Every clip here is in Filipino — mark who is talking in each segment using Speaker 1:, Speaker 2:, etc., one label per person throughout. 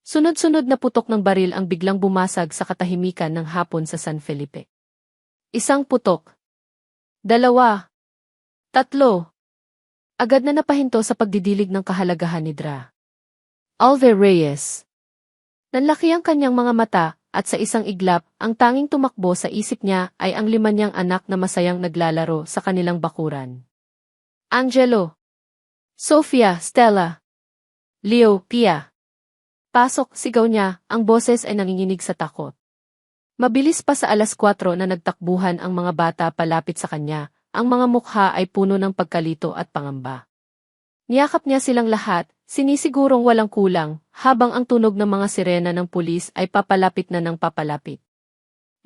Speaker 1: Sunod-sunod na putok ng baril ang biglang bumasag sa katahimikan ng hapon sa San Felipe. Isang putok. Dalawa. Tatlo. Agad na napahinto sa pagdidilig ng kahalagahan ni Dra. Alve Reyes. Nanlaki ang kanyang mga mata, at sa isang iglap, ang tanging tumakbo sa isip niya ay ang 5 niyang anak na masayang naglalaro sa kanilang bakuran. Angelo. Sofia, Stella. Leo, Pia. Pasok, sigaw niya, ang boses ay nanginginig sa takot. Mabilis pa sa 4:00 na nagtakbuhan ang mga bata palapit sa kanya, ang mga mukha ay puno ng pagkalito at pangamba. Niyakap niya silang lahat, sinisigurong walang kulang, habang ang tunog ng mga sirena ng pulis ay papalapit na ng papalapit.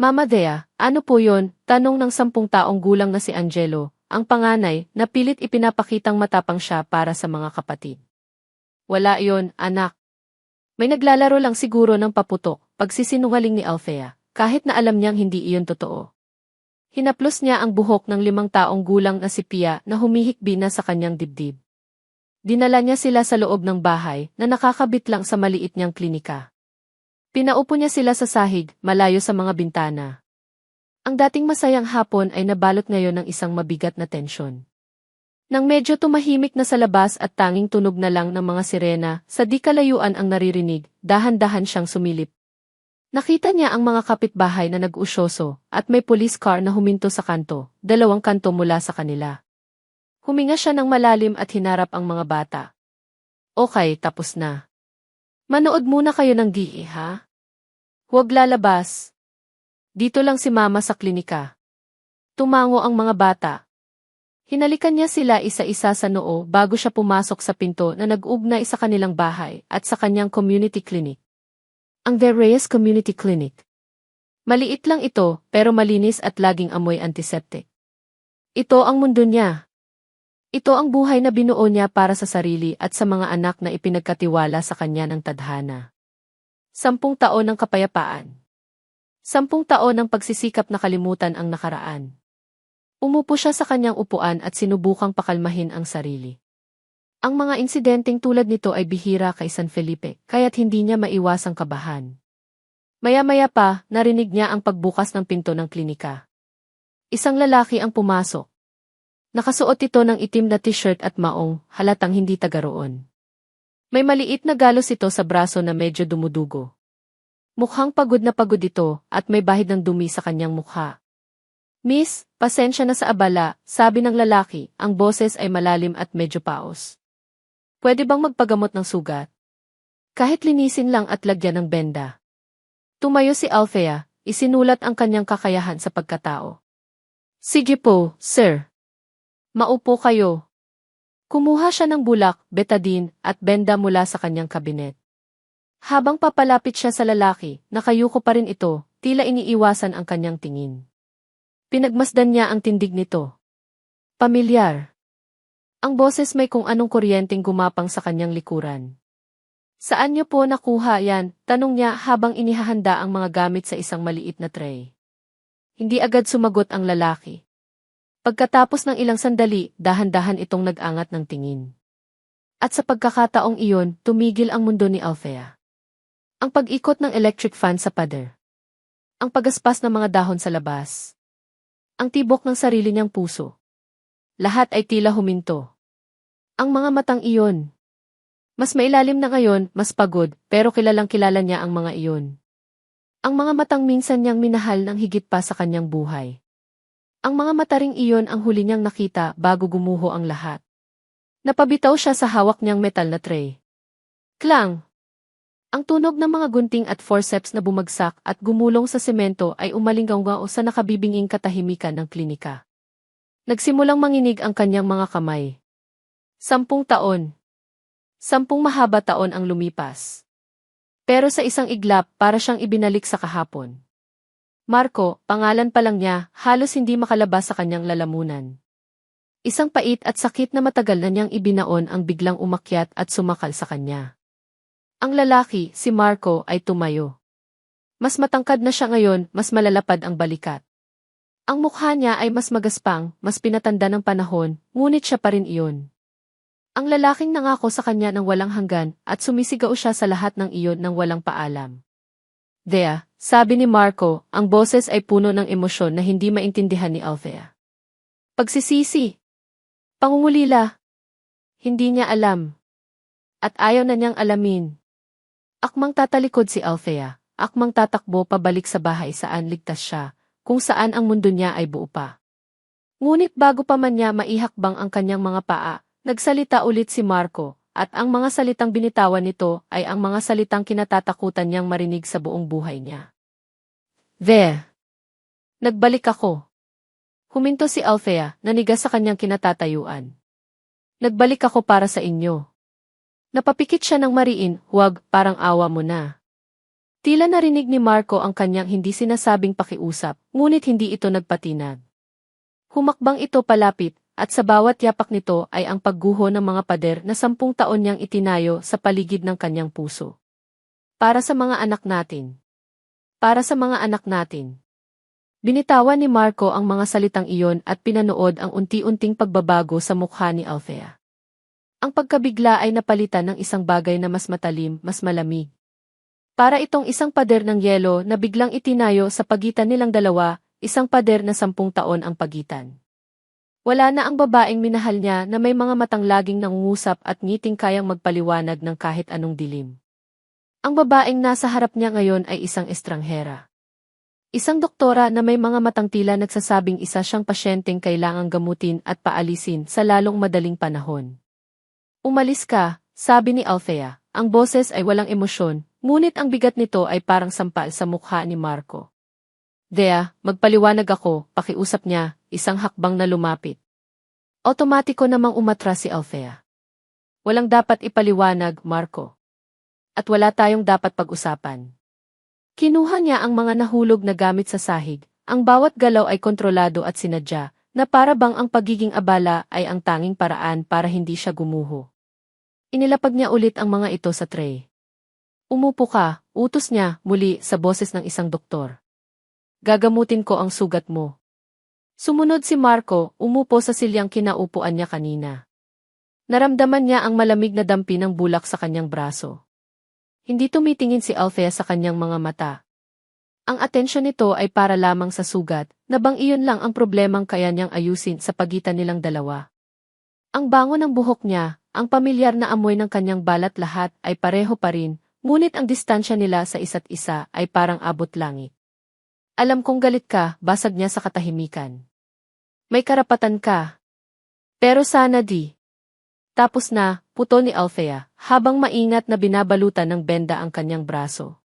Speaker 1: Mama Dea, ano po yon? Tanong ng 10 taong gulang na si Angelo, ang panganay, na pilit ipinapakitang matapang siya para sa mga kapatid. Wala yon, anak. May naglalaro lang siguro ng paputok, pagsisinungaling ni Althea, kahit na alam niyang hindi iyon totoo. Hinaplos niya ang buhok ng 5 taong gulang na si Pia na humihikbi na sa kanyang dibdib. Dinala niya sila sa loob ng bahay na nakakabit lang sa maliit niyang klinika. Pinaupo niya sila sa sahig, malayo sa mga bintana. Ang dating masayang hapon ay nabalot ngayon ng isang mabigat na tensyon. Nang medyo tumahimik na sa labas at tanging tunog na lang ng mga sirena, sa di kalayuan ang naririnig, dahan-dahan siyang sumilip. Nakita niya ang mga kapitbahay na nag-usyoso, at may police car na huminto sa kanto, 2 kanto mula sa kanila. Huminga siya ng malalim at hinarap ang mga bata. Okay, tapos na. Manood muna kayo ng GE, ha? Huwag lalabas. Dito lang si Mama sa klinika. Tumango ang mga bata. Hinalikan niya sila isa-isa sa noo bago siya pumasok sa pinto na nag-ugnay sa kanilang bahay at sa kanyang community clinic. Ang The Reyes Community Clinic. Maliit lang ito, pero malinis at laging amoy antiseptic. Ito ang mundo niya. Ito ang buhay na binuo niya para sa sarili at sa mga anak na ipinagkatiwala sa kanya ng tadhana. 10 taon ng kapayapaan. 10 taon ng pagsisikap na kalimutan ang nakaraan. Umupo siya sa kanyang upuan at sinubukang pakalmahin ang sarili. Ang mga insidenteng tulad nito ay bihira kay San Felipe, kaya't hindi niya maiwasang kabahan. Maya-maya pa, narinig niya ang pagbukas ng pinto ng klinika. Isang lalaki ang pumasok. Nakasuot ito ng itim na t-shirt at maong, halatang hindi taga roon. May maliit na galos ito sa braso na medyo dumudugo. Mukhang pagod na pagod ito, at may bahid ng dumi sa kanyang mukha. Miss, pasensya na sa abala, sabi ng lalaki, ang boses ay malalim at medyo paos. Pwede bang magpagamot ng sugat? Kahit linisin lang at lagyan ng benda. Tumayo si Althea, isinulat ang kanyang kakayahan sa pagkatao. Sige po, sir. Maupo kayo. Kumuha siya ng bulak, betadine, at benda mula sa kanyang kabinet. Habang papalapit siya sa lalaki, nakayuko pa rin ito, tila iniiwasan ang kanyang tingin. Pinagmasdan niya ang tindig nito. Pamilyar. Ang boses may kung anong kuryenteng gumapang sa kanyang likuran. Saan niyo po nakuha yan? Tanong niya habang inihahanda ang mga gamit sa isang maliit na tray. Hindi agad sumagot ang lalaki. Pagkatapos ng ilang sandali, dahan-dahan itong nag-angat ng tingin. At sa pagkakataong iyon, tumigil ang mundo ni Althea. Ang pag-ikot ng electric fan sa pader. Ang pagaspas ng mga dahon sa labas. Ang tibok ng sarili niyang puso. Lahat ay tila huminto. Ang mga matang iyon. Mas mailalim na ngayon, mas pagod, pero kilalang kilala niya ang mga iyon. Ang mga matang minsan niyang minahal ng higit pa sa kanyang buhay. Ang mga mata ring iyon ang huli niyang nakita bago gumuho ang lahat. Napabitaw siya sa hawak niyang metal na tray. Klang! Ang tunog ng mga gunting at forceps na bumagsak at gumulong sa semento ay umalinggaw sa nakabibinging katahimikan ng klinika. Nagsimulang manginig ang kanyang mga kamay. 10 taon. 10 mahaba taon ang lumipas. Pero sa isang iglap, para siyang ibinalik sa kahapon. Marco, pangalan pa lang niya, halos hindi makalabas sa kanyang lalamunan. Isang pait at sakit na matagal na niyang ibinaon ang biglang umakyat at sumakal sa kanya. Ang lalaki, si Marco, ay tumayo. Mas matangkad na siya ngayon, mas malalapad ang balikat. Ang mukha niya ay mas magaspang, mas pinatanda ng panahon, ngunit siya pa rin iyon. Ang lalaking nangako sa kanya ng walang hanggan at sumisigaw siya sa lahat ng iyon ng walang paalam. Dea, sabi ni Marco, ang boses ay puno ng emosyon na hindi maintindihan ni Althea. Pagsisisi. Pangungulila. Hindi niya alam. At ayaw na niyang alamin. Akmang tatalikod si Althea, akmang tatakbo pabalik sa bahay saan ligtas siya, kung saan ang mundo niya ay buo pa. Ngunit bago pa man niya maihakbang ang kanyang mga paa, nagsalita ulit si Marco, at ang mga salitang binitawan nito ay ang mga salitang kinatatakutan niyang marinig sa buong buhay niya. There. Nagbalik ako. Huminto si Althea, nanigas sa kanyang kinatatayuan. Nagbalik ako para sa inyo. Napapikit siya ng mariin, huwag, parang awa mo na. Tila narinig ni Marco ang kanyang hindi sinasabing pakiusap, ngunit hindi ito nagpatinag. Humakbang ito palapit, at sa bawat yapak nito ay ang pagguho ng mga pader na 10 taon niyang itinayo sa paligid ng kanyang puso. Para sa mga anak natin. Para sa mga anak natin. Binitawan ni Marco ang mga salitang iyon at pinanood ang unti-unting pagbabago sa mukha ni Althea. Ang pagkabigla ay napalitan ng isang bagay na mas matalim, mas malamig. Para itong isang pader ng yelo na biglang itinayo sa pagitan nilang dalawa, isang pader na 10 taon ang pagitan. Wala na ang babaeng minahal niya na may mga matang laging nangungusap at ngiting kayang magpaliwanag ng kahit anong dilim. Ang babaeng nasa harap niya ngayon ay isang estranghera. Isang doktora na may mga matang tila nagsasabing isa siyang pasyenteng kailangang gamutin at paalisin sa lalong madaling panahon. Umalis ka, sabi ni Althea. Ang boses ay walang emosyon, ngunit ang bigat nito ay parang sampal sa mukha ni Marco. Dea, magpaliwanag ako, pakiusap niya, isang hakbang na lumapit. Otomatiko namang umatras si Althea. Walang dapat ipaliwanag, Marco. At wala tayong dapat pag-usapan. Kinuha niya ang mga nahulog na gamit sa sahig, ang bawat galaw ay kontrolado at sinadya, na para bang ang pagiging abala ay ang tanging paraan para hindi siya gumuho. Inilapag niya ulit ang mga ito sa tray. Umupo ka, utos niya muli sa boses ng isang doktor. Gagamutin ko ang sugat mo. Sumunod si Marco, umupo sa silyang kinaupuan niya kanina. Naramdaman niya ang malamig na dampi ng bulak sa kanyang braso. Hindi tumitingin si Althea sa kanyang mga mata. Ang atensyon nito ay para lamang sa sugat, na bang iyon lang ang problemang kaya niyang ayusin sa pagitan nilang dalawa. Ang bango ng buhok niya, ang pamilyar na amoy ng kanyang balat lahat ay pareho pa rin, ngunit ang distansya nila sa isa't isa ay parang abot langit. Alam kong galit ka, basag niya sa katahimikan. May karapatan ka. Pero sana di. Tapos na, puto ni Althea, habang maingat na binabalutan ng benda ang kanyang braso.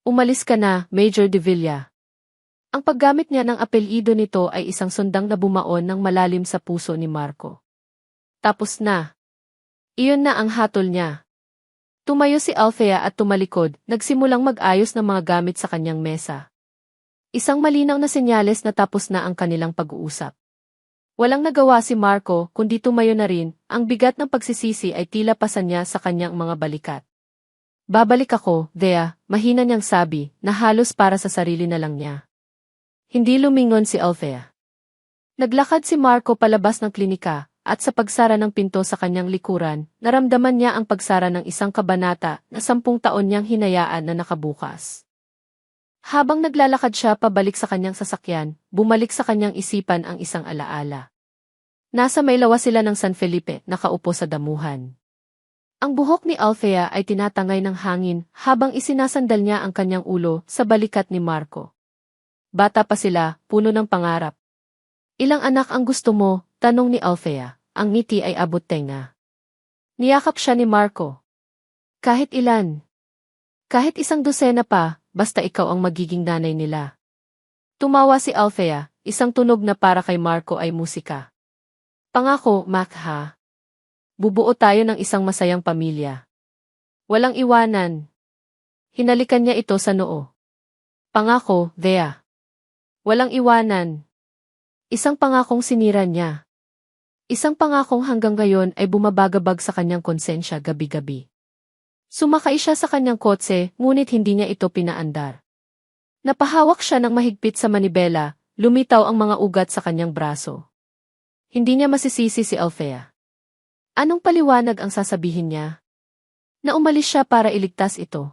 Speaker 1: Umalis ka na, Major de Villa. Ang paggamit niya ng apelyido nito ay isang sundang na bumaon ng malalim sa puso ni Marco. Tapos na. Iyon na ang hatol niya. Tumayo si Althea at tumalikod, nagsimulang mag-ayos ng mga gamit sa kanyang mesa. Isang malinaw na senyales na tapos na ang kanilang pag-uusap. Walang nagawa si Marco kundi tumayo na rin, ang bigat ng pagsisisi ay tila pasan niya sa kanyang mga balikat. Babalik ako, Dea, mahina niyang sabi, na halos para sa sarili na lang niya. Hindi lumingon si Althea. Naglakad si Marco palabas ng klinika, at sa pagsara ng pinto sa kanyang likuran, naramdaman niya ang pagsara ng isang kabanata na 10 taon niyang hinayaan na nakabukas. Habang naglalakad siya pabalik sa kanyang sasakyan, bumalik sa kanyang isipan ang isang alaala. Nasa may lawa sila ng San Felipe, nakaupo sa damuhan. Ang buhok ni Althea ay tinatangay ng hangin habang isinasandal niya ang kanyang ulo sa balikat ni Marco. Bata pa sila, puno ng pangarap. Ilang anak ang gusto mo? Tanong ni Althea. Ang ngiti ay abot tenga. Niyakap siya ni Marco. Kahit ilan. Kahit 1 dosena pa, basta ikaw ang magiging nanay nila. Tumawa si Althea, isang tunog na para kay Marco ay musika. Pangako, Mac ha. Bubuo tayo ng isang masayang pamilya. Walang iwanan. Hinalikan niya ito sa noo. Pangako, Dea. Walang iwanan. Isang pangakong sinira niya. Isang pangakong hanggang ngayon ay bumabagabag sa kanyang konsensya gabi-gabi. Sumakay siya sa kanyang kotse, ngunit hindi niya ito pinaandar. Napahawak siya ng mahigpit sa manibela, lumitaw ang mga ugat sa kanyang braso. Hindi niya masisisi si Althea. Anong paliwanag ang sasabihin niya? Na umalis siya para iligtas ito.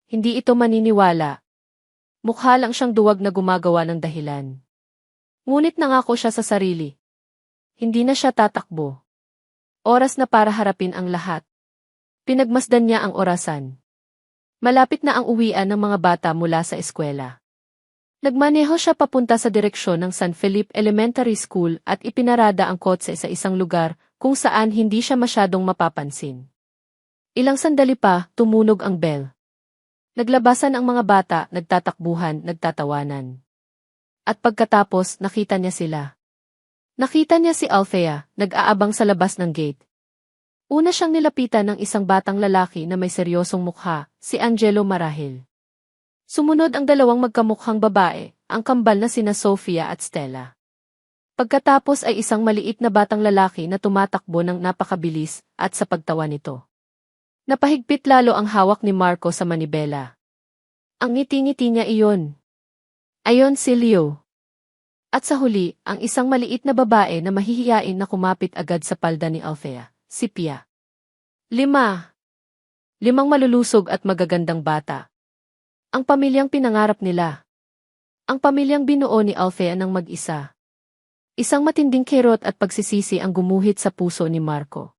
Speaker 1: Hindi ito maniniwala. Mukha lang siyang duwag na gumagawa ng dahilan. Ngunit nangako siya sa sarili. Hindi na siya tatakbo. Oras na para harapin ang lahat. Pinagmasdan niya ang orasan. Malapit na ang uwian ng mga bata mula sa eskwela. Nagmaneho siya papunta sa direksyon ng San Felipe Elementary School at ipinarada ang kotse sa isang lugar kung saan hindi siya masyadong mapapansin. Ilang sandali pa, tumunog ang bell. Naglabasan ang mga bata, nagtatakbuhan, nagtatawanan. At pagkatapos, nakita niya sila. Nakita niya si Althea, nag-aabang sa labas ng gate. Una siyang nilapitan ng isang batang lalaki na may seryosong mukha, si Angelo marahil. Sumunod ang dalawang magkamukhang babae, ang kambal na sina Sofia at Stella. Pagkatapos ay isang maliit na batang lalaki na tumatakbo ng napakabilis at sa pagtawa nito. Napahigpit lalo ang hawak ni Marco sa manibela. Ang ngiti-ngiti niya iyon. Ayon si Leo. At sa huli, ang isang maliit na babae na mahihiyain na kumapit agad sa palda ni Althea, si Pia. 5 malulusog at magagandang bata. Ang pamilyang pinangarap nila. Ang pamilyang binuo ni Althea ng mag-isa. Isang matinding kirot at pagsisisi ang gumuhit sa puso ni Marco.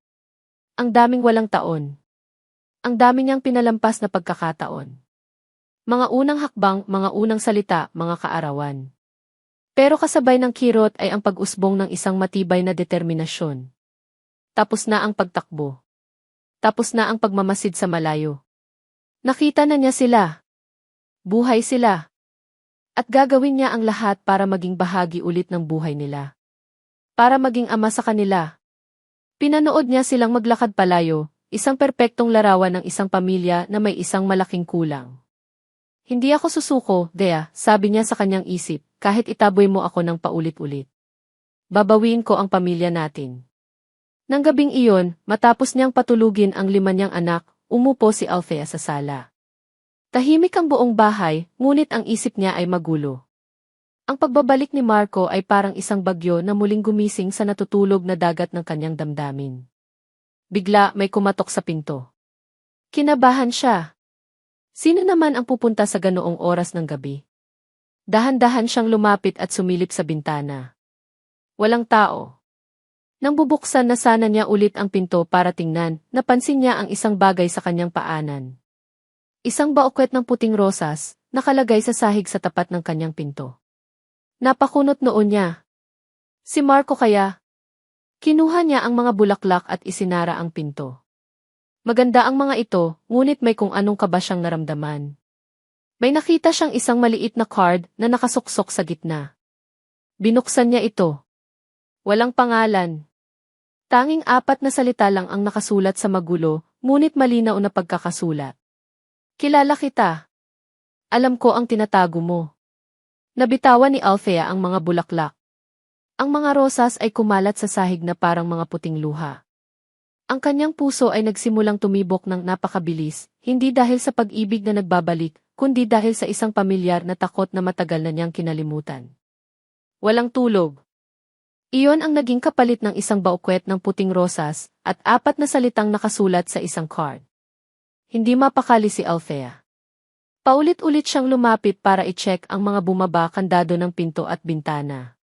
Speaker 1: Ang daming walang taon. Ang dami niyang pinalampas na pagkakataon. Mga unang hakbang, mga unang salita, mga kaarawan. Pero kasabay ng kirot ay ang pag-usbong ng isang matibay na determinasyon. Tapos na ang pagtakbo. Tapos na ang pagmamasid sa malayo. Nakita na niya sila. Buhay sila. At gagawin niya ang lahat para maging bahagi ulit ng buhay nila. Para maging ama sa kanila. Pinanood niya silang maglakad palayo, isang perpektong larawan ng isang pamilya na may isang malaking kulang. Hindi ako susuko, Dea, sabi niya sa kanyang isip, kahit itaboy mo ako ng paulit-ulit. Babawiin ko ang pamilya natin. Nang gabing iyon, matapos niyang patulugin ang 5 niyang anak, umupo si Althea sa sala. Tahimik ang buong bahay, ngunit ang isip niya ay magulo. Ang pagbabalik ni Marco ay parang isang bagyo na muling gumising sa natutulog na dagat ng kanyang damdamin. Bigla may kumatok sa pinto. Kinabahan siya. Sino naman ang pupunta sa ganoong oras ng gabi? Dahan-dahan siyang lumapit at sumilip sa bintana. Walang tao. Nang bubuksan na sana niya ulit ang pinto para tingnan, napansin niya ang isang bagay sa kanyang paanan. Isang baukwet ng puting rosas, nakalagay sa sahig sa tapat ng kanyang pinto. Napakunot noon niya. Si Marco kaya? Kinuha niya ang mga bulaklak at isinara ang pinto. Maganda ang mga ito, ngunit may kung anong kaba siyang naramdaman. May nakita siyang isang maliit na card na nakasuksok sa gitna. Binuksan niya ito. Walang pangalan. Tanging 4 na salita lang ang nakasulat sa magulo, ngunit malinaw na pagkakasulat. Kilala kita. Alam ko ang tinatago mo. Nabitawan ni Althea ang mga bulaklak. Ang mga rosas ay kumalat sa sahig na parang mga puting luha. Ang kanyang puso ay nagsimulang tumibok ng napakabilis, hindi dahil sa pag-ibig na nagbabalik, kundi dahil sa isang pamilyar na takot na matagal na niyang kinalimutan. Walang tulog. Iyon ang naging kapalit ng isang baukwet ng puting rosas at 4 na salitang nakasulat sa isang card. Hindi mapakali si Althea. Paulit-ulit siyang lumapit para i-check ang mga bumaba kandado ng pinto at bintana.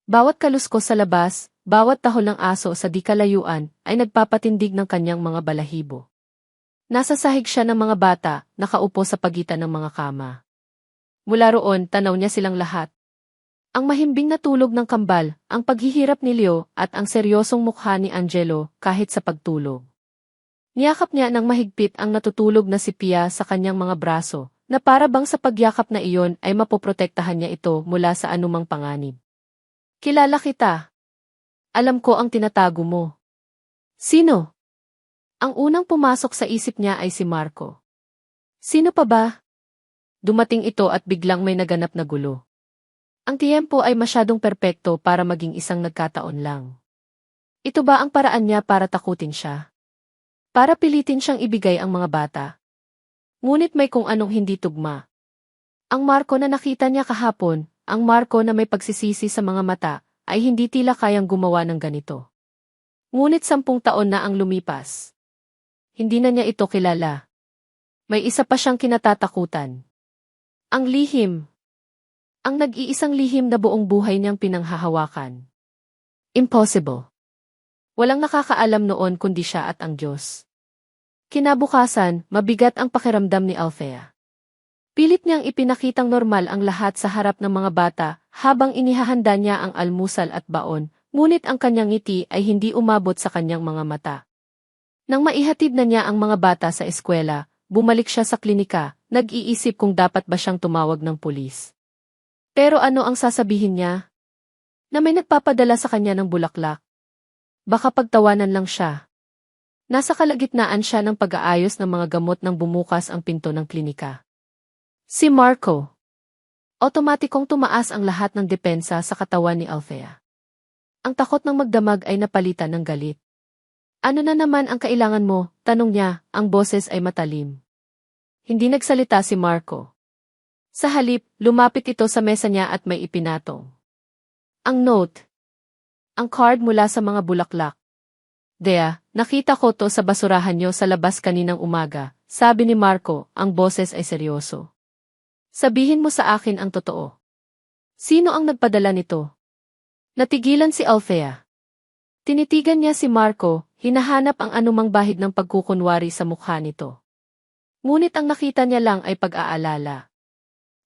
Speaker 1: Bawat kaluskos sa labas, bawat tahol ng aso sa di kalayuan ay nagpapatindig ng kanyang mga balahibo. Nasa sahig siya ng mga bata, nakaupo sa pagitan ng mga kama. Mula roon, tanaw niya silang lahat. Ang mahimbing na tulog ng kambal, ang paghihirap ni Leo at ang seryosong mukha ni Angelo kahit sa pagtulog. Niyakap niya ng mahigpit ang natutulog na si Pia sa kanyang mga braso, na para bang sa pagyakap na iyon ay mapoprotektahan niya ito mula sa anumang panganib. Kilala kita. Alam ko ang tinatago mo. Sino? Ang unang pumasok sa isip niya ay si Marco. Sino pa ba? Dumating ito at biglang may naganap na gulo. Ang tiyempo ay masyadong perpekto para maging isang nagkataon lang. Ito ba ang paraan niya para takutin siya? Para pilitin siyang ibigay ang mga bata. Ngunit may kung anong hindi tugma. Ang Marco na nakita niya kahapon, ang Marco na may pagsisisi sa mga mata, ay hindi tila kayang gumawa ng ganito. Ngunit 10 taon na ang lumipas. Hindi na niya ito kilala. May isa pa siyang kinatatakutan. Ang lihim. Ang nag-iisang lihim na buong buhay niyang pinanghahawakan. Impossible. Walang nakakaalam noon kundi siya at ang Diyos. Kinabukasan, mabigat ang pakiramdam ni Althea. Pilit niyang ipinakitang normal ang lahat sa harap ng mga bata habang inihahanda niya ang almusal at baon, ngunit ang kanyang ngiti ay hindi umabot sa kanyang mga mata. Nang maihatid na niya ang mga bata sa eskwela, bumalik siya sa klinika, nag-iisip kung dapat ba siyang tumawag ng pulis. Pero ano ang sasabihin niya? Na may nagpapadala sa kanya ng bulaklak. Baka pagtawanan lang siya. Nasa kalagitnaan siya ng pag-aayos ng mga gamot nang bumukas ang pinto ng klinika. Si Marco. Otomatikong tumaas ang lahat ng depensa sa katawan ni Althea. Ang takot ng magdamag ay napalitan ng galit. Ano na naman ang kailangan mo? Tanong niya, ang boses ay matalim. Hindi nagsalita si Marco. Sa halip, lumapit ito sa mesa niya at may ipinatong. Ang note. Ang card mula sa mga bulaklak. Dea, nakita ko to sa basurahan niyo sa labas kaninang umaga, sabi ni Marco, ang boses ay seryoso. Sabihin mo sa akin ang totoo. Sino ang nagpadala nito? Natigilan si Althea. Tinitigan niya si Marco, hinahanap ang anumang bahid ng pagkukunwari sa mukha nito. Ngunit ang nakita niya lang ay pag-aalala.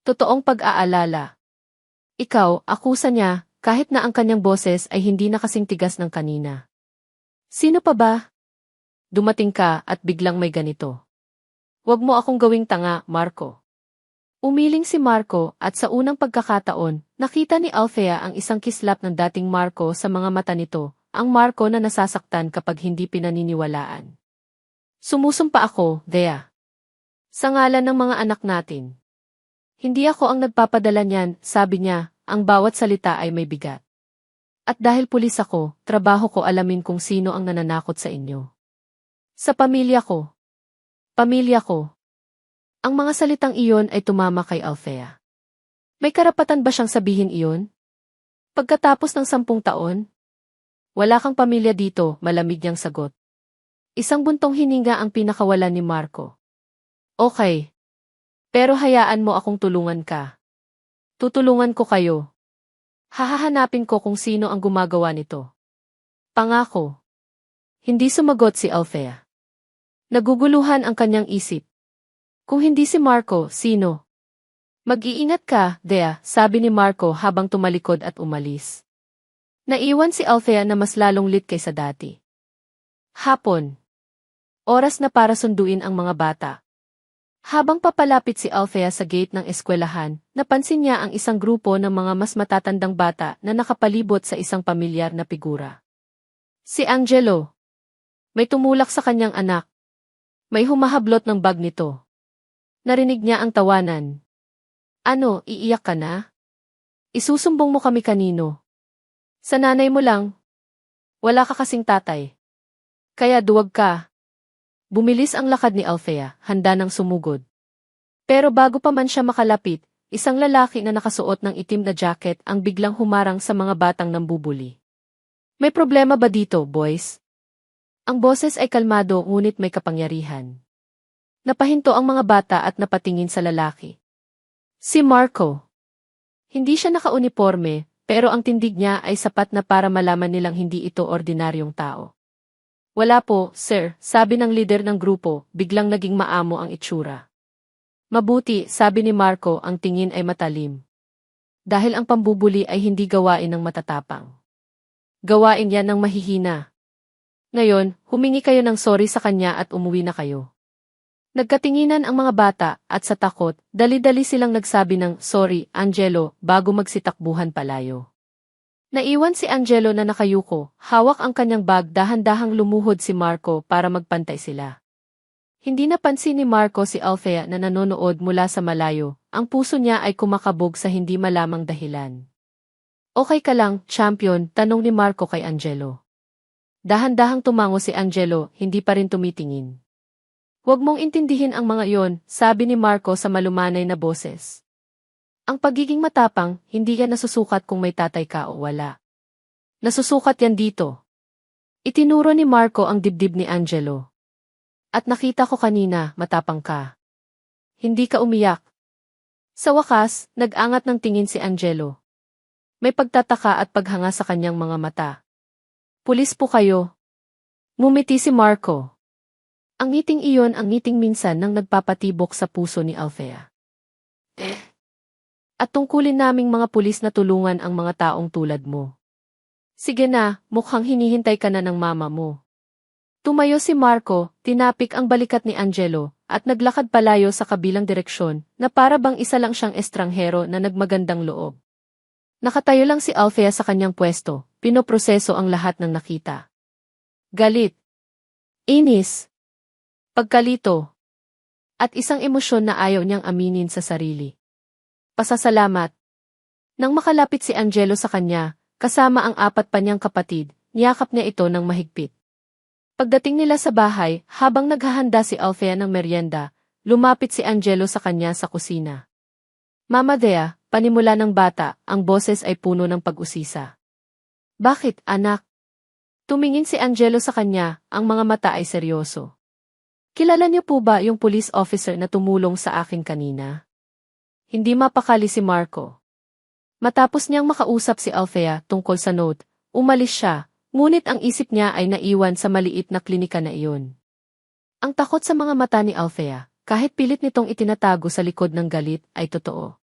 Speaker 1: Totoong pag-aalala. Ikaw, akusa niya, kahit na ang kanyang boses ay hindi na kasing tigas ng kanina. Sino pa ba? Dumating ka at biglang may ganito. Huwag mo akong gawing tanga, Marco. Umiling si Marco at sa unang pagkakataon, nakita ni Althea ang isang kislap ng dating Marco sa mga mata nito, ang Marco na nasasaktan kapag hindi pinaniniwalaan. Sumusumpa ako, Dea. Sa ngalan ng mga anak natin. Hindi ako ang nagpapadala niyan, sabi niya, ang bawat salita ay may bigat. At dahil pulis ako, trabaho ko alamin kung sino ang nananakot sa inyo. Sa pamilya ko. Pamilya ko. Ang mga salitang iyon ay tumama kay Althea. May karapatan ba siyang sabihin iyon? Pagkatapos ng 10 taon? Wala kang pamilya dito, malamig niyang sagot. Isang buntong hininga ang pinakawalan ni Marco. Okay. Pero hayaan mo akong tulungan ka. Tutulungan ko kayo. Hahahanapin ko kung sino ang gumagawa nito. Pangako. Hindi sumagot si Althea. Naguguluhan ang kanyang isip. Kung hindi si Marco, sino? Mag-iingat ka, Dea, sabi ni Marco habang tumalikod at umalis. Naiwan si Althea na mas lalong lit kaysa dati. Hapon. Oras na para sunduin ang mga bata. Habang papalapit si Althea sa gate ng eskwelahan, napansin niya ang isang grupo ng mga mas matatandang bata na nakapalibot sa isang pamilyar na figura. Si Angelo. May tumulak sa kanyang anak. May humahablot ng bag nito. Narinig niya ang tawanan. Ano, iiyak ka na? Isusumbong mo kami kanino? Sa nanay mo lang. Wala ka kasing tatay. Kaya duwag ka. Bumilis ang lakad ni Althea, handa ng sumugod. Pero bago pa man siya makalapit, isang lalaki na nakasuot ng itim na jacket ang biglang humarang sa mga batang nambubuli. May problema ba dito, boys? Ang boses ay kalmado ngunit may kapangyarihan. Napahinto ang mga bata at napatingin sa lalaki. Si Marco. Hindi siya nakauniporme, pero ang tindig niya ay sapat na para malaman nilang hindi ito ordinaryong tao. Wala po, sir, sabi ng lider ng grupo, biglang naging maamo ang itsura. Mabuti, sabi ni Marco, ang tingin ay matalim. Dahil ang pambubuli ay hindi gawain ng matatapang. Gawain yan ng mahihina. Ngayon, humingi kayo ng sorry sa kanya at umuwi na kayo. Nagkatinginan ang mga bata at sa takot, dali-dali silang nagsabi ng, sorry, Angelo, bago magsitakbuhan palayo. Naiwan si Angelo na nakayuko, hawak ang kanyang bag dahan-dahang lumuhod si Marco para magpantay sila. Hindi napansin ni Marco si Althea na nanonood mula sa malayo, ang puso niya ay kumakabog sa hindi malamang dahilan. Okay ka lang, champion, tanong ni Marco kay Angelo. Dahan-dahang tumango si Angelo, hindi pa rin tumitingin. Huwag mong intindihin ang mga iyon, sabi ni Marco sa malumanay na boses. Ang pagiging matapang, hindi yan nasusukat kung may tatay ka o wala. Nasusukat yan dito. Itinuro ni Marco ang dibdib ni Angelo. At nakita ko kanina, matapang ka. Hindi ka umiyak. Sa wakas, nag-angat ng tingin si Angelo. May pagtataka at paghanga sa kanyang mga mata. Pulis po kayo. Ngumiti si Marco. Ang ngiting iyon ang ngiting minsan nang nagpapatibok sa puso ni Althea. At tungkulin naming mga pulis na tulungan ang mga taong tulad mo. Sige na, mukhang hinihintay ka na ng mama mo. Tumayo si Marco, tinapik ang balikat ni Angelo, at naglakad palayo sa kabilang direksyon, na para bang isa lang siyang estranghero na nagmagandang loob. Nakatayo lang si Althea sa kanyang pwesto, pinoproseso ang lahat ng nakita. Galit, inis, pagkalito, at isang emosyon na ayaw niyang aminin sa sarili. Pasasalamat. Nang makalapit si Angelo sa kanya, kasama ang 4 pa niyang kapatid, niyakap niya ito ng mahigpit. Pagdating nila sa bahay, habang naghahanda si Althea ng merienda, lumapit si Angelo sa kanya sa kusina. Mama Dea, panimula ng bata, ang boses ay puno ng pag-usisa. Bakit, anak? Tumingin si Angelo sa kanya, ang mga mata ay seryoso. Kilala niyo po ba yung police officer na tumulong sa akin kanina? Hindi mapakali si Marco. Matapos niyang makausap si Althea tungkol sa note, umalis siya, ngunit ang isip niya ay naiwan sa maliit na klinika na iyon. Ang takot sa mga mata ni Althea, kahit pilit nitong itinatago sa likod ng galit, ay totoo.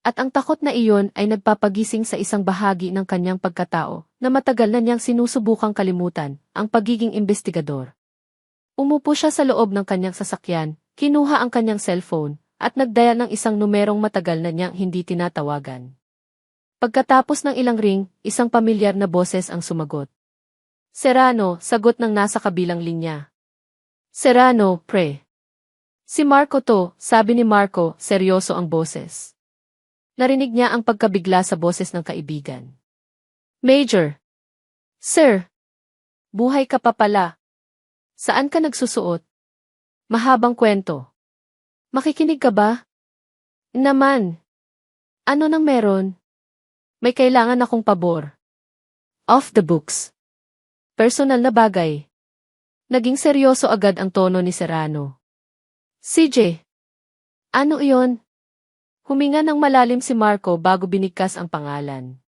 Speaker 1: At ang takot na iyon ay nagpapagising sa isang bahagi ng kanyang pagkatao na matagal na niyang sinusubukang kalimutan, ang pagiging investigador. Umupo siya sa loob ng kanyang sasakyan, kinuha ang kanyang cellphone, at nagdaya ng isang numerong matagal na niyang hindi tinatawagan. Pagkatapos ng ilang ring, isang pamilyar na boses ang sumagot. Serrano, sagot ng nasa kabilang linya. Serrano, pre. Si Marco to, sabi ni Marco, seryoso ang boses. Narinig niya ang pagkabigla sa boses ng kaibigan. Major. Sir. Buhay ka pa pala. Saan ka nagsusuot? Mahabang kwento. Makikinig ka ba? Naman. Ano nang meron? May kailangan akong pabor. Off the books. Personal na bagay. Naging seryoso agad ang tono ni Serrano. CJ. Ano iyon? Huminga ng malalim si Marco bago binigkas ang pangalan.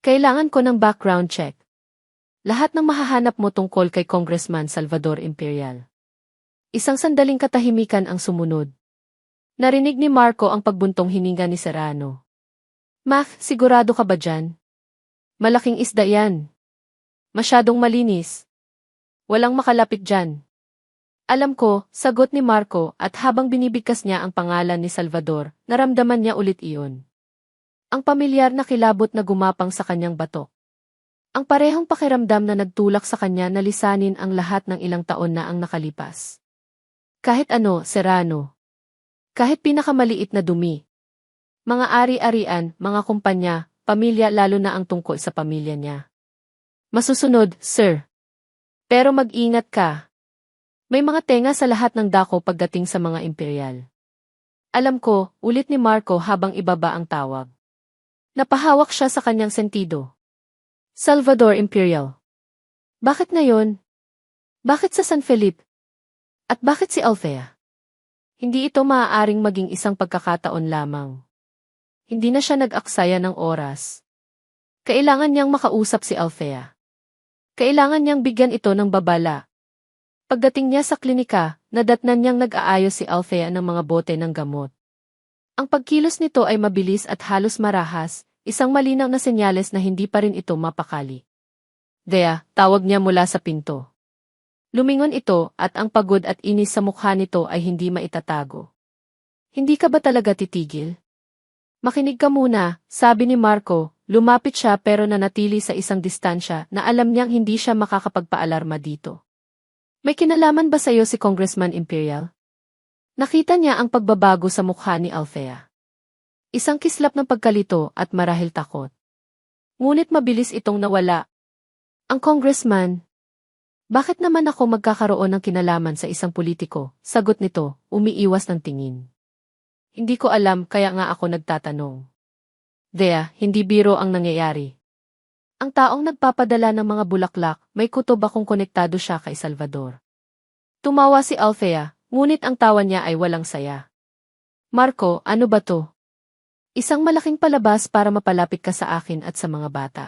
Speaker 1: Kailangan ko ng background check. Lahat ng mahahanap mo tungkol kay Congressman Salvador Imperial. Isang sandaling katahimikan ang sumunod. Narinig ni Marco ang pagbuntong hininga ni Serrano. Mac, sigurado ka ba dyan? Malaking isda yan. Masyadong malinis. Walang makalapit dyan. Alam ko, sagot ni Marco at habang binibigkas niya ang pangalan ni Salvador, naramdaman niya ulit iyon. Ang pamilyar na kilabot na gumapang sa kanyang batok. Ang parehong pakiramdam na nagtulak sa kanya na lisanin ang lahat ng ilang taon na ang nakalipas. Kahit ano, Serrano. Kahit pinakamaliit na dumi. Mga ari-arian, mga kumpanya, pamilya lalo na ang tungkol sa pamilya niya. Masusunod, sir. Pero mag-ingat ka. May mga tenga sa lahat ng dako pagdating sa mga imperial. Alam ko, ulit ni Marco habang ibaba ang tawag. Napahawak siya sa kanyang sentido. Salvador Imperial. Bakit ngayon? Bakit sa San Felipe? At bakit si Althea? Hindi ito maaaring maging isang pagkakataon lamang. Hindi na siya nag-aksaya ng oras. Kailangan niyang makausap si Althea. Kailangan niyang bigyan ito ng babala. Pagdating niya sa klinika, nadatnan niyang nag-aayos si Althea ng mga bote ng gamot. Ang pagkilos nito ay mabilis at halos marahas, isang malinaw na senyales na hindi pa rin ito mapakali. Dea, tawag niya mula sa pinto. Lumingon ito at ang pagod at inis sa mukha nito ay hindi maitatago. Hindi ka ba talaga titigil? Makinig ka muna, sabi ni Marco, lumapit siya pero nanatili sa isang distansya na alam niyang hindi siya makakapagpaalarma dito. May kinalaman ba sa'yo si Congressman Imperial? Nakita niya ang pagbabago sa mukha ni Althea. Isang kislap ng pagkalito at marahil takot. Ngunit mabilis itong nawala. Ang congressman. Bakit naman ako magkakaroon ng kinalaman sa isang politiko? Sagot nito, umiiwas ng tingin. Hindi ko alam kaya nga ako nagtatanong. Dea, hindi biro ang nangyayari. Ang taong nagpapadala ng mga bulaklak, may kutob akong konektado siya kay Salvador. Tumawa si Althea, ngunit ang tawa niya ay walang saya. Marco, ano ba to? Isang malaking palabas para mapalapit ka sa akin at sa mga bata.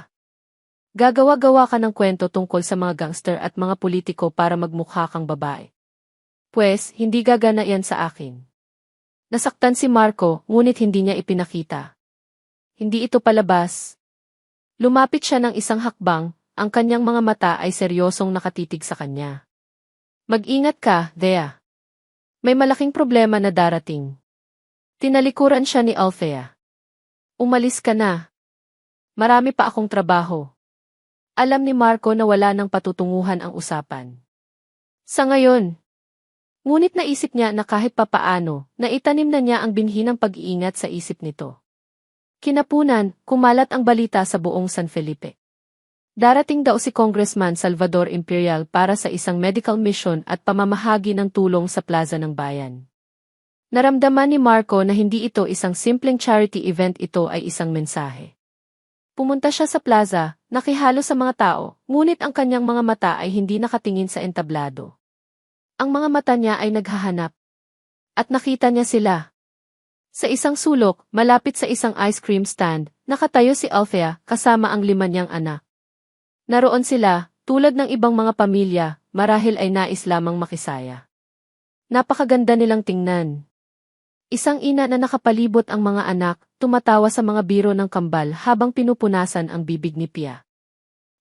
Speaker 1: Gagawa-gawa ka ng kwento tungkol sa mga gangster at mga politiko para magmukha kang babae. Pwes, hindi gagana yan sa akin. Nasaktan si Marco, ngunit hindi niya ipinakita. Hindi ito palabas. Lumapit siya ng isang hakbang, ang kanyang mga mata ay seryosong nakatitig sa kanya. Mag-ingat ka, Thea. May malaking problema na darating. Tinalikuran siya ni Althea. Umalis ka na. Marami pa akong trabaho. Alam ni Marco na wala nang patutunguhan ang usapan. Sa ngayon, ngunit naisip niya na kahit papaano, naitanim na niya ang binhi ng pag-iingat sa isip nito. Kinapunan, kumalat ang balita sa buong San Felipe. Darating daw si Congressman Salvador Imperial para sa isang medical mission at pamamahagi ng tulong sa plaza ng bayan. Naramdaman ni Marco na hindi ito isang simpleng charity event, ito ay isang mensahe. Pumunta siya sa plaza, nakihalo sa mga tao, ngunit ang kanyang mga mata ay hindi nakatingin sa entablado. Ang mga mata niya ay naghahanap. At nakita niya sila. Sa isang sulok, malapit sa isang ice cream stand, nakatayo si Althea kasama ang 5 niyang anak. Naroon sila, tulad ng ibang mga pamilya, marahil ay nais lamang makisaya. Napakaganda nilang tingnan. Isang ina na nakapalibot ang mga anak, tumatawa sa mga biro ng kambal habang pinupunasan ang bibig ni Pia.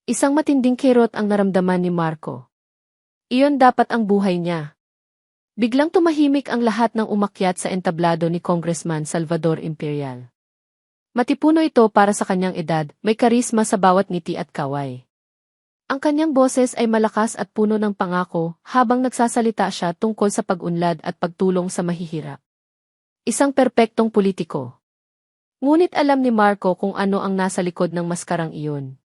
Speaker 1: Isang matinding kirot ang naramdaman ni Marco. Iyon dapat ang buhay niya. Biglang tumahimik ang lahat ng umakyat sa entablado ni Congressman Salvador Imperial. Matipuno ito para sa kanyang edad, may karisma sa bawat ngiti at kaway. Ang kanyang boses ay malakas at puno ng pangako habang nagsasalita siya tungkol sa pag-unlad at pagtulong sa mahihirap. Isang perpektong politiko. Ngunit alam ni Marco kung ano ang nasa likod ng maskarang iyon.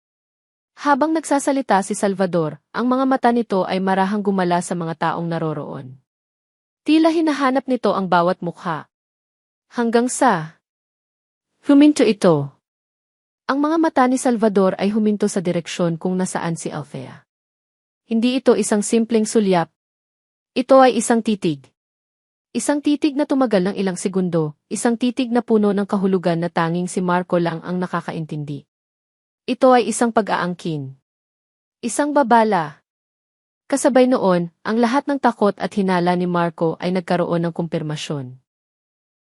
Speaker 1: Habang nagsasalita si Salvador, ang mga mata nito ay marahang gumala sa mga taong naroroon. Tila hinahanap nito ang bawat mukha. Hanggang sa huminto ito. Ang mga mata ni Salvador ay huminto sa direksyon kung nasaan si Althea. Hindi ito isang simpleng sulyap. Ito ay isang titig. Isang titig na tumagal ng ilang segundo, isang titig na puno ng kahulugan na tanging si Marco lang ang nakakaintindi. Ito ay isang pag-aangkin. Isang babala. Kasabay noon, ang lahat ng takot at hinala ni Marco ay nagkaroon ng kumpirmasyon.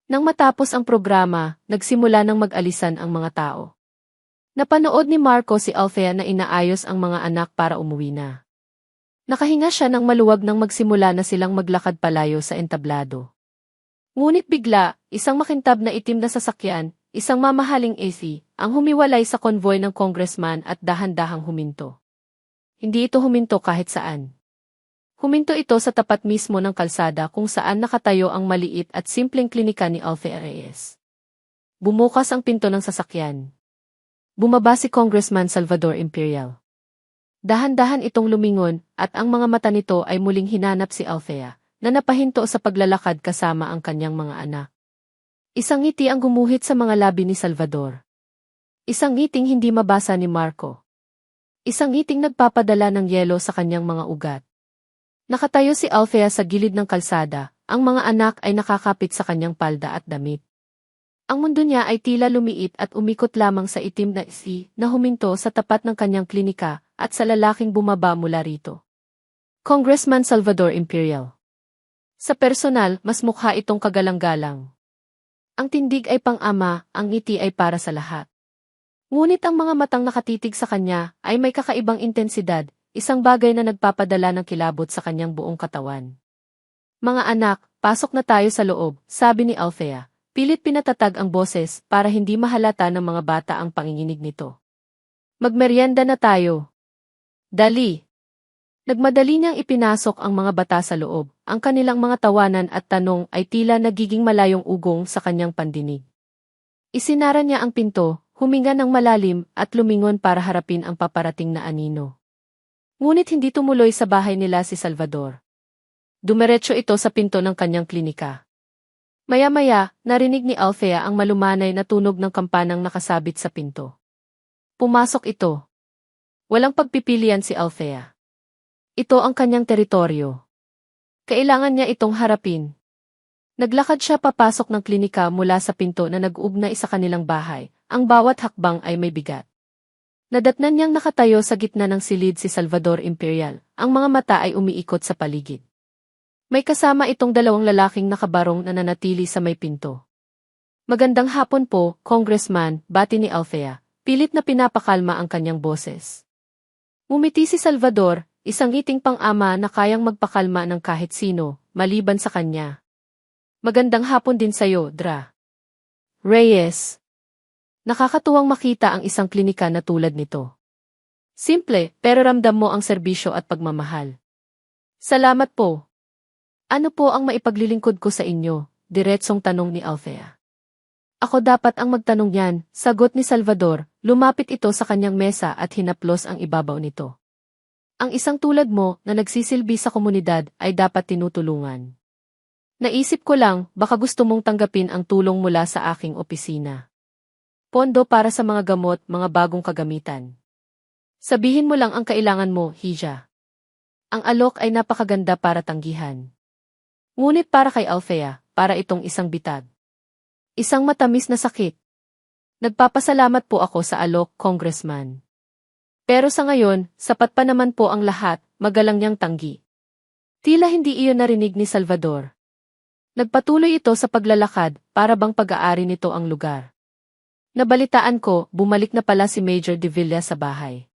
Speaker 1: Nang matapos ang programa, nagsimula ng mag-alisan ang mga tao. Napanood ni Marco si Althea na inaayos ang mga anak para umuwi na. Nakahinga siya ng maluwag nang magsimula na silang maglakad palayo sa entablado. Ngunit bigla, isang makintab na itim na sasakyan, isang mamahaling AC, ang humiwalay sa konvoy ng congressman at dahan-dahang huminto. Hindi ito huminto kahit saan. Huminto ito sa tapat mismo ng kalsada kung saan nakatayo ang maliit at simpleng klinika ni Althea Reyes. Bumukas ang pinto ng sasakyan. Bumaba si Congressman Salvador Imperial. Dahan-dahan itong lumingon at ang mga mata nito ay muling hinanap si Althea, na napahinto sa paglalakad kasama ang kanyang mga anak. Isang ngiti ang gumuhit sa mga labi ni Salvador. Isang ngiting hindi mabasa ni Marco. Isang ngiting nagpapadala ng yelo sa kanyang mga ugat. Nakatayo si Althea sa gilid ng kalsada, ang mga anak ay nakakapit sa kanyang palda at damit. Ang mundo niya ay tila lumiit at umikot lamang sa itim na AC na huminto sa tapat ng kanyang klinika at sa lalaking bumaba mula rito. Congressman Salvador Imperial. Sa personal, mas mukha itong kagalang-galang. Ang tindig ay pang-ama, ang ngiti ay para sa lahat. Ngunit ang mga matang nakatitig sa kanya ay may kakaibang intensidad, isang bagay na nagpapadala ng kilabot sa kanyang buong katawan. Mga anak, pasok na tayo sa loob, sabi ni Althea. Pilit pinatatag ang boses para hindi mahalata ng mga bata ang panginginig nito. Magmeryenda na tayo. Dali. Nagmadali niyang ipinasok ang mga bata sa loob. Ang kanilang mga tawanan at tanong ay tila nagiging malayong ugong sa kanyang pandinig. Isinara niya ang pinto, huminga ng malalim at lumingon para harapin ang paparating na anino. Ngunit hindi tumuloy sa bahay nila si Salvador. Dumiretso ito sa pinto ng kanyang klinika. Maya-maya, narinig ni Althea ang malumanay na tunog ng kampanang nakasabit sa pinto. Pumasok ito. Walang pagpipilian si Althea. Ito ang kanyang teritoryo. Kailangan niya itong harapin. Naglakad siya papasok ng klinika mula sa pinto na nag-ugnay sa kanilang bahay. Ang bawat hakbang ay may bigat. Nadatnan niyang nakatayo sa gitna ng silid si Salvador Imperial. Ang mga mata ay umiikot sa paligid. May kasama itong dalawang lalaking nakabarong na nanatili sa may pinto. Magandang hapon po, Congressman, bati ni Althea. Pilit na pinapakalma ang kanyang boses. Ngumiti si Salvador, isang ngiting pang-ama na kayang magpakalma ng kahit sino, maliban sa kanya. Magandang hapon din sayo, Dra. Reyes. Nakakatuwang makita ang isang klinika na tulad nito. Simple, pero ramdam mo ang serbisyo at pagmamahal. Salamat po. Ano po ang maipaglilingkod ko sa inyo? Diretsong tanong ni Althea. Ako dapat ang magtanong yan, sagot ni Salvador, lumapit ito sa kanyang mesa at hinaplos ang ibabaw nito. Ang isang tulad mo na nagsisilbi sa komunidad ay dapat tinutulungan. Naisip ko lang, baka gusto mong tanggapin ang tulong mula sa aking opisina. Pondo para sa mga gamot, mga bagong kagamitan. Sabihin mo lang ang kailangan mo, Hija. Ang alok ay napakaganda para tanggihan. Ngunit para kay Althea, para itong isang bitag. Isang matamis na sakit. Nagpapasalamat po ako sa alok, Congressman. Pero sa ngayon, sapat pa naman po ang lahat, magalang niyang tanggi. Tila hindi iyon narinig ni Salvador. Nagpatuloy ito sa paglalakad, para bang pag-aari nito ang lugar. Nabalitaan ko, bumalik na pala si Major de Villa sa bahay.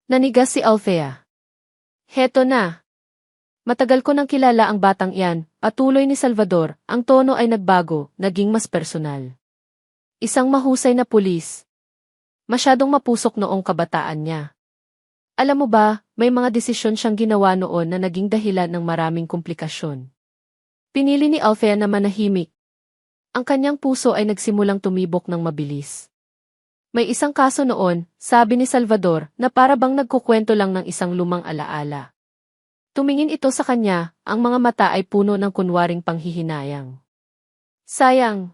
Speaker 1: Nanigas si Althea. Heto na. Matagal ko nang kilala ang batang iyan, patuloy ni Salvador, ang tono ay nagbago, naging mas personal. Isang mahusay na pulis. Masyadong mapusok noong kabataan niya. Alam mo ba, may mga desisyon siyang ginawa noon na naging dahilan ng maraming komplikasyon. Pinili ni Althea na manahimik. Ang kanyang puso ay nagsimulang tumibok ng mabilis. May isang kaso noon, sabi ni Salvador, na para bang nagkukwento lang ng isang lumang alaala. Tumingin ito sa kanya, ang mga mata ay puno ng kunwaring panghihinayang. Sayang.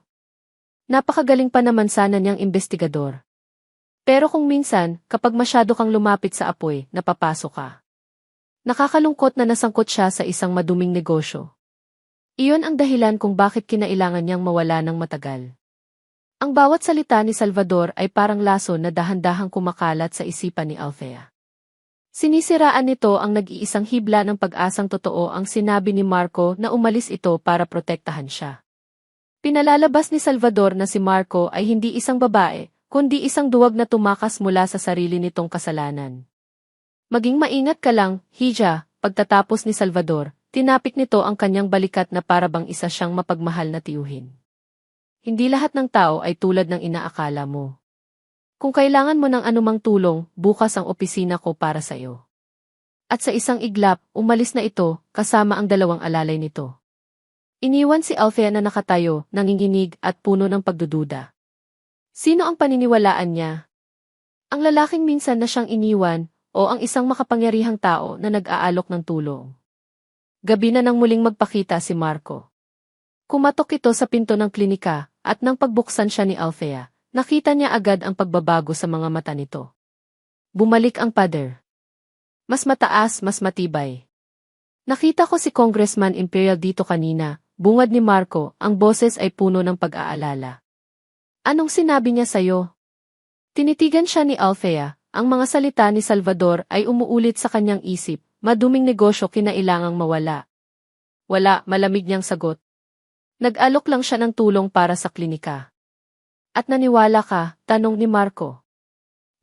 Speaker 1: Napakagaling pa naman sana niyang investigador. Pero kung minsan, kapag masyado kang lumapit sa apoy, napapasok ka. Nakakalungkot na nasangkot siya sa isang maduming negosyo. Iyon ang dahilan kung bakit kinailangan niyang mawala ng matagal. Ang bawat salita ni Salvador ay parang laso na dahan-dahang kumakalat sa isipan ni Althea. Sinisiraan nito ang nag-iisang hibla ng pag-asang totoo ang sinabi ni Marco na umalis ito para protektahan siya. Pinalalabas ni Salvador na si Marco ay hindi isang babae, kundi isang duwag na tumakas mula sa sarili nitong kasalanan. Maging maingat ka lang, Hija, pagtatapos ni Salvador. Tinapik nito ang kanyang balikat na parabang isa siyang mapagmahal na tiyuhin. Hindi lahat ng tao ay tulad ng inaakala mo. Kung kailangan mo ng anumang tulong, bukas ang opisina ko para sa iyo. At sa isang iglap, umalis na ito, kasama ang dalawang alalay nito. Iniwan si Althea na nakatayo, nanginginig at puno ng pagdududa. Sino ang paniniwalaan niya? Ang lalaking minsan na siyang iniwan, o ang isang makapangyarihang tao na nag-aalok ng tulong? Gabi na nang muling magpakita si Marco. Kumatok ito sa pinto ng klinika, at nang pagbuksan siya ni Althea, nakita niya agad ang pagbabago sa mga mata nito. Bumalik ang pader. Mas mataas, mas matibay. Nakita ko si Congressman Imperial dito kanina, bungad ni Marco, ang boses ay puno ng pag-aalala. Anong sinabi niya sa'yo? Tinitigan siya ni Althea, ang mga salita ni Salvador ay umuulit sa kanyang isip. Maduming negosyo kinailangang mawala. Wala, malamig niyang sagot. Nag-alok lang siya ng tulong para sa klinika. At naniwala ka, tanong ni Marco.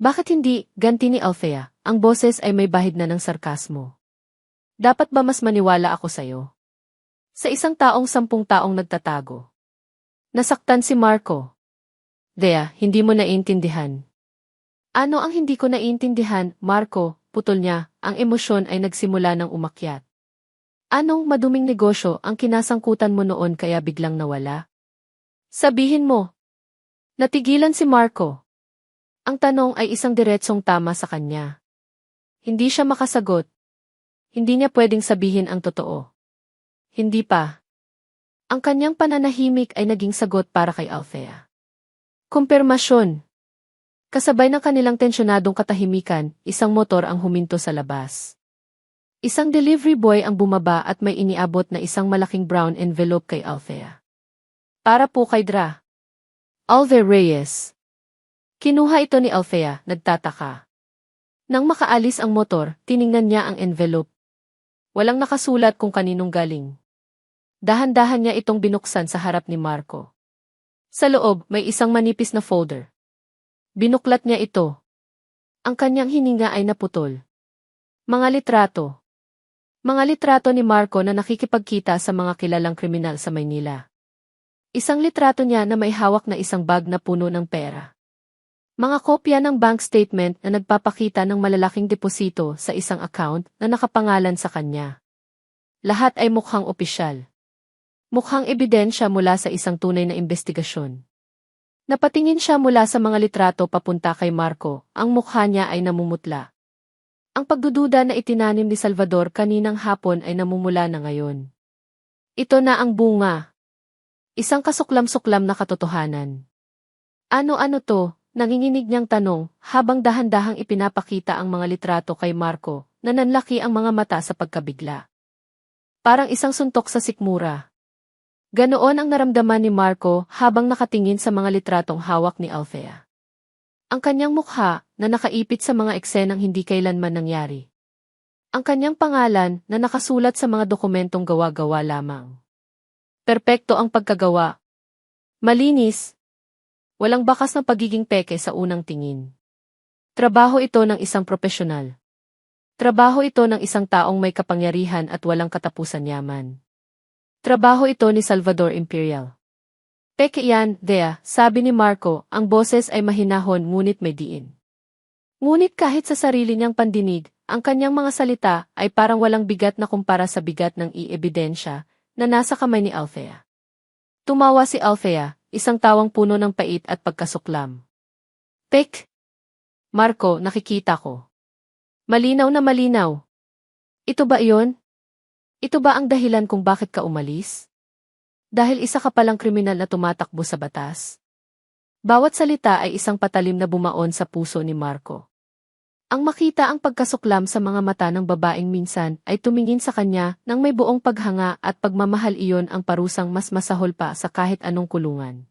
Speaker 1: Bakit hindi, ganti ni Althea, ang boses ay may bahid na ng sarkasmo. Dapat ba mas maniwala ako sa'yo? Sa isang taong 10 taong nagtatago. Nasaktan si Marco. Dea, hindi mo naiintindihan. Ano ang hindi ko naiintindihan, Marco? Putol niya, ang emosyon ay nagsimula ng umakyat. Anong maduming negosyo ang kinasangkutan mo noon kaya biglang nawala? Sabihin mo. Natigilan si Marco. Ang tanong ay isang diretsong tama sa kanya. Hindi siya makasagot. Hindi niya pwedeng sabihin ang totoo. Hindi pa. Ang kanyang pananahimik ay naging sagot para kay Althea. Kumpirmasyon. Kasabay ng kanilang tensyonadong katahimikan, isang motor ang huminto sa labas. Isang delivery boy ang bumaba at may iniabot na isang malaking brown envelope kay Althea. Para po kay Dra. Alve Reyes. Kinuha ito ni Althea, nagtataka. Nang makaalis ang motor, tiningnan niya ang envelope. Walang nakasulat kung kaninong galing. Dahan-dahan niya itong binuksan sa harap ni Marco. Sa loob, may isang manipis na folder. Binuklat niya ito. Ang kanyang hininga ay naputol. Mga litrato. Mga litrato ni Marco na nakikipagkita sa mga kilalang kriminal sa Maynila. Isang litrato niya na may hawak na isang bag na puno ng pera. Mga kopya ng bank statement na nagpapakita ng malalaking deposito sa isang account na nakapangalan sa kanya. Lahat ay mukhang opisyal. Mukhang ebidensya mula sa isang tunay na investigasyon. Napatingin siya mula sa mga litrato papunta kay Marco, ang mukha niya ay namumutla. Ang pagdududa na itinanim ni Salvador kaninang hapon ay namumula na ngayon. Ito na ang bunga. Isang kasuklam-suklam na katotohanan. Ano-ano to? Nanginginig niyang tanong, habang dahan-dahang ipinapakita ang mga litrato kay Marco, na nanlaki ang mga mata sa pagkabigla. Parang isang suntok sa sikmura. Ganoon ang naramdaman ni Marco habang nakatingin sa mga litratong hawak ni Althea. Ang kanyang mukha na nakaipit sa mga eksenang hindi kailanman nangyari. Ang kanyang pangalan na nakasulat sa mga dokumentong gawa-gawa lamang. Perpekto ang pagkagawa. Malinis. Walang bakas ng pagiging peke sa unang tingin. Trabaho ito ng isang profesional. Trabaho ito ng isang taong may kapangyarihan at walang katapusan yaman. Trabaho ito ni Salvador Imperial. Peke yan, Dea, sabi ni Marco, ang boses ay mahinahon ngunit may diin. Ngunit kahit sa sarili niyang pandinig, ang kanyang mga salita ay parang walang bigat na kumpara sa bigat ng iebidensya na nasa kamay ni Althea. Tumawa si Althea, isang tawang puno ng pait at pagkasuklam. Pek! Marco, nakikita ko. Malinaw na malinaw. Ito ba iyon? Ito ba ang dahilan kung bakit ka umalis? Dahil isa ka palang kriminal na tumatakbo sa batas? Bawat salita ay isang patalim na bumaon sa puso ni Marco. Ang makita ang pagkasuklam sa mga mata ng babaeng minsan ay tumingin sa kanya nang may buong paghanga at pagmamahal iyon ang parusang mas masahol pa sa kahit anong kulungan.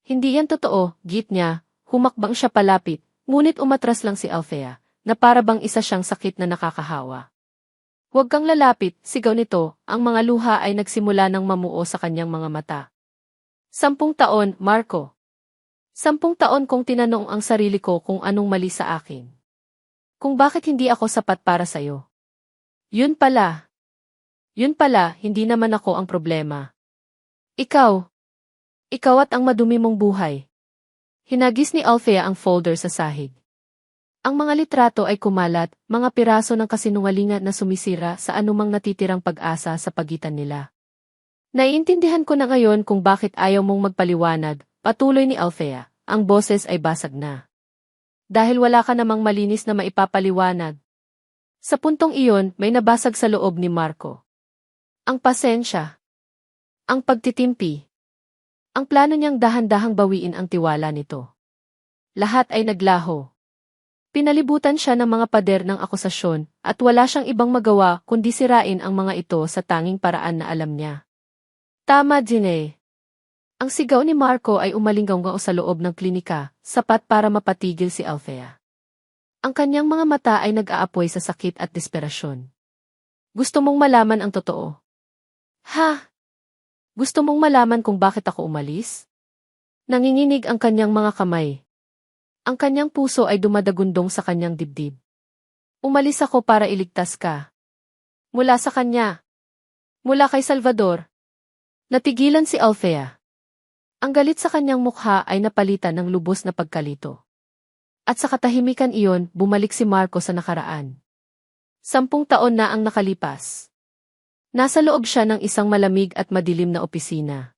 Speaker 1: Hindi yan totoo, git niya, humakbang siya palapit, ngunit umatras lang si Althea, na para bang isa siyang sakit na nakakahawa. Huwag kang lalapit, sigaw nito, ang mga luha ay nagsimula ng mamuo sa kanyang mga mata. 10 taon, Marco. 10 taon kong tinanong ang sarili ko kung anong mali sa akin. Kung bakit hindi ako sapat para sa'yo. Yun pala. Yun pala, hindi naman ako ang problema. Ikaw. Ikaw at ang madumi mong buhay. Hinagis ni Althea ang folder sa sahig. Ang mga litrato ay kumalat, mga piraso ng kasinungalingan na sumisira sa anumang natitirang pag-asa sa pagitan nila. Naiintindihan ko na ngayon kung bakit ayaw mong magpaliwanag, patuloy ni Althea, ang boses ay basag na. Dahil wala ka namang malinis na maipapaliwanag. Sa puntong iyon, may nabasag sa loob ni Marco. Ang pasensya. Ang pagtitimpi. Ang plano niyang dahan-dahang bawiin ang tiwala nito. Lahat ay naglaho. Pinalibutan siya ng mga pader ng akusasyon at wala siyang ibang magawa kundi sirain ang mga ito sa tanging paraan na alam niya. Tama, Gine. Ang sigaw ni Marco ay umalinggaw sa loob ng klinika, sapat para mapatigil si Althea. Ang kanyang mga mata ay nag-aapoy sa sakit at desperasyon. Gusto mong malaman ang totoo? Ha? Gusto mong malaman kung bakit ako umalis? Nanginginig ang kanyang mga kamay. Ang kanyang puso ay dumadagundong sa kanyang dibdib. Umalis ako para iligtas ka. Mula sa kanya. Mula kay Salvador. Natigilan si Althea. Ang galit sa kanyang mukha ay napalitan ng lubos na pagkalito. At sa katahimikan iyon, bumalik si Marco sa nakaraan. 10 taon na ang nakalipas. Nasa loob siya ng isang malamig at madilim na opisina.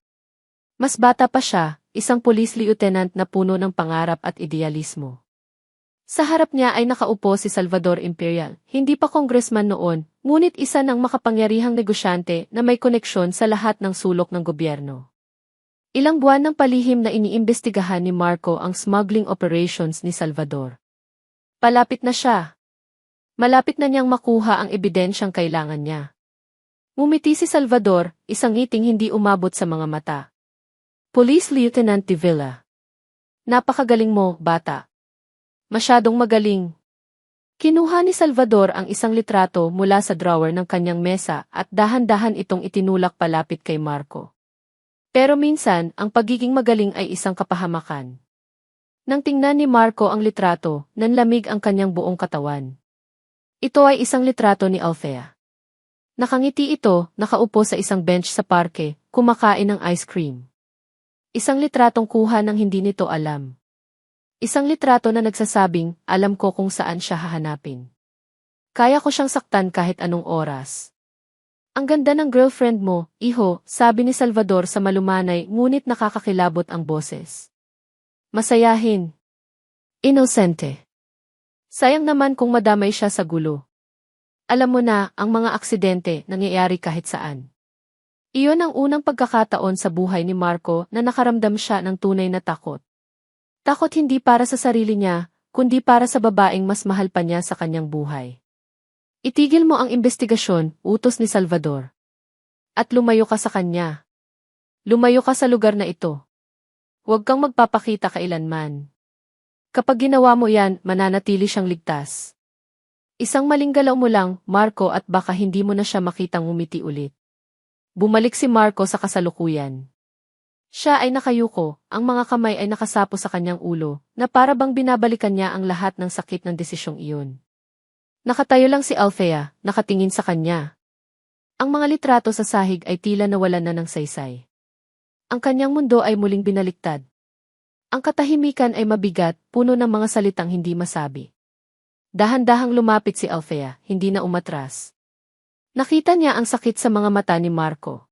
Speaker 1: Mas bata pa siya, isang police lieutenant na puno ng pangarap at idealismo. Sa harap niya ay nakaupo si Salvador Imperial, hindi pa congressman noon, ngunit isa ng makapangyarihang negosyante na may koneksyon sa lahat ng sulok ng gobyerno. Ilang buwan ng palihim na iniimbestigahan ni Marco ang smuggling operations ni Salvador. Palapit na siya. Malapit na niyang makuha ang ebidensyang kailangan niya. Ngumiti si Salvador, isang ngiting hindi umabot sa mga mata. Police Lieutenant de Villa. Napakagaling mo, bata. Masyadong magaling. Kinuha ni Salvador ang isang litrato mula sa drawer ng kanyang mesa at dahan-dahan itong itinulak palapit kay Marco. Pero minsan, ang pagiging magaling ay isang kapahamakan. Nang tingnan ni Marco ang litrato, nanlamig ang kanyang buong katawan. Ito ay isang litrato ni Althea. Nakangiti ito, nakaupo sa isang bench sa parke, kumakain ng ice cream. Isang litratong kuha ng hindi nito alam. Isang litrato na nagsasabing, alam ko kung saan siya hahanapin. Kaya ko siyang saktan kahit anong oras. Ang ganda ng girlfriend mo, iho, sabi ni Salvador sa malumanay ngunit nakakakilabot ang boses. Masayahin. Inosente. Sayang naman kung madamay siya sa gulo. Alam mo na, ang mga aksidente nangyayari kahit saan. Iyon ang unang pagkakataon sa buhay ni Marco na nakaramdam siya ng tunay na takot. Takot hindi para sa sarili niya, kundi para sa babaeng mas mahal pa niya sa kanyang buhay. Itigil mo ang investigasyon, utos ni Salvador. At lumayo ka sa kanya. Lumayo ka sa lugar na ito. Huwag kang magpapakita kailanman. Kapag ginawa mo yan, mananatili siyang ligtas. Isang maling galaw mo lang, Marco, at baka hindi mo na siya makitang ngumiti ulit. Bumalik si Marco sa kasalukuyan. Siya ay nakayuko, ang mga kamay ay nakasapo sa kanyang ulo, na para bang binabalikan niya ang lahat ng sakit ng desisyong iyon. Nakatayo lang si Althea, nakatingin sa kanya. Ang mga litrato sa sahig ay tila nawalan na ng saysay. Ang kanyang mundo ay muling binaliktad. Ang katahimikan ay mabigat, puno ng mga salitang hindi masabi. Dahan-dahang lumapit si Althea, hindi na umatras. Nakita niya ang sakit sa mga mata ni Marco.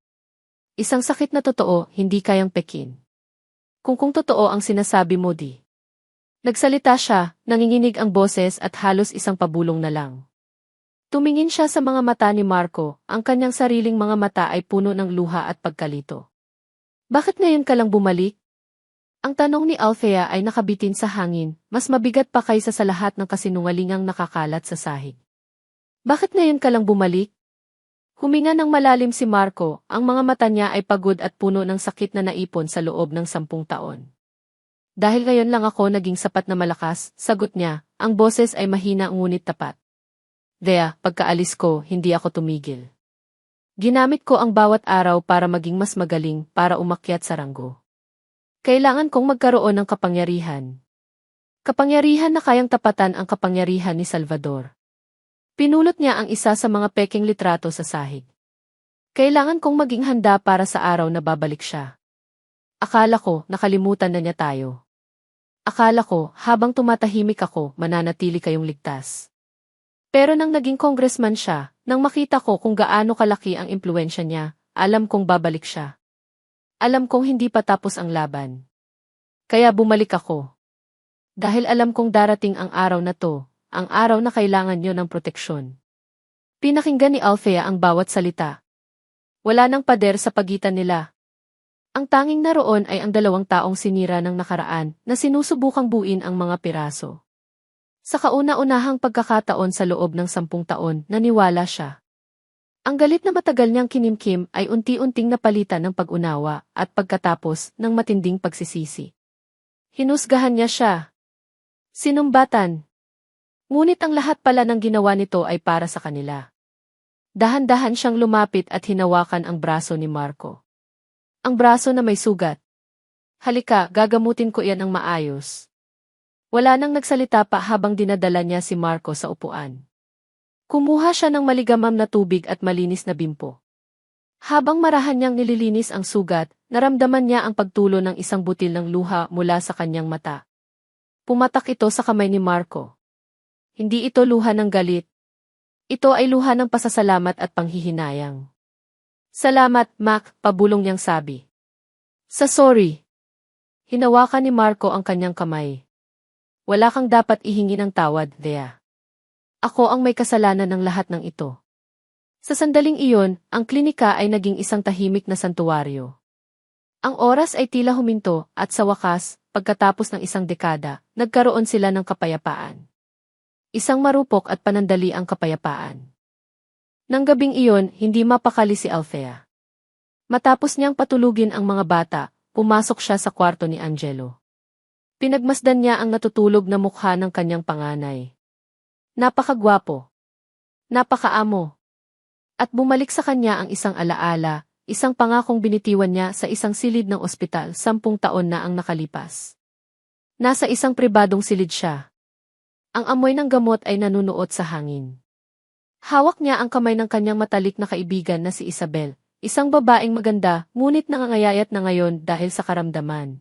Speaker 1: Isang sakit na totoo, hindi kayang pekin. Kung totoo ang sinasabi mo di. Nagsalita siya, nanginginig ang boses at halos isang pabulong na lang. Tumingin siya sa mga mata ni Marco, ang kanyang sariling mga mata ay puno ng luha at pagkalito. Bakit ngayon ka lang bumalik? Ang tanong ni Althea ay nakabitin sa hangin, mas mabigat pa kaysa sa lahat ng kasinungalingang nakakalat sa sahig. Bakit ngayon ka lang bumalik? Huminga ng malalim si Marco, ang mga mata niya ay pagod at puno ng sakit na naipon sa loob ng 10 taon. Dahil ngayon lang ako naging sapat na malakas, sagot niya, ang boses ay mahina ngunit tapat. Thea, pagkaalis ko, hindi ako tumigil. Ginamit ko ang bawat araw para maging mas magaling, para umakyat sa ranggo. Kailangan kong magkaroon ng kapangyarihan. Kapangyarihan na kayang tapatan ang kapangyarihan ni Salvador. Pinulot niya ang isa sa mga peking litrato sa sahig. Kailangan kong maging handa para sa araw na babalik siya. Akala ko, nakalimutan na niya tayo. Akala ko, habang tumatahimik ako, mananatili kayong ligtas. Pero nang naging congressman siya, nang makita ko kung gaano kalaki ang impluwensya niya, alam kong babalik siya. Alam kong hindi pa tapos ang laban. Kaya bumalik ako. Dahil alam kong darating ang araw na to, ang araw na kailangan niyo ng proteksyon. Pinakinggan ni Althea ang bawat salita. Wala nang pader sa pagitan nila. Ang tanging naroon ay ang 2 taong sinira ng nakaraan na sinusubukang buuin ang mga piraso. Sa kauna-unahang pagkakataon sa loob ng 10 taon, naniwala siya. Ang galit na matagal niyang kinimkim ay unti-unting napalitan ng pag-unawa at pagkatapos ng matinding pagsisisi. Hinusgahan niya siya. Sinumbatan. Ngunit ang lahat pala ng ginawa nito ay para sa kanila. Dahan-dahan siyang lumapit at hinawakan ang braso ni Marco. Ang braso na may sugat. Halika, gagamutin ko iyan ng maayos. Wala nang nagsalita pa habang dinadala niya si Marco sa upuan. Kumuha siya ng maligamam na tubig at malinis na bimpo. Habang marahan niyang nililinis ang sugat, naramdaman niya ang pagtulo ng isang butil ng luha mula sa kanyang mata. Pumatak ito sa kamay ni Marco. Hindi ito luha ng galit. Ito ay luha ng pasasalamat at panghihinayang. Salamat, Mac, pabulong niyang sabi. Sa sorry. Hinawakan ni Marco ang kanyang kamay. Wala kang dapat ihingi ng tawad, Thea. Ako ang may kasalanan ng lahat ng ito. Sa sandaling iyon, ang klinika ay naging isang tahimik na santuwaryo. Ang oras ay tila huminto at sa wakas, pagkatapos ng isang dekada, nagkaroon sila ng kapayapaan. Isang marupok at panandali ang kapayapaan. Nang gabing iyon, hindi mapakali si Althea. Matapos niyang patulugin ang mga bata, pumasok siya sa kwarto ni Angelo. Pinagmasdan niya ang natutulog na mukha ng kanyang panganay. Napakagwapo. Napakaamo. At bumalik sa kanya ang isang alaala, isang pangakong binitiwan niya sa isang silid ng ospital 10 taon na ang nakalipas. Nasa isang pribadong silid siya. Ang amoy ng gamot ay nanunuot sa hangin. Hawak niya ang kamay ng kanyang matalik na kaibigan na si Isabel, isang babaeng maganda, ngunit nangangayayat na ngayon dahil sa karamdaman.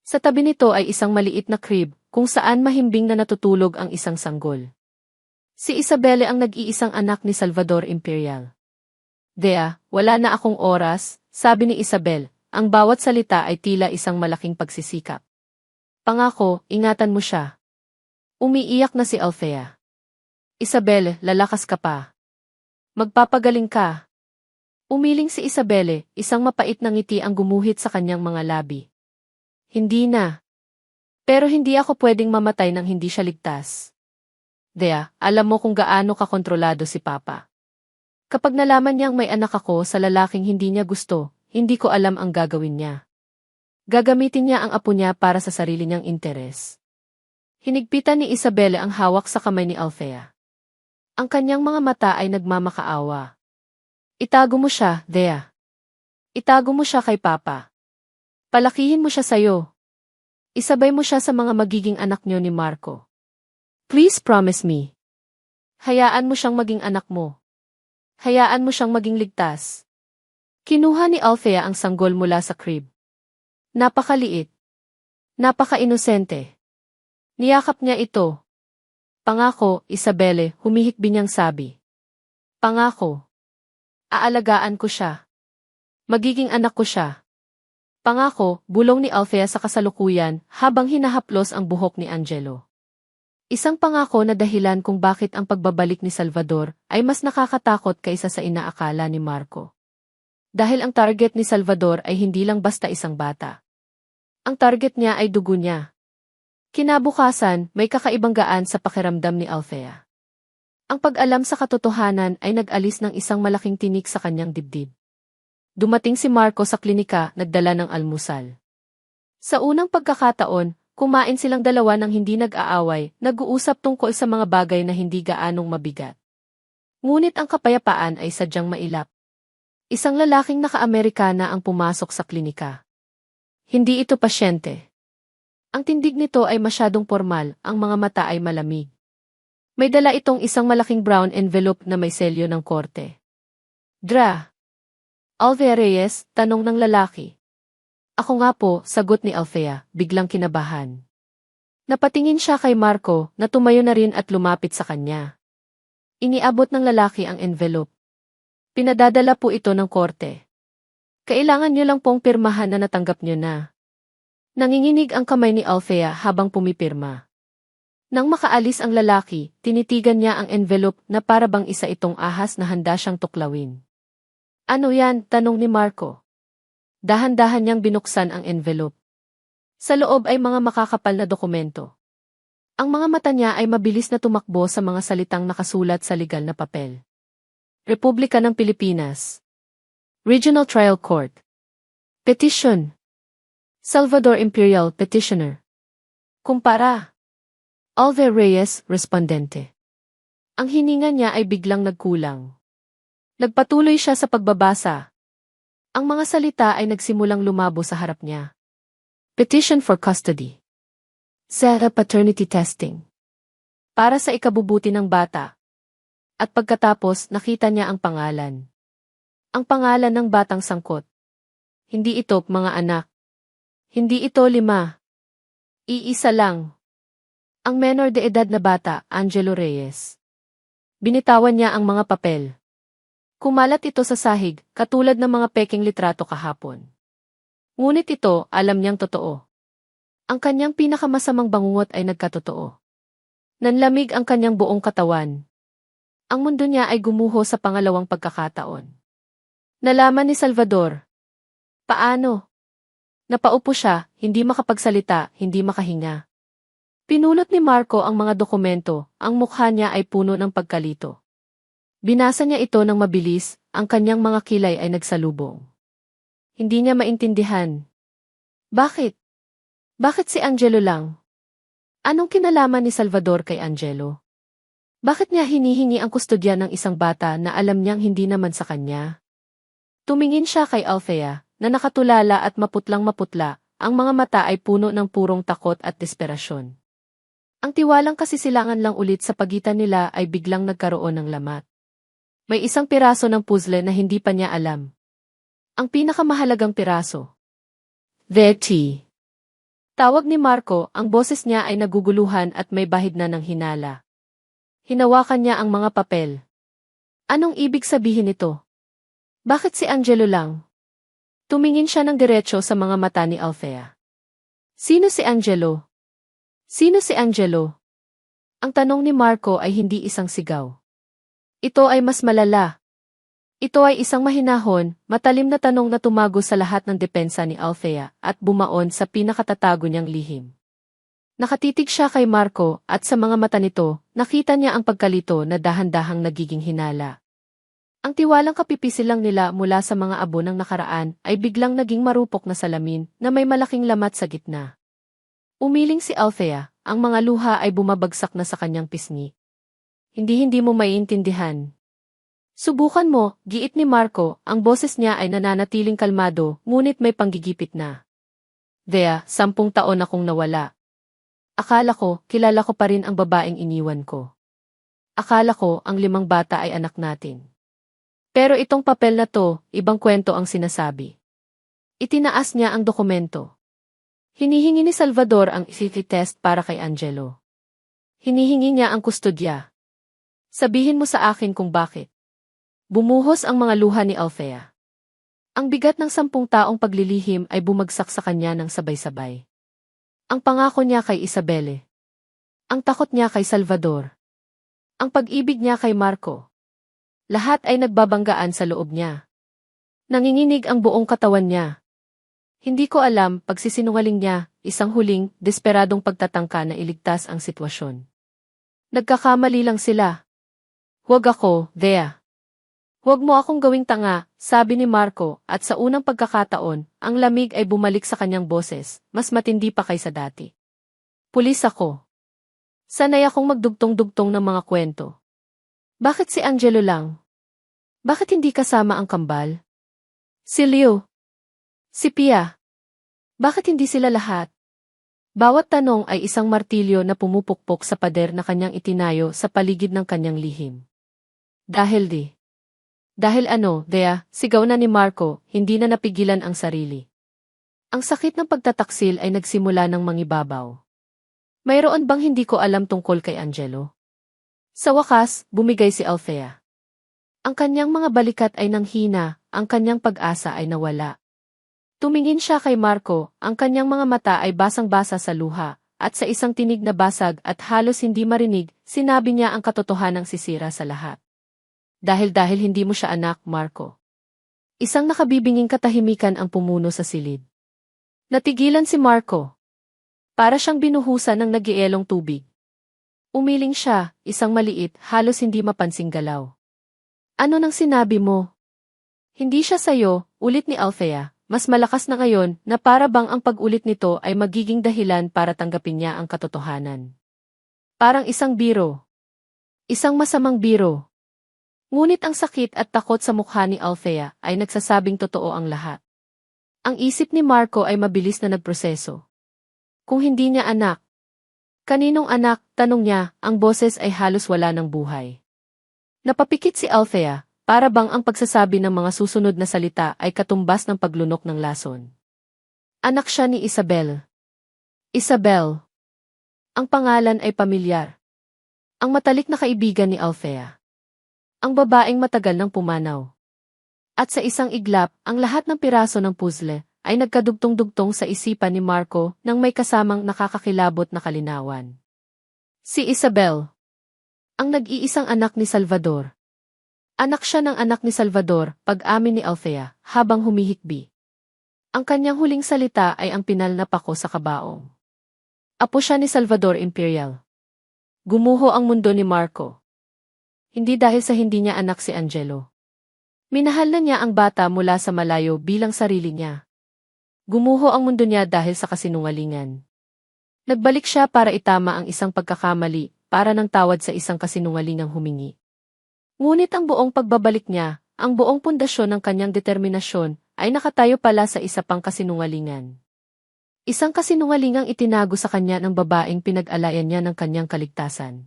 Speaker 1: Sa tabi nito ay isang maliit na crib, kung saan mahimbing na natutulog ang isang sanggol. Si Isabel ang nag-iisang anak ni Salvador Imperial. Dea, wala na akong oras, sabi ni Isabel, ang bawat salita ay tila isang malaking pagsisikap. Pangako, ingatan mo siya. Umiiyak na si Althea. Isabel, lalakas ka pa. Magpapagaling ka. Umiling si Isabel, isang mapait na ngiti ang gumuhit sa kanyang mga labi. Hindi na. Pero hindi ako pwedeng mamatay nang hindi siya ligtas. Dea, alam mo kung gaano kakontrolado si Papa. Kapag nalaman niyang may anak ako sa lalaking hindi niya gusto, hindi ko alam ang gagawin niya. Gagamitin niya ang apo niya para sa sarili niyang interes. Hinigpitan ni Isabel ang hawak sa kamay ni Althea. Ang kanyang mga mata ay nagmamakaawa. Itago mo siya, Dea. Itago mo siya kay Papa. Palakihin mo siya sa'yo. Isabay mo siya sa mga magiging anak niyo ni Marco. Please promise me. Hayaan mo siyang maging anak mo. Hayaan mo siyang maging ligtas. Kinuha ni Althea ang sanggol mula sa crib. Napakaliit. Napaka-inosente. Niyakap niya ito. Pangako, Isabel, humihikbi niyang sabi. Pangako. Aalagaan ko siya. Magiging anak ko siya. Pangako, bulong ni Althea sa kasalukuyan habang hinahaplos ang buhok ni Angelo. Isang pangako na dahilan kung bakit ang pagbabalik ni Salvador ay mas nakakatakot kaysa sa inaakala ni Marco. Dahil ang target ni Salvador ay hindi lang basta isang bata. Ang target niya ay dugo niya. Kinabukasan, may kakaibang gaan sa pakiramdam ni Althea. Ang pag-alam sa katotohanan ay nag-alis ng isang malaking tinik sa kanyang dibdib. Dumating si Marco sa klinika, nagdala ng almusal. Sa unang pagkakataon, kumain silang dalawa ng hindi nag-aaway, nag-uusap tungkol sa mga bagay na hindi gaanong mabigat. Ngunit ang kapayapaan ay sadyang mailap. Isang lalaking naka-Amerikana ang pumasok sa klinika. Hindi ito pasyente. Ang tindig nito ay masyadong formal, ang mga mata ay malamig. May dala itong isang malaking brown envelope na may selyo ng korte. Dra. Althea Reyes, tanong ng lalaki. Ako nga po, sagot ni Althea, biglang kinabahan. Napatingin siya kay Marco, na tumayo na rin at lumapit sa kanya. Iniabot ng lalaki ang envelope. Pinadadala po ito ng korte. Kailangan niyo lang pong pirmahan na natanggap niyo na. Nanginginig ang kamay ni Althea habang pumipirma. Nang makaalis ang lalaki, tinitigan niya ang envelope na para bang isa itong ahas na handa siyang tuklawin. Ano yan? Tanong ni Marco. Dahan-dahan niyang binuksan ang envelope. Sa loob ay mga makakapal na dokumento. Ang mga mata niya ay mabilis na tumakbo sa mga salitang nakasulat sa legal na papel. Republika ng Pilipinas. Regional Trial Court. Petition. Salvador Imperial Petitioner. Kumpara. Althea Reyes, Respondente. Ang hininga niya ay biglang nagkulang. Nagpatuloy siya sa pagbabasa. Ang mga salita ay nagsimulang lumabo sa harap niya. Petition for custody. Zeta paternity testing. Para sa ikabubuti ng bata. At pagkatapos nakita niya ang pangalan. Ang pangalan ng batang sangkot. Hindi ito mga anak. Hindi ito 5. Iisa lang. Ang menor de edad na bata, Angelo Reyes. Binitawan niya ang mga papel. Kumalat ito sa sahig, katulad ng mga peking litrato kahapon. Ngunit ito, alam niyang totoo. Ang kanyang pinakamasamang bangungot ay nagkatotoo. Nanlamig ang kanyang buong katawan. Ang mundo niya ay gumuho sa pangalawang pagkakataon. Nalaman ni Salvador. Paano? Napaupo siya, hindi makapagsalita, hindi makahinga. Pinulot ni Marco ang mga dokumento, ang mukha niya ay puno ng pagkalito. Binasa niya ito ng mabilis, ang kanyang mga kilay ay nagsalubong. Hindi niya maintindihan. Bakit? Bakit si Angelo lang? Anong kinalaman ni Salvador kay Angelo? Bakit niya hinihingi ang kustodya ng isang bata na alam niyang hindi naman sa kanya? Tumingin siya kay Althea, na nakatulala at maputlang maputla, ang mga mata ay puno ng purong takot at desperasyon. Ang tiwalang kasisilangan lang ulit sa pagitan nila ay biglang nagkaroon ng lamat. May isang piraso ng puzzle na hindi pa niya alam. Ang pinakamahalagang piraso. Betty. Tawag ni Marco, ang boses niya ay naguguluhan at may bahid na ng hinala. Hinawakan niya ang mga papel. Anong ibig sabihin ito? Bakit si Angelo lang? Tumingin siya ng diretso sa mga mata ni Althea. Sino si Angelo? Sino si Angelo? Ang tanong ni Marco ay hindi isang sigaw. Ito ay mas malala. Ito ay isang mahinahon, matalim na tanong na tumago sa lahat ng depensa ni Althea at bumaon sa pinakatatago niyang lihim. Nakatitig siya kay Marco at sa mga mata nito, nakita niya ang pagkalito na dahan-dahang nagiging hinala. Ang tiwalang kapipisilang nila mula sa mga abo ng nakaraan ay biglang naging marupok na salamin na may malaking lamat sa gitna. Umiling si Althea, ang mga luha ay bumabagsak na sa kanyang pisngi. Hindi mo maiintindihan. Subukan mo, giit ni Marco, ang boses niya ay nananatiling kalmado, ngunit may panggigipit na. Thea, 10 taon akong nawala. Akala ko, kilala ko pa rin ang babaeng iniwan ko. Akala ko, ang 5 bata ay anak natin. Pero itong papel na to, ibang kwento ang sinasabi. Itinaas niya ang dokumento. Hinihingi ni Salvador ang city test para kay Angelo. Hinihingi niya ang kustodya. Sabihin mo sa akin kung bakit. Bumuhos ang mga luha ni Althea. Ang bigat ng 10 taong paglilihim ay bumagsak sa kanya ng sabay-sabay. Ang pangako niya kay Isabelle. Ang takot niya kay Salvador. Ang pag-ibig niya kay Marco. Lahat ay nagbabanggaan sa loob niya. Nanginginig ang buong katawan niya. Hindi ko alam, pagsisinungaling niya, isang huling, desperadong pagtatangka na iligtas ang sitwasyon. Nagkakamali lang sila. Huwag ako, Thea. Huwag mo akong gawing tanga, sabi ni Marco, at sa unang pagkakataon, ang lamig ay bumalik sa kanyang boses, mas matindi pa kaysa dati. Pulis ako. Sanay akong magdugtong-dugtong ng mga kwento. Bakit si Angelo lang? Bakit hindi kasama ang kambal? Si Leo? Si Pia? Bakit hindi sila lahat? Bawat tanong ay isang martilyo na pumupukpok sa pader na kanyang itinayo sa paligid ng kanyang lihim. Dahil ano, Thea, sigaw na ni Marco, hindi na napigilan ang sarili. Ang sakit ng pagtataksil ay nagsimula ng mangibabaw. Mayroon bang hindi ko alam tungkol kay Angelo? Sa wakas, bumigay si Althea. Ang kanyang mga balikat ay nanghina, ang kanyang pag-asa ay nawala. Tumingin siya kay Marco, ang kanyang mga mata ay basang-basa sa luha, at sa isang tinig na basag at halos hindi marinig, sinabi niya ang katotohanang sisira sa lahat. Dahil hindi mo siya anak, Marco. Isang nakabibinging katahimikan ang pumuno sa silid. Natigilan si Marco. Para siyang binuhusan ng nagielong tubig. Umiling siya, isang maliit, halos hindi mapansing galaw. Ano nang sinabi mo? Hindi siya sayo, ulit ni Althea, mas malakas na ngayon na para bang ang pag-ulit nito ay magiging dahilan para tanggapin niya ang katotohanan. Parang isang biro. Isang masamang biro. Ngunit ang sakit at takot sa mukha ni Althea ay nagsasabing totoo ang lahat. Ang isip ni Marco ay mabilis na nagproseso. Kung hindi niya anak, kaninong anak, tanong niya, ang boses ay halos wala ng buhay. Napapikit si Althea, para bang ang pagsasabi ng mga susunod na salita ay katumbas ng paglunok ng lason. Anak siya ni Isabel. Isabel. Ang pangalan ay pamilyar. Ang matalik na kaibigan ni Althea. Ang babaeng matagal nang pumanaw. At sa isang iglap, ang lahat ng piraso ng puzzle ay nagkadugtong-dugtong sa isipan ni Marco nang may kasamang nakakakilabot na kalinawan. Si Isabel. Ang nag-iisang anak ni Salvador. Anak siya ng anak ni Salvador, pag-amin ni Althea, habang humihikbi. Ang kanyang huling salita ay ang pinal na pako sa kabaong. Apo siya ni Salvador Imperial. Gumuho ang mundo ni Marco. Hindi dahil sa hindi niya anak si Angelo. Minahal na niya ang bata mula sa malayo bilang sarili niya. Gumuho ang mundo niya dahil sa kasinungalingan. Nagbalik siya para itama ang isang pagkakamali, para ng tawad sa isang kasinungalingang humingi. Ngunit ang buong pagbabalik niya, ang buong pundasyon ng kanyang determinasyon, ay nakatayo pala sa isa pang kasinungalingan. Isang kasinungalingang itinago sa kanya ng babaeng pinag-alayan niya ng kanyang kaligtasan.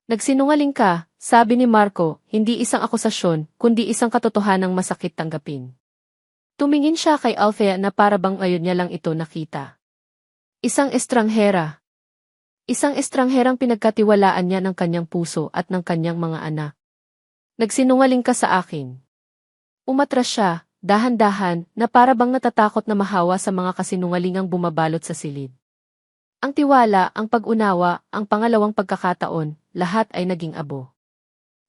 Speaker 1: Nagsinungaling ka, sabi ni Marco, hindi isang akusasyon, kundi isang katotohanang masakit tanggapin. Tumingin siya kay Althea na para bang ngayon niya lang ito nakita. Isang estranghera. Isang estrangherang pinagkatiwalaan niya ng kanyang puso at ng kanyang mga anak. Nagsinungaling ka sa akin. Umatras siya, dahan-dahan, na para bang natatakot na mahawa sa mga kasinungalingang bumabalot sa silid. Ang tiwala, ang pag-unawa, ang pangalawang pagkakataon, lahat ay naging abo.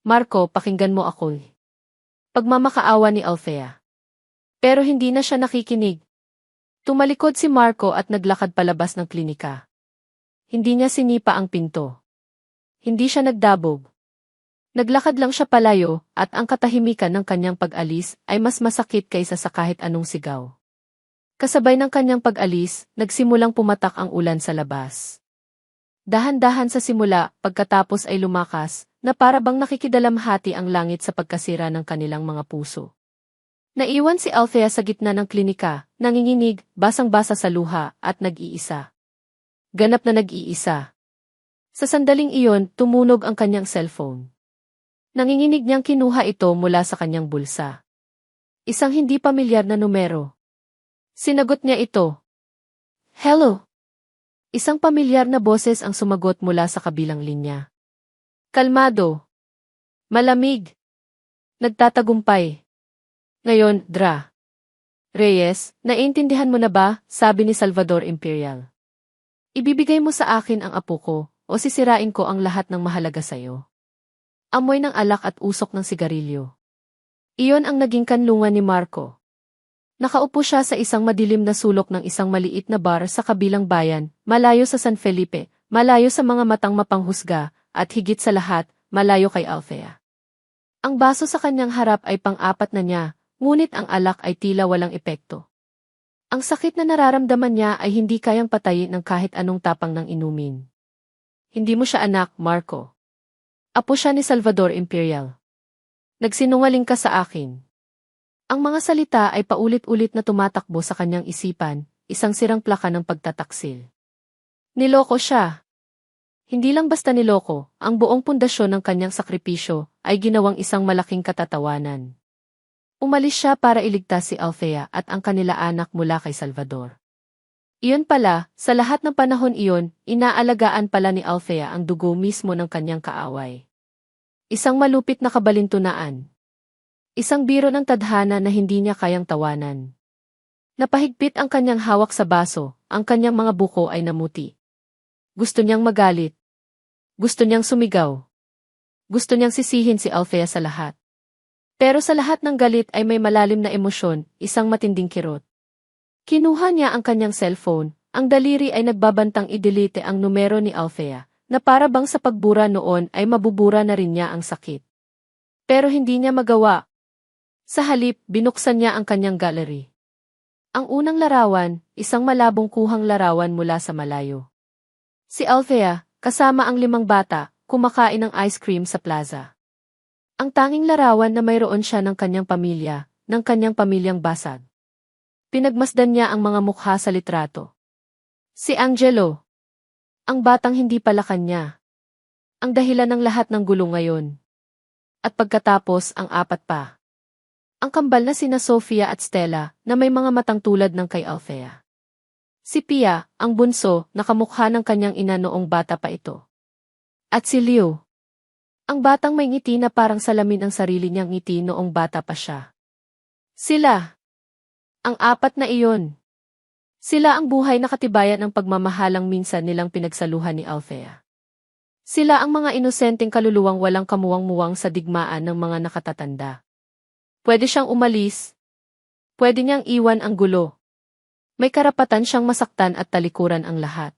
Speaker 1: Marco, pakinggan mo ako. Pagmamakaawa ni Althea. Pero hindi na siya nakikinig. Tumalikod si Marco at naglakad palabas ng klinika. Hindi niya sinipa ang pinto. Hindi siya nagdabog. Naglakad lang siya palayo, at ang katahimikan ng kanyang pag-alis ay mas masakit kaysa sa kahit anong sigaw. Kasabay ng kanyang pag-alis, nagsimulang pumatak ang ulan sa labas. Dahan-dahan sa simula, pagkatapos ay lumakas, na para bang nakikidalamhati ang langit sa pagkasira ng kanilang mga puso. Naiwan si Althea sa gitna ng klinika, nanginginig, basang-basa sa luha, at nag-iisa. Ganap na nag-iisa. Sa sandaling iyon, tumunog ang kanyang cellphone. Nanginginig niyang kinuha ito mula sa kanyang bulsa. Isang hindi pamilyar na numero. Sinagot niya ito. Hello. Isang pamilyar na boses ang sumagot mula sa kabilang linya. Kalmado. Malamig. Nagtatagumpay. Ngayon, Dra. Reyes, naiintindihan mo na ba, sabi ni Salvador Imperial. Ibibigay mo sa akin ang apo ko, o sisirain ko ang lahat ng mahalaga sa'yo. Amoy ng alak at usok ng sigarilyo. Iyon ang naging kanlungan ni Marco. Nakaupo siya sa isang madilim na sulok ng isang maliit na bar sa kabilang bayan, malayo sa San Felipe, malayo sa mga matang mapanghusga, at higit sa lahat, malayo kay Althea. Ang baso sa kanyang harap ay pang-apat na niya, ngunit ang alak ay tila walang epekto. Ang sakit na nararamdaman niya ay hindi kayang patayin ng kahit anong tapang ng inumin. Hindi mo siya anak, Marco. Apo siya ni Salvador Imperial. Nagsinungaling ka sa akin. Ang mga salita ay paulit-ulit na tumatakbo sa kanyang isipan, isang sirang plaka ng pagtataksil. Niloko siya. Hindi lang basta niloko, ang buong pundasyon ng kanyang sakripisyo ay ginawang isang malaking katatawanan. Umalis siya para iligtas si Althea at ang kanila anak mula kay Salvador. Iyon pala, sa lahat ng panahon iyon, inaalagaan pala ni Althea ang dugo mismo ng kanyang kaaway. Isang malupit na kabalintunaan. Isang biro ng tadhana na hindi niya kayang tawanan. Napahigpit ang kanyang hawak sa baso, ang kanyang mga buko ay namuti. Gusto niyang magalit. Gusto niyang sumigaw. Gusto niyang sisihin si Althea sa lahat. Pero sa lahat ng galit ay may malalim na emosyon, isang matinding kirot. Kinuha niya ang kanyang cellphone, ang daliri ay nagbabantang i-delete ang numero ni Althea, na para bang sa pagbura noon ay mabubura na rin niya ang sakit. Pero hindi niya magawa. Sa halip, binuksan niya ang kanyang gallery. Ang unang larawan, isang malabong kuhang larawan mula sa malayo. Si Althea, kasama ang 5 bata, kumakain ng ice cream sa plaza. Ang tanging larawan na mayroon siya ng kanyang pamilya, ng kanyang pamilyang basag. Pinagmasdan niya ang mga mukha sa litrato. Si Angelo. Ang batang hindi pala kanya. Ang dahilan ng lahat ng gulo ngayon. At pagkatapos ang 4 pa. Ang kambal na sina Sofia at Stella na may mga matang tulad ng kay Althea. Si Pia, ang bunso, nakamukha ng kanyang ina noong bata pa ito. At si Leo. Ang batang may ngiti na parang salamin ang sarili niyang ngiti noong bata pa siya. Sila. Ang 4 na iyon. Sila ang buhay na katibayan ng pagmamahalang minsan nilang pinagsaluhan ni Althea. Sila ang mga inosenteng kaluluwang walang kamuwang-muwang sa digmaan ng mga nakatatanda. Pwede siyang umalis. Pwede niyang iwan ang gulo. May karapatan siyang masaktan at talikuran ang lahat.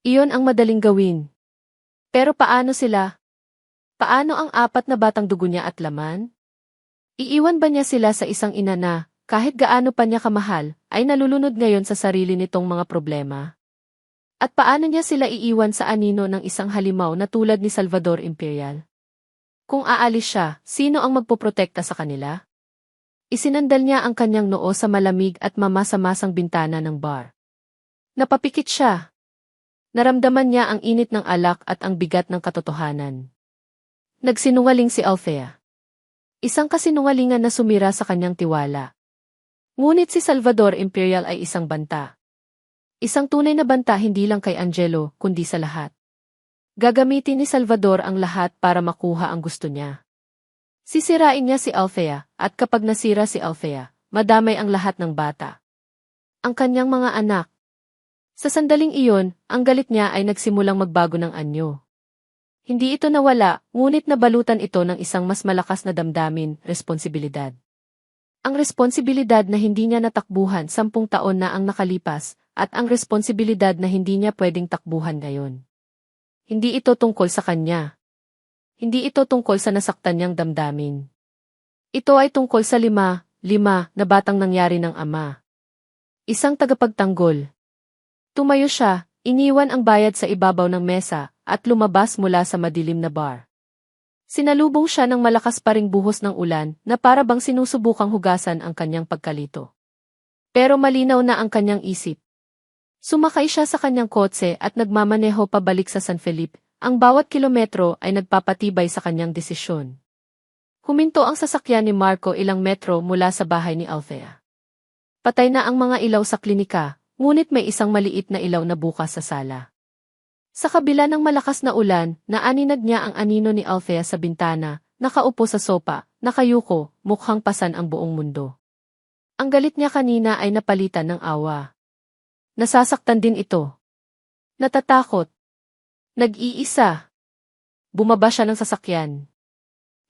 Speaker 1: Iyon ang madaling gawin. Pero paano sila? Paano ang apat na batang dugo niya at laman? Iiwan ba niya sila sa isang ina na, kahit gaano pa niya kamahal, ay nalulunod ngayon sa sarili nitong mga problema? At paano niya sila iiwan sa anino ng isang halimaw na tulad ni Salvador Imperial? Kung aalis siya, sino ang magpoprotekta sa kanila? Isinandal niya ang kanyang noo sa malamig at mamasa-masang bintana ng bar. Napapikit siya. Naramdaman niya ang init ng alak at ang bigat ng katotohanan. Nagsinungaling si Althea. Isang kasinungalingan na sumira sa kanyang tiwala. Ngunit si Salvador Imperial ay isang banta. Isang tunay na banta hindi lang kay Angelo, kundi sa lahat. Gagamitin ni Salvador ang lahat para makuha ang gusto niya. Sisirain niya si Althea, at kapag nasira si Althea, madamay ang lahat ng bata. Ang kanyang mga anak. Sa sandaling iyon, ang galit niya ay nagsimulang magbago ng anyo. Hindi ito nawala, ngunit nabalutan ito ng isang mas malakas na damdamin, responsibilidad. Ang responsibilidad na hindi niya natakbuhan 10 taon na ang nakalipas, at ang responsibilidad na hindi niya pwedeng takbuhan ngayon. Hindi ito tungkol sa kanya. Hindi ito tungkol sa nasaktan niyang damdamin. Ito ay tungkol sa lima na batang nangyari ng ama. Isang tagapagtanggol. Tumayo siya, iniwan ang bayad sa ibabaw ng mesa, at lumabas mula sa madilim na bar. Sinalubong siya ng malakas pa ring buhos ng ulan na para bang sinusubukang hugasan ang kanyang pagkalito. Pero malinaw na ang kanyang isip. Sumakay siya sa kanyang kotse at nagmamaneho pabalik sa San Felipe. Ang bawat kilometro ay nagpapatibay sa kanyang desisyon. Huminto ang sasakyan ni Marco ilang metro mula sa bahay ni Althea. Patay na ang mga ilaw sa klinika, ngunit may isang maliit na ilaw na bukas sa sala. Sa kabila ng malakas na ulan, naaninag niya ang anino ni Althea sa bintana, nakaupo sa sopa, nakayuko, mukhang pasan ang buong mundo. Ang galit niya kanina ay napalitan ng awa. Nasasaktan din ito. Natatakot. Nag-iisa. Bumaba siya ng sasakyan.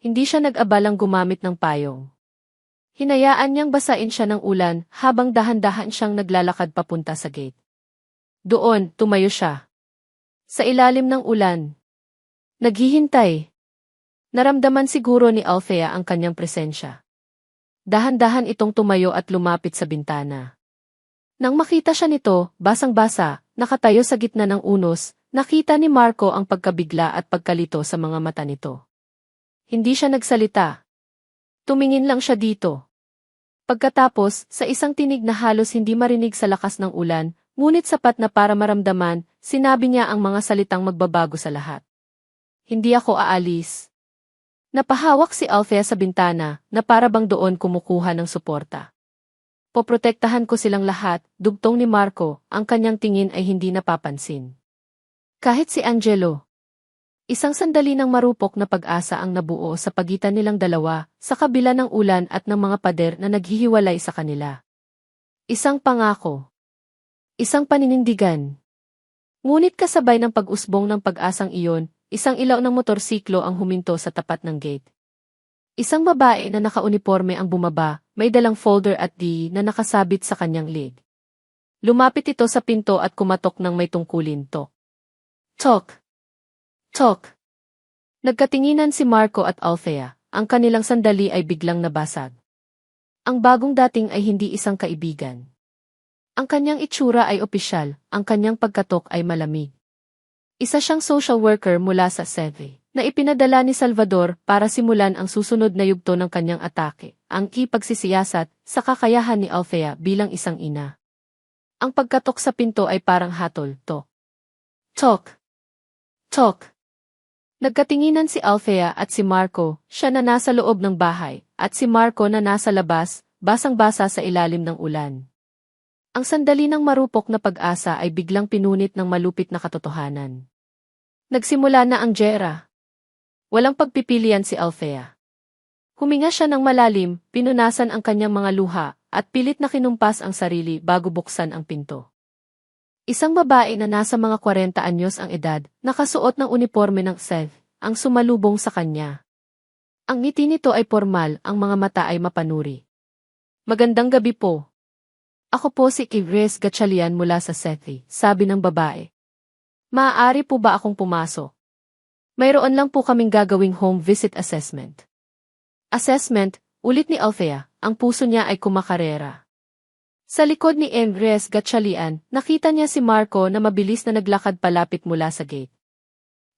Speaker 1: Hindi siya nag-abalang gumamit ng payong. Hinayaan niyang basain siya ng ulan habang dahan-dahan siyang naglalakad papunta sa gate. Doon, tumayo siya. Sa ilalim ng ulan. Naghihintay. Naramdaman siguro ni Althea ang kanyang presensya. Dahan-dahan itong tumayo at lumapit sa bintana. Nang makita siya nito, basang-basa, nakatayo sa gitna ng unos, nakita ni Marco ang pagkabigla at pagkalito sa mga mata nito. Hindi siya nagsalita. Tumingin lang siya dito. Pagkatapos, sa isang tinig na halos hindi marinig sa lakas ng ulan, ngunit sapat na para maramdaman, sinabi niya ang mga salitang magbabago sa lahat. Hindi ako aalis. Napahawak si Althea sa bintana, na para bang doon kumukuha ng suporta. Poprotektahan ko silang lahat, dugtong ni Marco, ang kanyang tingin ay hindi napapansin. Kahit si Angelo. Isang sandali ng marupok na pag-asa ang nabuo sa pagitan nilang dalawa, sa kabila ng ulan at ng mga pader na naghihiwalay sa kanila. Isang pangako. Isang paninindigan. Ngunit kasabay ng pag-usbong ng pag-asang iyon, isang ilaw ng motorsiklo ang huminto sa tapat ng gate. Isang babae na nakauniporme ang bumaba, may dalang folder at na nakasabit sa kanyang leg. Lumapit ito sa pinto at kumatok ng may tungkulin to. Tok! Tok! Nagkatinginan si Marco at Althea, ang kanilang sandali ay biglang nabasag. Ang bagong dating ay hindi isang kaibigan. Ang kanyang itsura ay opisyal, ang kanyang pagkatok ay malamig. Isa siyang social worker mula sa SEVE, na ipinadala ni Salvador para simulan ang susunod na yugto ng kanyang atake, ang ipagsisiyasat sa kakayahan ni Althea bilang isang ina. Ang pagkatok sa pinto ay parang hatol, tok. Tok! Tok! Nagkatinginan si Althea at si Marco, siya na nasa loob ng bahay, at si Marco na nasa labas, basang-basa sa ilalim ng ulan. Ang sandali ng marupok na pag-asa ay biglang pinunit ng malupit na katotohanan. Nagsimula na ang giyera. Walang pagpipilian si Althea. Huminga siya ng malalim, pinunasan ang kanyang mga luha, at pilit na kinumpas ang sarili bago buksan ang pinto. Isang babae na nasa mga 40 anyos ang edad, nakasuot ng uniporme ng SEV, ang sumalubong sa kanya. Ang ngiti nito ay formal, ang mga mata ay mapanuri. Magandang gabi po. Ako po si Igres Gatchalian mula sa SETI, sabi ng babae. Maaari po ba akong pumasok? Mayroon lang po kaming gagawing home visit assessment. Assessment, ulit ni Althea, ang puso niya ay kumakarera. Sa likod ni Igres Gatchalian, nakita niya si Marco na mabilis na naglakad palapit mula sa gate.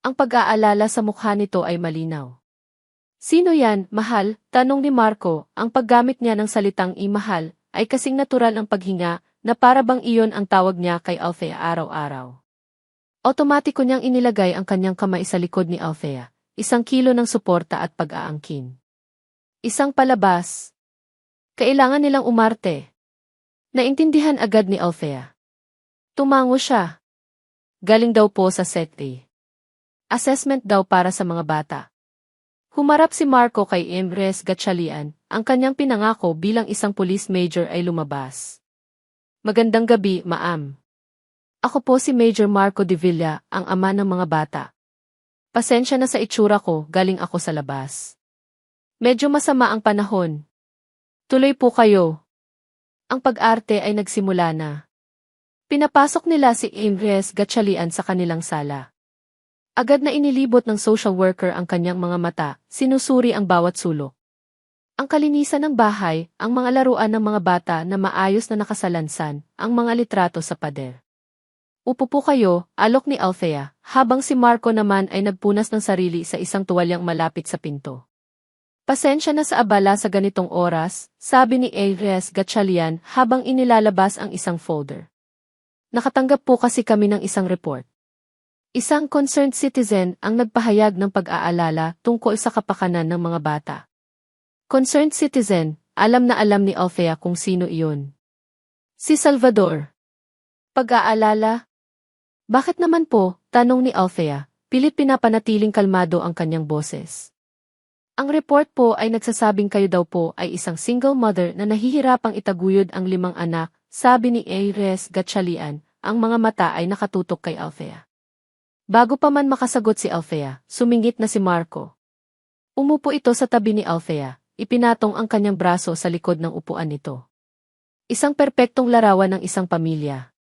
Speaker 1: Ang pag-aalala sa mukha nito ay malinaw. Sino yan, mahal? Tanong ni Marco, ang paggamit niya ng salitang mahal ay kasing natural ang paghinga na para bang iyon ang tawag niya kay Althea araw-araw. Otomatiko niyang inilagay ang kanyang kamay sa likod ni Althea, 1 kilo ng suporta at pag-aangkin. Isang palabas. Kailangan nilang umarte. Naintindihan agad ni Althea. Tumango siya. Galing daw po sa SETI. Assessment daw para sa mga bata. Humarap si Marco kay Igres Gatchalian, ang kanyang pinangako bilang isang police major ay lumabas. Magandang gabi, ma'am. Ako po si Major Marco de Villa, ang ama ng mga bata. Pasensya na sa itsura ko, galing ako sa labas. Medyo masama ang panahon. Tuloy po kayo. Ang pag-arte ay nagsimula na. Pinapasok nila si Igres Gatchalian sa kanilang sala. Agad na inilibot ng social worker ang kanyang mga mata, sinusuri ang bawat sulok. Ang kalinisan ng bahay, ang mga laruan ng mga bata na maayos na nakasalansan, ang mga litrato sa pader. Upo po kayo, alok ni Althea, habang si Marco naman ay nagpunas ng sarili sa isang tuwalyang malapit sa pinto. Pasensya na sa abala sa ganitong oras, sabi ni Igres Gatchalian habang inilalabas ang isang folder. Nakatanggap po kasi kami ng isang report. Isang concerned citizen ang nagpahayag ng pag-aalala tungkol sa kapakanan ng mga bata. Concerned citizen, alam na alam ni Althea kung sino iyon. Si Salvador. Pag-aalala? Bakit naman po? Tanong ni Althea, pilit pinapanatiling kalmado ang kanyang boses. Ang report po ay nagsasabing kayo daw po ay isang single mother na nahihirapang itaguyod ang 5 anak, sabi ni Igres Gatchalian, ang mga mata ay nakatutok kay Althea. Bago pa man makasagot si Althea, sumingit na si Marco. Umupo ito sa tabi ni Althea, ipinatong ang kanyang braso sa likod ng upuan nito. Isang perpektong larawan ng isang pamilya.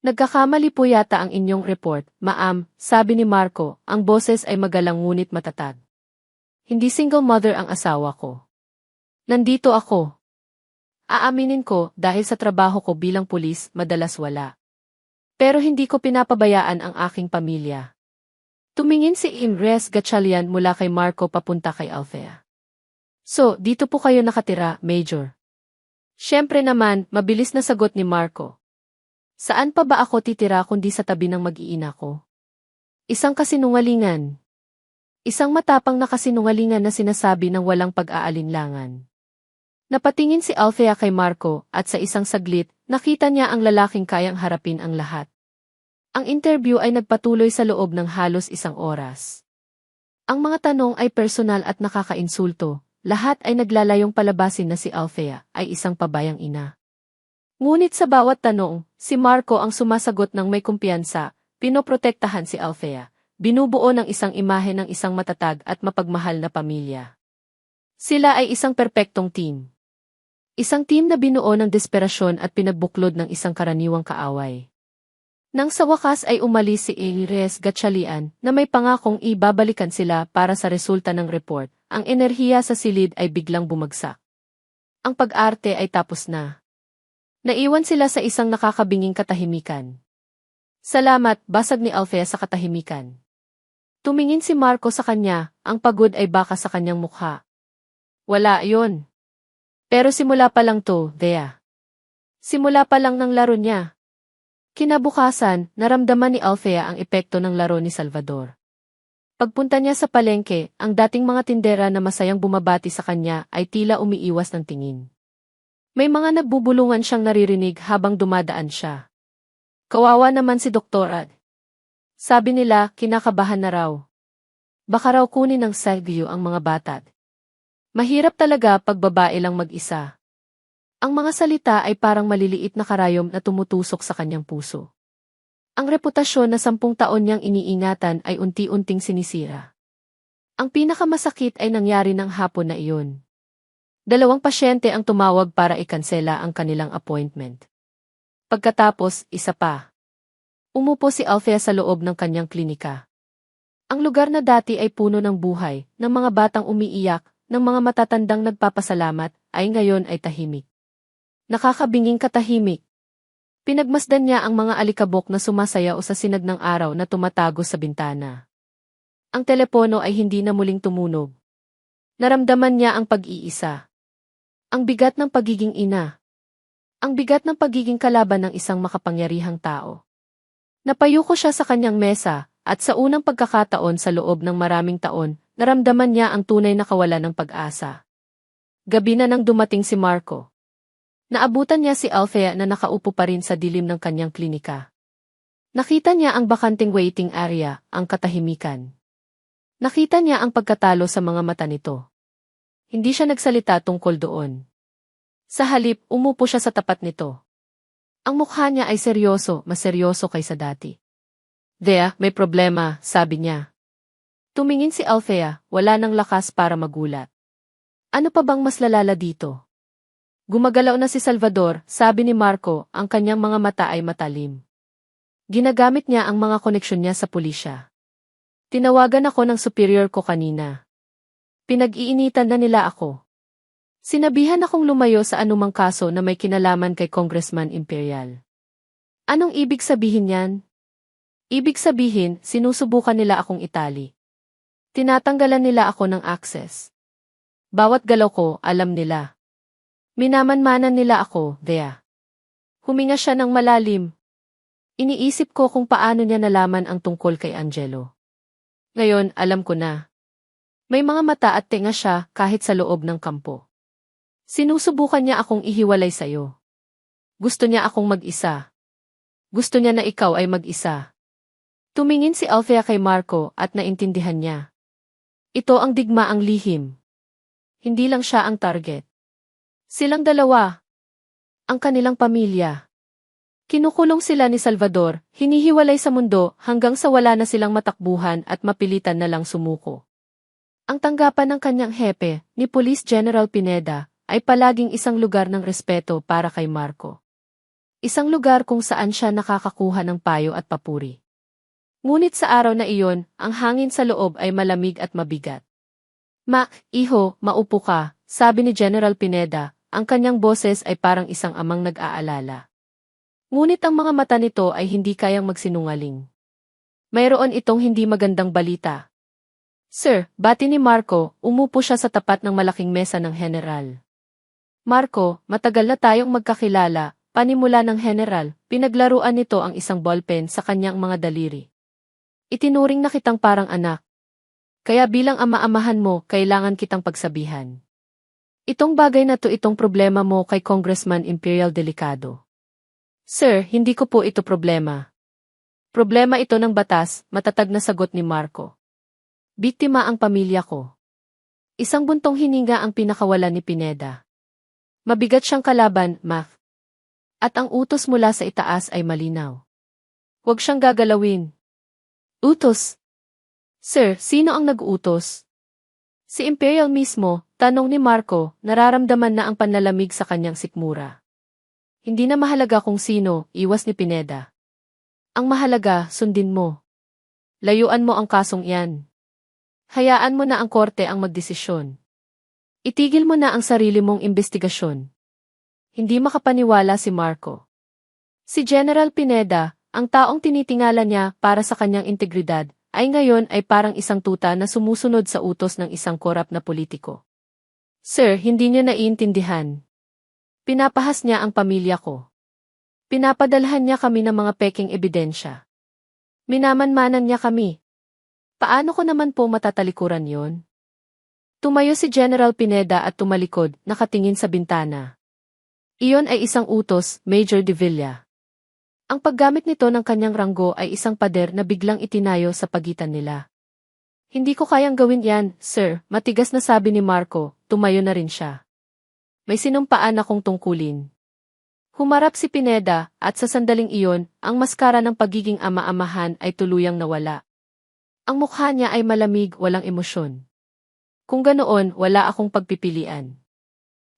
Speaker 1: Nagkakamali po yata ang inyong report, ma'am, sabi ni Marco, ang boses ay magalang ngunit matatag. Hindi single mother ang asawa ko. Nandito ako. Aaminin ko, dahil sa trabaho ko bilang pulis, madalas wala. Pero hindi ko pinapabayaan ang aking pamilya. Tumingin si Igres Gatchalian mula kay Marco papunta kay Althea. So, dito po kayo nakatira, Major. Siyempre naman, mabilis na sagot ni Marco. Saan pa ba ako titira kundi sa tabi ng mag-iina ko? Isang kasinungalingan. Isang matapang na kasinungalingan na sinasabi ng walang pag-aalinlangan. Napatingin si Althea kay Marco at sa isang saglit, nakita niya ang lalaking kayang harapin ang lahat. Ang interview ay nagpatuloy sa loob ng halos 1 oras. Ang mga tanong ay personal at nakakainsulto, lahat ay naglalayong palabasin na si Althea ay isang pabayang ina. Ngunit sa bawat tanong, si Marco ang sumasagot ng may kumpiyansa, pinoprotektahan si Althea, binubuo ng isang imahe ng isang matatag at mapagmahal na pamilya. Sila ay isang perpektong team. Isang team na binuo ng desperasyon at pinagbuklod ng isang karaniwang kaaway. Nang sa wakas ay umalis si Igres Gatchalian na may pangakong ibabalikan sila para sa resulta ng report, ang enerhiya sa silid ay biglang bumagsak. Ang pag-arte ay tapos na. Naiwan sila sa isang nakakabinging katahimikan. Salamat, basag ni Althea sa katahimikan. Tumingin si Marco sa kanya, ang pagod ay baka sa kanyang mukha. Wala yon. Pero simula pa lang to, Thea. Simula pa lang ng laro niya. Kinabukasan, naramdaman ni Althea ang epekto ng laro ni Salvador. Pagpunta niya sa palengke, ang dating mga tindera na masayang bumabati sa kanya ay tila umiiwas ng tingin. May mga nagbubulungan siyang naririnig habang dumadaan siya. Kawawa naman si Doktora. Sabi nila, kinakabahan na raw. Baka raw kunin ng Sergio ang mga bata. Mahirap talaga pag babae lang mag-isa. Ang mga salita ay parang maliliit na karayom na tumutusok sa kanyang puso. Ang reputasyon na 10 taon niyang iniingatan ay unti-unting sinisira. Ang pinakamasakit ay nangyari ng hapon na iyon. 2 pasyente ang tumawag para ikansela ang kanilang appointment. Pagkatapos, isa pa. Umupo si Althea sa loob ng kanyang klinika. Ang lugar na dati ay puno ng buhay, ng mga batang umiiyak, ng mga matatandang nagpapasalamat, ay ngayon ay tahimik. Nakakabinging katahimik. Pinagmasdan niya ang mga alikabok na sumasayaw sa sinag ng araw na tumatago sa bintana. Ang telepono ay hindi na muling tumunog. Naramdaman niya ang pag-iisa. Ang bigat ng pagiging ina. Ang bigat ng pagiging kalaban ng isang makapangyarihang tao. Napayuko siya sa kanyang mesa, at sa unang pagkakataon sa loob ng maraming taon, naramdaman niya ang tunay na kawalan ng pag-asa. Gabi na nang dumating si Marco. Naabutan niya si Althea na nakaupo pa rin sa dilim ng kanyang klinika. Nakita niya ang bakanting waiting area, ang katahimikan. Nakita niya ang pagkatalo sa mga mata nito. Hindi siya nagsalita tungkol doon. Sa halip, umupo siya sa tapat nito. Ang mukha niya ay seryoso, mas seryoso kaysa dati. Thea, may problema, sabi niya. Tumingin si Althea, wala nang lakas para magulat. Ano pa bang mas lalala dito? Gumagalaw na si Salvador, sabi ni Marco, ang kanyang mga mata ay matalim. Ginagamit niya ang mga koneksyon niya sa pulisya. Tinawagan ako ng superior ko kanina. Pinag-iinitan na nila ako. Sinabihan akong lumayo sa anumang kaso na may kinalaman kay Congressman Imperial. Anong ibig sabihin yan? Ibig sabihin, sinusubukan nila akong itali. Tinatanggalan nila ako ng access. Bawat galaw ko, alam nila. Minamanmanan nila ako, Thea. Huminga siya ng malalim. Iniisip ko kung paano niya nalaman ang tungkol kay Angelo. Ngayon, alam ko na. May mga mata at tenga siya kahit sa loob ng kampo. Sinusubukan niya akong ihiwalay sa'yo. Gusto niya akong mag-isa. Gusto niya na ikaw ay mag-isa. Tumingin si Althea kay Marco at naintindihan niya. Ito ang digmaang lihim. Hindi lang siya ang target. Silang dalawa. Ang kanilang pamilya. Kinukulong sila ni Salvador, hinihiwalay sa mundo hanggang sa wala na silang matakbuhan at mapilitan na lang sumuko. Ang tanggapan ng kanyang hepe, ni Police General Pineda, ay palaging isang lugar ng respeto para kay Marco. Isang lugar kung saan siya nakakakuha ng payo at papuri. Ngunit sa araw na iyon, ang hangin sa loob ay malamig at mabigat. Iho, maupo ka, sabi ni General Pineda, ang kanyang boses ay parang isang amang nag-aalala. Ngunit ang mga mata nito ay hindi kayang magsinungaling. Mayroon itong hindi magandang balita. Sir, bati ni Marco, umupo siya sa tapat ng malaking mesa ng general. Marco, matagal na tayong magkakilala, panimula ng general, pinaglaruan nito ang isang ballpen sa kanyang mga daliri. Itinuring na kitang parang anak. Kaya bilang ama-amahan mo, kailangan kitang pagsabihan. Itong bagay na to itong problema mo kay Congressman Imperial delikado. Sir, hindi ko po ito problema. Problema ito ng batas, matatag na sagot ni Marco. Biktima ang pamilya ko. Isang buntong hininga ang pinakawalan ni Pineda. Mabigat siyang kalaban, At ang utos mula sa itaas ay malinaw. Huwag siyang gagalawin. Utos? Sir, sino ang nag-utos? Si Imperial mismo, tanong ni Marco, nararamdaman na ang panlalamig sa kanyang sikmura. Hindi na mahalaga kung sino, iwas ni Pineda. Ang mahalaga, sundin mo. Layuan mo ang kasong iyan. Hayaan mo na ang korte ang magdesisyon. Itigil mo na ang sarili mong imbestigasyon. Hindi makapaniwala si Marco. Si General Pineda, ang taong tinitingala niya para sa kanyang integridad, ay ngayon ay parang isang tuta na sumusunod sa utos ng isang korap na politiko. Sir, hindi niyo naiintindihan. Pinapahas niya ang pamilya ko. Pinapadalhan niya kami ng mga peking ebidensya. Minamanmanan niya kami. Paano ko naman po matatalikuran yon? Tumayo si General Pineda at tumalikod, nakatingin sa bintana. Iyon ay isang utos, Major de Villa. Ang paggamit nito ng kanyang ranggo ay isang pader na biglang itinayo sa pagitan nila. Hindi ko kayang gawin yan, sir, matigas na sabi ni Marco, tumayo na rin siya. May sinumpaan akong tungkulin. Humarap si Pineda, at sa sandaling iyon, ang maskara ng pagiging ama-amahan ay tuluyang nawala. Ang mukha niya ay malamig, walang emosyon. Kung ganoon, wala akong pagpipilian.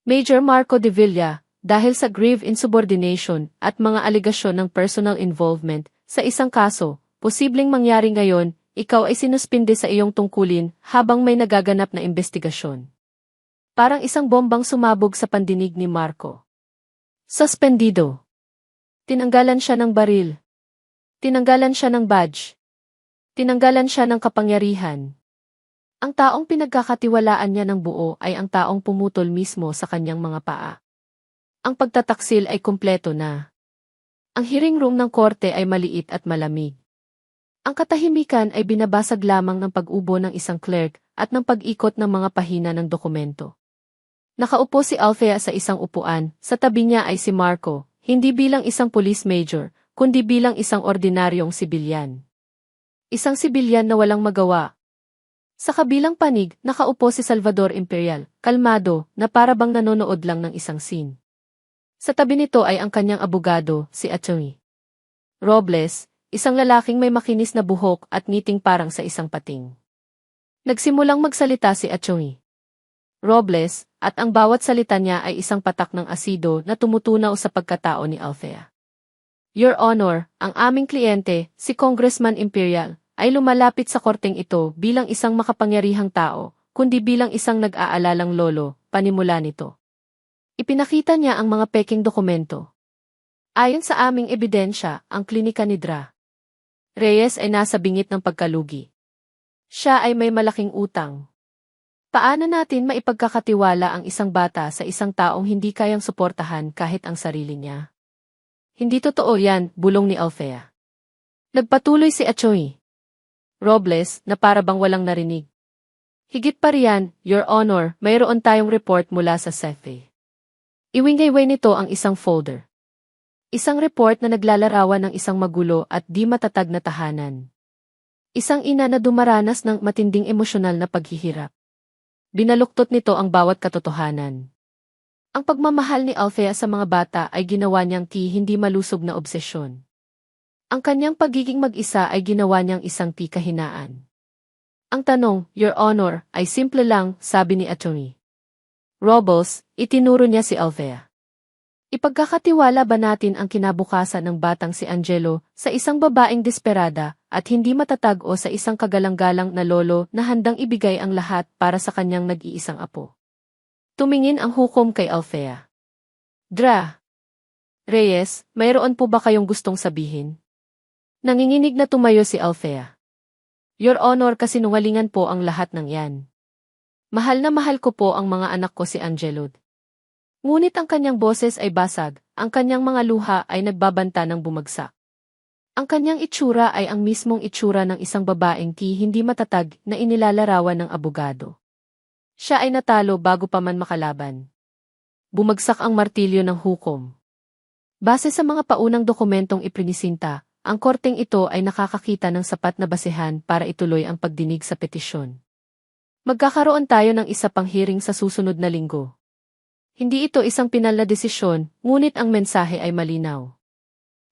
Speaker 1: Major Marco de Villa, dahil sa grave insubordination at mga aligasyon ng personal involvement sa isang kaso, posibleng mangyari ngayon, ikaw ay sinuspinde sa iyong tungkulin habang may nagaganap na investigasyon. Parang isang bombang sumabog sa pandinig ni Marco. Suspendido. Tinanggalan siya ng baril. Tinanggalan siya ng badge. Tinanggalan siya ng kapangyarihan. Ang taong pinagkakatiwalaan niya ng buo ay ang taong pumutol mismo sa kanyang mga paa. Ang pagtataksil ay kumpleto na. Ang hearing room ng korte ay maliit at malamig. Ang katahimikan ay binabasag lamang ng pag-ubo ng isang clerk at ng pag-ikot ng mga pahina ng dokumento. Nakaupo si Althea sa isang upuan, sa tabi niya ay si Marco, hindi bilang isang police major, kundi bilang isang ordinaryong sibilyan. Isang sibilyan na walang magawa. Sa kabilang panig, nakaupo si Salvador Imperial, kalmado, na para bang nanonood lang ng isang scene. Sa tabi nito ay ang kanyang abogado, si Atty. Robles, isang lalaking may makinis na buhok at ngiting parang sa isang pating. Nagsimulang magsalita si Atty. Robles, at ang bawat salita niya ay isang patak ng asido na tumutunaw sa pagkatao ni Althea. Your Honor, ang aming kliyente, si Congressman Imperial, ay lumalapit sa korteng ito bilang isang makapangyarihang tao, kundi bilang isang nag-aalalang lolo, panimula nito. Ipinakita niya ang mga peking dokumento. Ayon sa aming ebidensya, ang klinika ni Dra. Reyes ay nasa bingit ng pagkalugi. Siya ay may malaking utang. Paano natin maipagkakatiwala ang isang bata sa isang taong hindi kayang suportahan kahit ang sarili niya? Hindi totoo yan, bulong ni Althea. Nagpatuloy si Atty. Robles, na para bang walang narinig. Higit pa riyan, Your Honor, mayroon tayong report mula sa CFA. Iwingayway nito ang isang folder. Isang report na naglalarawan ng isang magulo at di matatag na tahanan. Isang ina na dumaranas ng matinding emosyonal na paghihirap. Binaluktot nito ang bawat katotohanan. Ang pagmamahal ni Althea sa mga bata ay ginawa niyang hindi malusog na obsesyon. Ang kanyang pagiging mag-isa ay ginawa niyang isang kahinaan. Ang tanong, Your Honor, ay simple lang, sabi ni Atty. Robles, itinuro niya si Althea. Ipagkakatiwala ba natin ang kinabukasan ng batang si Angelo sa isang babaeng desperada at hindi matatag o sa isang kagalang-galang na lolo na handang ibigay ang lahat para sa kanyang nag-iisang apo? Tumingin ang hukom kay Althea. Dra. Reyes, mayroon po ba kayong gustong sabihin? Nanginginig na tumayo si Althea. Your Honor, kasinungalingan po ang lahat ng yan. Mahal na mahal ko po ang mga anak ko si Angelo. Ngunit ang kanyang boses ay basag, ang kanyang mga luha ay nagbabanta ng bumagsak. Ang kanyang itsura ay ang mismong itsura ng isang babaeng hindi matatag na inilalarawan ng abogado. Siya ay natalo bago pa man makalaban. Bumagsak ang martilyo ng hukom. Base sa mga paunang dokumentong iprinisinta, ang korteng ito ay nakakakita ng sapat na basehan para ituloy ang pagdinig sa petisyon. Magkakaroon tayo ng isa pang hearing sa susunod na linggo. Hindi ito isang pinal na desisyon, ngunit ang mensahe ay malinaw.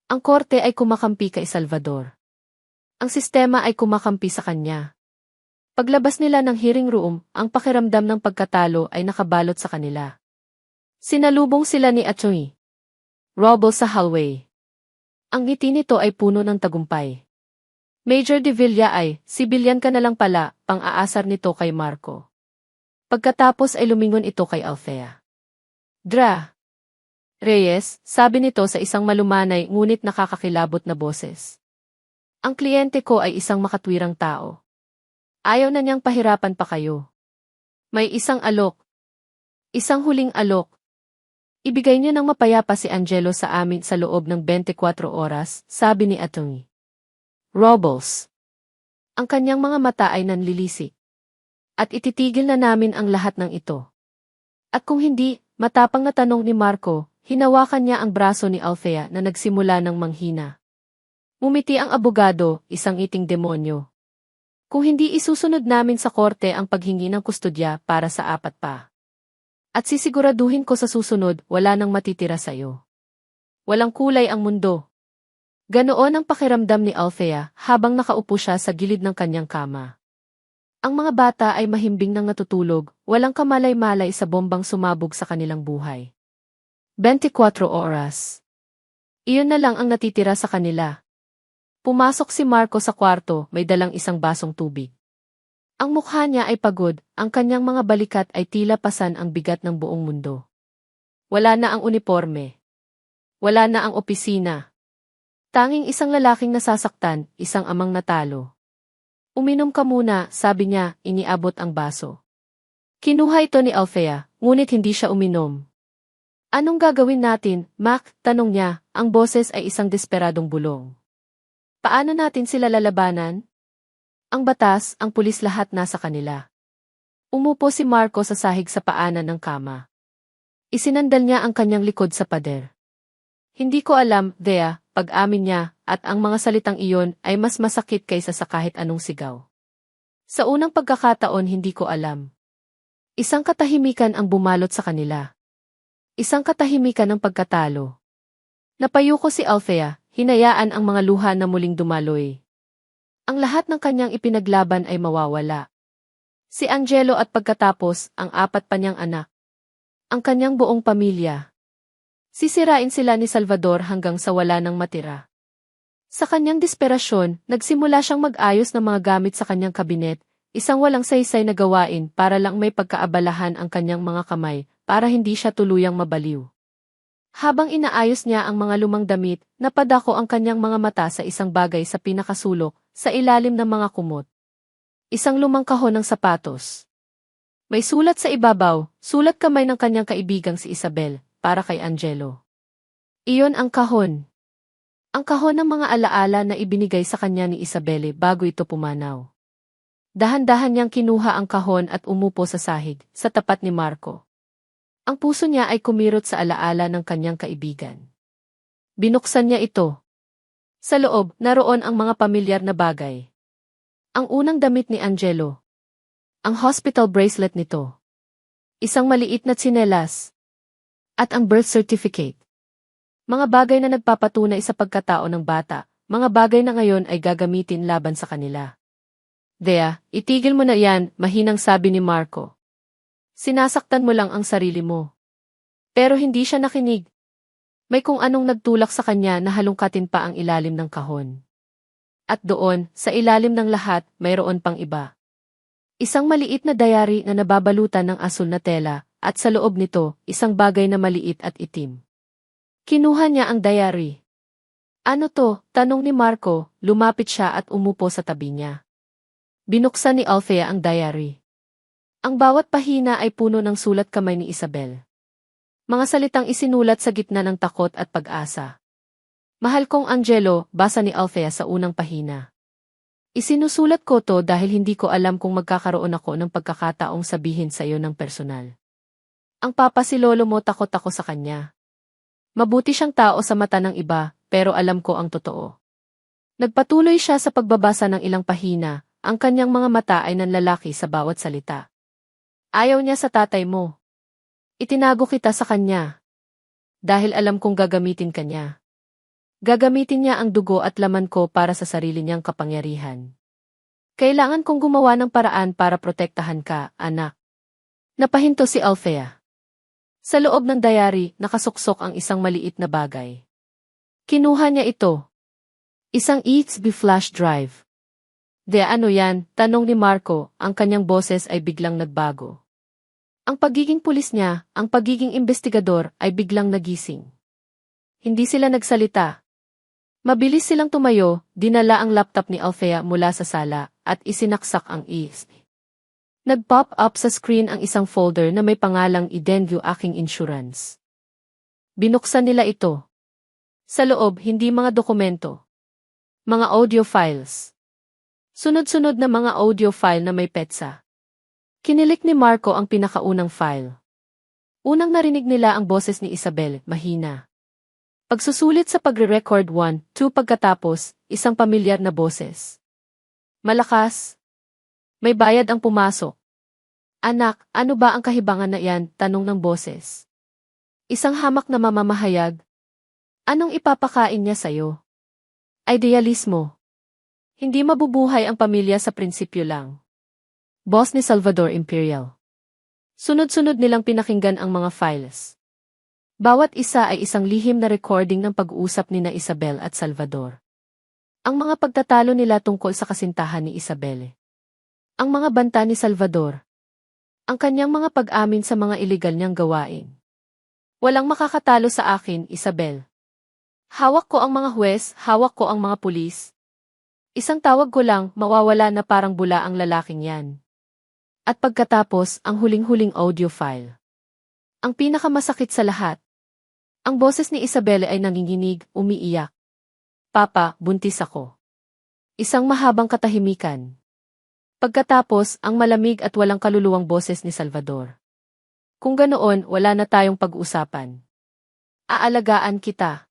Speaker 1: Ang korte ay kumakampi kay Salvador. Ang sistema ay kumakampi sa kanya. Paglabas nila ng hearing room, ang pakiramdam ng pagkatalo ay nakabalot sa kanila. Sinalubong sila ni Atty. Robles sa hallway. Ang ngiti nito ay puno ng tagumpay. Major de Villa ay, sibilyan ka na lang pala, pang-aasar nito kay Marco. Pagkatapos ay lumingon ito kay Althea. Dra. Reyes, sabi nito sa isang malumanay ngunit nakakakilabot na boses. Ang kliyente ko ay isang makatwirang tao. Ayaw na niyang pahirapan pa kayo. May isang alok. Isang huling alok. Ibigay niyo ng mapayapa si Angelo sa amin sa loob ng 24 oras, sabi ni Atty. Robles. Ang kanyang mga mata ay nanlilisik. At ititigil na namin ang lahat ng ito. At kung hindi, matapang na tanong ni Marco, hinawakan niya ang braso ni Althea na nagsimula ng manghina. Ngumiti ang abogado, isang iting demonyo. Kung hindi isusunod namin sa korte ang paghingi ng kustodya para sa 4 pa. At sisiguraduhin ko sa susunod, wala nang matitira sa'yo. Walang kulay ang mundo. Ganoon ang pakiramdam ni Althea habang nakaupo siya sa gilid ng kanyang kama. Ang mga bata ay mahimbing nang natutulog, walang kamalay-malay sa bombang sumabog sa kanilang buhay. 24 oras. Iyon na lang ang natitira sa kanila. Pumasok si Marco sa kwarto, may dalang isang basong tubig. Ang mukha niya ay pagod, ang kanyang mga balikat ay tila pasan ang bigat ng buong mundo. Wala na ang uniforme. Wala na ang opisina. Tanging isang lalaking nasasaktan, isang amang natalo. Uminom ka muna, sabi niya, iniabot ang baso. Kinuha ito ni Althea, ngunit hindi siya uminom. Anong gagawin natin, Mac? Tanong niya, ang boses ay isang desperadong bulong. Paano natin sila lalabanan? Ang batas, ang pulis lahat nasa kanila. Umupo si Marco sa sahig sa paanan ng kama. Isinandal niya ang kanyang likod sa pader. Hindi ko alam, Thea, pag-amin niya, at ang mga salitang iyon ay mas masakit kaysa sa kahit anong sigaw. Sa unang pagkakataon hindi ko alam. Isang katahimikan ang bumalot sa kanila. Isang katahimikan ng pagkatalo. Napayuko si Althea, hinayaan ang mga luha na muling dumaloy. Ang lahat ng kanyang ipinaglaban ay mawawala. Si Angelo at pagkatapos, ang 4 pa niyang anak. Ang kanyang buong pamilya. Sisirain sila ni Salvador hanggang sa wala nang matira. Sa kanyang desperasyon, nagsimula siyang mag-ayos ng mga gamit sa kanyang kabinet, isang walang saysay na gawain para lang may pagkaabalahan ang kanyang mga kamay, para hindi siya tuluyang mabaliw. Habang inaayos niya ang mga lumang damit, napadako ang kanyang mga mata sa isang bagay sa pinakasulok, sa ilalim ng mga kumot. Isang lumang kahon ng sapatos. May sulat sa ibabaw, sulat kamay ng kanyang kaibigang si Isabel, para kay Angelo. Iyon ang kahon. Ang kahon ng mga alaala na ibinigay sa kanya ni Isabelle bago ito pumanaw. Dahan-dahan niyang kinuha ang kahon at umupo sa sahig, sa tapat ni Marco. Ang puso niya ay kumirot sa alaala ng kanyang kaibigan. Binuksan niya ito. Sa loob, naroon ang mga pamilyar na bagay. Ang unang damit ni Angelo. Ang hospital bracelet nito. Isang maliit na tsinelas. At ang birth certificate. Mga bagay na nagpapatunay sa pagkatao ng bata, mga bagay na ngayon ay gagamitin laban sa kanila. Thea, itigil mo na yan, mahinang sabi ni Marco. Sinasaktan mo lang ang sarili mo. Pero hindi siya nakinig. May kung anong nagtulak sa kanya na halungkatin pa ang ilalim ng kahon. At doon, sa ilalim ng lahat, mayroon pang iba. Isang maliit na diary na nababalutan ng asul na tela, at sa loob nito, isang bagay na maliit at itim. Kinuha niya ang diary. Ano to? Tanong ni Marco, lumapit siya at umupo sa tabi niya. Binuksan ni Althea ang diary. Ang bawat pahina ay puno ng sulat kamay ni Isabel. Mga salitang isinulat sa gitna ng takot at pag-asa. Mahal kong Angelo, basa ni Althea sa unang pahina. Isinusulat ko to dahil hindi ko alam kung magkakaroon ako ng pagkakataong sabihin sa iyo ng personal. Ang papa si lolo mo takot ako sa kanya. Mabuti siyang tao sa mata ng iba, pero alam ko ang totoo. Nagpatuloy siya sa pagbabasa ng ilang pahina, ang kanyang mga mata ay nanlalaki sa bawat salita. Ayaw niya sa tatay mo. Itinago kita sa kanya. Dahil alam kong gagamitin ka niya. Gagamitin niya ang dugo at laman ko para sa sarili niyang kapangyarihan. Kailangan kong gumawa ng paraan para protektahan ka, anak. Napahinto si Althea. Sa loob ng diary, nakasuksok ang isang maliit na bagay. Kinuha niya ito. Isang USB flash drive. De ano yan? Tanong ni Marco, ang kanyang boses ay biglang nagbago. Ang pagiging pulis niya, ang pagiging investigador ay biglang nagising. Hindi sila nagsalita. Mabilis silang tumayo, dinala ang laptop ni Althea mula sa sala, at isinaksak ang USB. Nag-pop up sa screen ang isang folder na may pangalang I-Dengue Aking Insurance. Binuksan nila ito. Sa loob, hindi mga dokumento. Mga audio files. Sunod-sunod na mga audio file na may petsa. Kinilik ni Marco ang pinakaunang file. Unang narinig nila ang boses ni Isabel, mahina. Pagsusulit sa pagre-record 1, 2 pagkatapos, isang pamilyar na boses. Malakas. May bayad ang pumasok. Anak, ano ba ang kahibangan na yan? Tanong ng boses. Isang hamak na mamamahayag. Anong ipapakain niya sa'yo? Idealismo. Hindi mabubuhay ang pamilya sa prinsipyo lang. Boss ni Salvador Imperial. Sunod-sunod nilang pinakinggan ang mga files. Bawat isa ay isang lihim na recording ng pag-uusap ni na Isabel at Salvador. Ang mga pagtatalo nila tungkol sa kasintahan ni Isabel. Ang mga banta ni Salvador. Ang kanyang mga pag-amin sa mga iligal niyang gawain. Walang makakatalo sa akin, Isabel. Hawak ko ang mga huwes, hawak ko ang mga pulis. Isang tawag ko lang, mawawala na parang bula ang lalaking yan. At pagkatapos, ang huling-huling audio file. Ang pinakamasakit sa lahat. Ang boses ni Isabel ay nanginginig, umiiyak. Papa, buntis ako. Isang mahabang katahimikan. Pagkatapos, ang malamig at walang kaluluwang boses ni Salvador. Kung ganoon, wala na tayong pag-usapan. Aalagaan kita.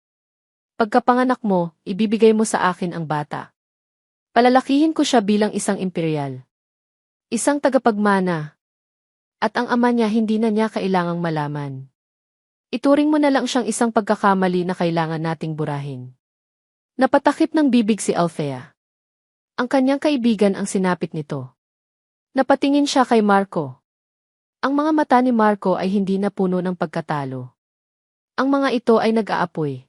Speaker 1: Pagkapanganak mo, ibibigay mo sa akin ang bata. Palalakihin ko siya bilang isang imperial. Isang tagapagmana. At ang ama niya hindi na niya kailangang malaman. Ituring mo na lang siyang isang pagkakamali na kailangan nating burahin. Napatakip ng bibig si Althea. Ang kanyang kaibigan ang sinapit nito. Napatingin siya kay Marco. Ang mga mata ni Marco ay hindi na puno ng pagkatalo. Ang mga ito ay nag-aapoy.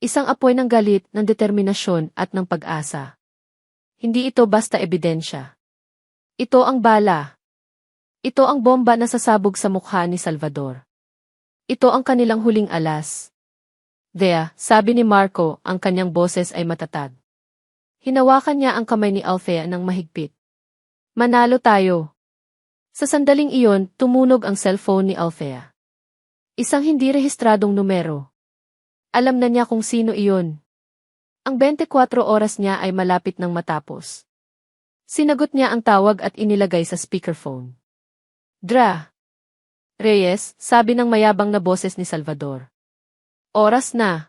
Speaker 1: Isang apoy ng galit, ng determinasyon at ng pag-asa. Hindi ito basta ebidensya. Ito ang bala. Ito ang bomba na sasabog sa mukha ni Salvador. Ito ang kanilang huling alas. Thea, sabi ni Marco, ang kanyang boses ay matatag. Hinawakan niya ang kamay ni Althea ng mahigpit. Manalo tayo. Sa sandaling iyon, tumunog ang cellphone ni Althea. Isang hindi rehistradong numero. Alam na niya kung sino iyon. Ang 24 oras niya ay malapit nang matapos. Sinagot niya ang tawag at inilagay sa speakerphone. Dra. Reyes, sabi ng mayabang na boses ni Salvador. Oras na.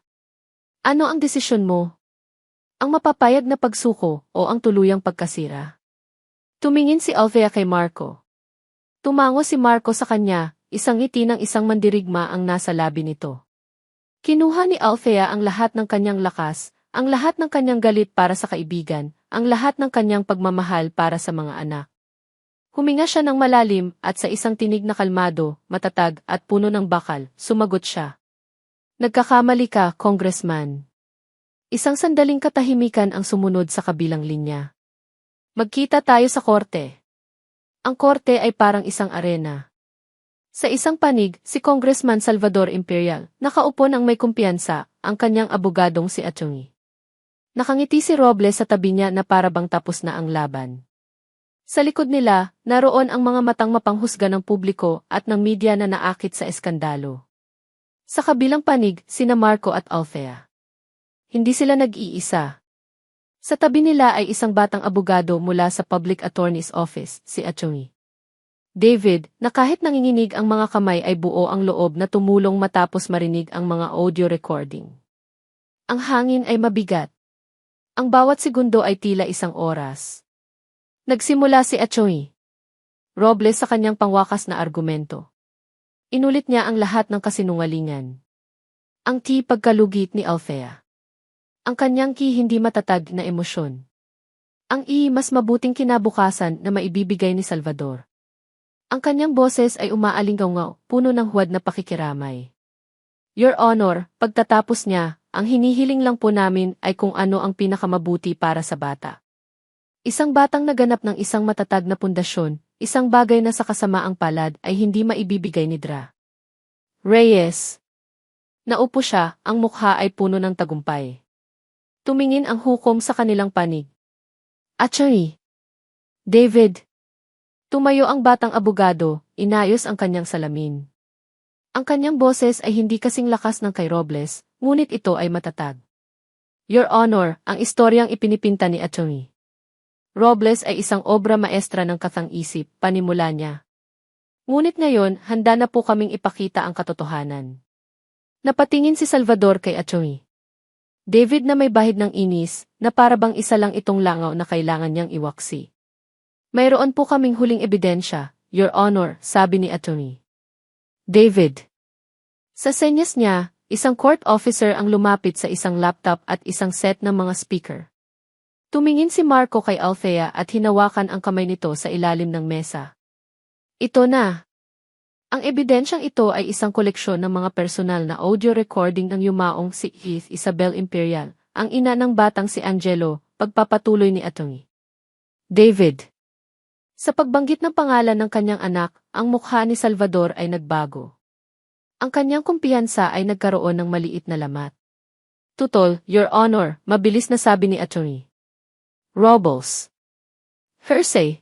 Speaker 1: Ano ang desisyon mo? Ang mapapayag na pagsuko o ang tuluyang pagkasira? Tumingin si Althea kay Marco. Tumango si Marco sa kanya, isang ngiti ng isang mandirigma ang nasa labi nito. Kinuha ni Althea ang lahat ng kanyang lakas, ang lahat ng kanyang galit para sa kaibigan, ang lahat ng kanyang pagmamahal para sa mga anak. Huminga siya ng malalim at sa isang tinig na kalmado, matatag at puno ng bakal, sumagot siya. Nagkakamali ka, Congressman. Isang sandaling katahimikan ang sumunod sa kabilang linya. Magkita tayo sa korte. Ang korte ay parang isang arena. Sa isang panig, si Congressman Salvador Imperial, nakaupo ng may kumpiyansa, ang kanyang abogadong si Atty. Nakangiti si Robles sa tabi niya na parabang tapos na ang laban. Sa likod nila, naroon ang mga matang mapanghusga ng publiko at ng media na naakit sa eskandalo. Sa kabilang panig, sina Marco at Althea. Hindi sila nag-iisa. Sa tabi nila ay isang batang abogado mula sa Public Attorney's Office, si Atty. David, na kahit nanginginig ang mga kamay ay buo ang loob na tumulong matapos marinig ang mga audio recording. Ang hangin ay mabigat. Ang bawat segundo ay tila isang oras. Nagsimula si Atty. Robles sa kanyang pangwakas na argumento. Inulit niya ang lahat ng kasinungalingan. Ang pagkalugit ni Althea. Ang kanyang hindi matatag na emosyon. Ang mas mabuting kinabukasan na maibibigay ni Salvador. Ang kanyang boses ay umaalingaw-ngaw, puno ng huwad na pakikiramay. Your Honor, pagtatapos niya, ang hinihiling lang po namin ay kung ano ang pinakamabuti para sa bata. Isang batang naganap ng isang matatag na pundasyon, isang bagay na sa kasamaang palad ay hindi maibibigay ni Dra. Reyes. Naupo siya, ang mukha ay puno ng tagumpay. Tumingin ang hukom sa kanilang panig. Atty. David. Tumayo ang batang abogado, inayos ang kanyang salamin. Ang kanyang boses ay hindi kasing lakas ng kay Robles, ngunit ito ay matatag. Your Honor, ang istoryang ipinipinta ni Atty. Robles ay isang obra maestra ng kathang-isip, panimula niya. Ngunit ngayon, handa na po kaming ipakita ang katotohanan. Napatingin si Salvador kay Atty. David na may bahid ng inis, na parabang isa lang itong langaw na kailangan niyang iwaksi. Mayroon po kaming huling ebidensya, Your Honor, sabi ni Atty. David. Sa senyas niya, isang court officer ang lumapit sa isang laptop at isang set ng mga speaker. Tumingin si Marco kay Althea at hinawakan ang kamay nito sa ilalim ng mesa. Ito na. Ang ebidensyang ito ay isang koleksyon ng mga personal na audio recording ng yumaong si Isabel Imperial, ang ina ng batang si Angelo, pagpapatuloy ni Atty. David. Sa pagbanggit ng pangalan ng kanyang anak, ang mukha ni Salvador ay nagbago. Ang kanyang kumpiyansa ay nagkaroon ng maliit na lamat. Tutol, Your Honor, mabilis na sabi ni Atty. Robles. Hearsay.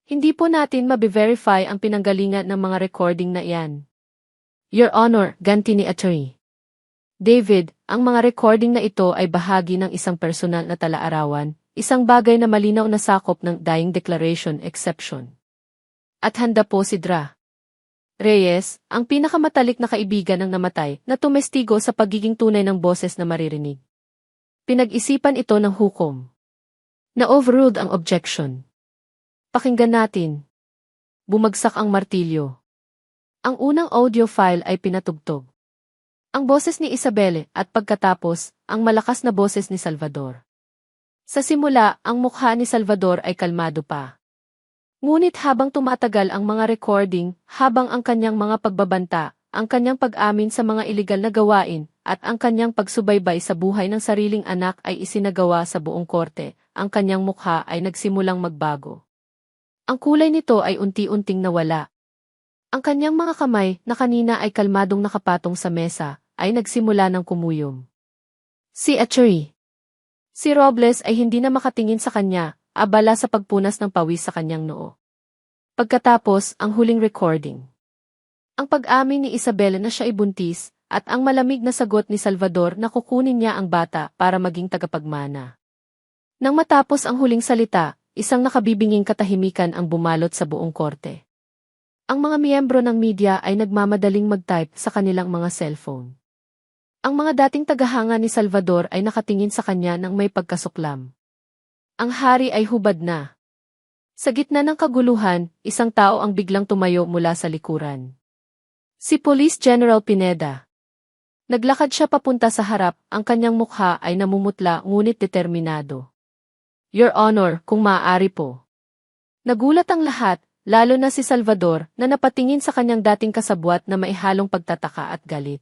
Speaker 1: Hindi po natin mabi-verify ang pinanggalingan ng mga recording na iyan. Your Honor, ganti ni Atty. David, ang mga recording na ito ay bahagi ng isang personal na tala-arawan, isang bagay na malinaw na sakop ng Dying Declaration Exception. At handa po si Dra. Reyes, ang pinakamatalik na kaibigan ng namatay na tumestigo sa pagiging tunay ng boses na maririnig. Pinag-isipan ito ng hukom. Na-overruled ang objection. Pakinggan natin. Bumagsak ang martilyo. Ang unang audio file ay pinatugtog. Ang boses ni Isabelle at pagkatapos, ang malakas na boses ni Salvador. Sa simula, ang mukha ni Salvador ay kalmado pa. Ngunit habang tumatagal ang mga recording, habang ang kanyang mga pagbabanta, ang kanyang pag-amin sa mga iligal na gawain, at ang kanyang pagsubaybay sa buhay ng sariling anak ay isinagawa sa buong korte, ang kanyang mukha ay nagsimulang magbago. Ang kulay nito ay unti-unting nawala. Ang kanyang mga kamay, na kanina ay kalmadong nakapatong sa mesa, ay nagsimula ng kumuyom. Si Atty. Si Robles ay hindi na makatingin sa kanya, abala sa pagpunas ng pawis sa kanyang noo. Pagkatapos, ang huling recording. Ang pag-amin ni Isabel na siya ay buntis, at ang malamig na sagot ni Salvador na kukunin niya ang bata para maging tagapagmana. Nang matapos ang huling salita, isang nakabibinging katahimikan ang bumalot sa buong korte. Ang mga miyembro ng media ay nagmamadaling mag-type sa kanilang mga cellphone. Ang mga dating tagahanga ni Salvador ay nakatingin sa kanya nang may pagkasuklam. Ang hari ay hubad na. Sa gitna ng kaguluhan, isang tao ang biglang tumayo mula sa likuran. Si Police General Pineda. Naglakad siya papunta sa harap, ang kanyang mukha ay namumutla ngunit determinado. Your Honor, kung maaari po. Nagulat ang lahat, lalo na si Salvador, na napatingin sa kanyang dating kasabwat na maihalong pagtataka at galit.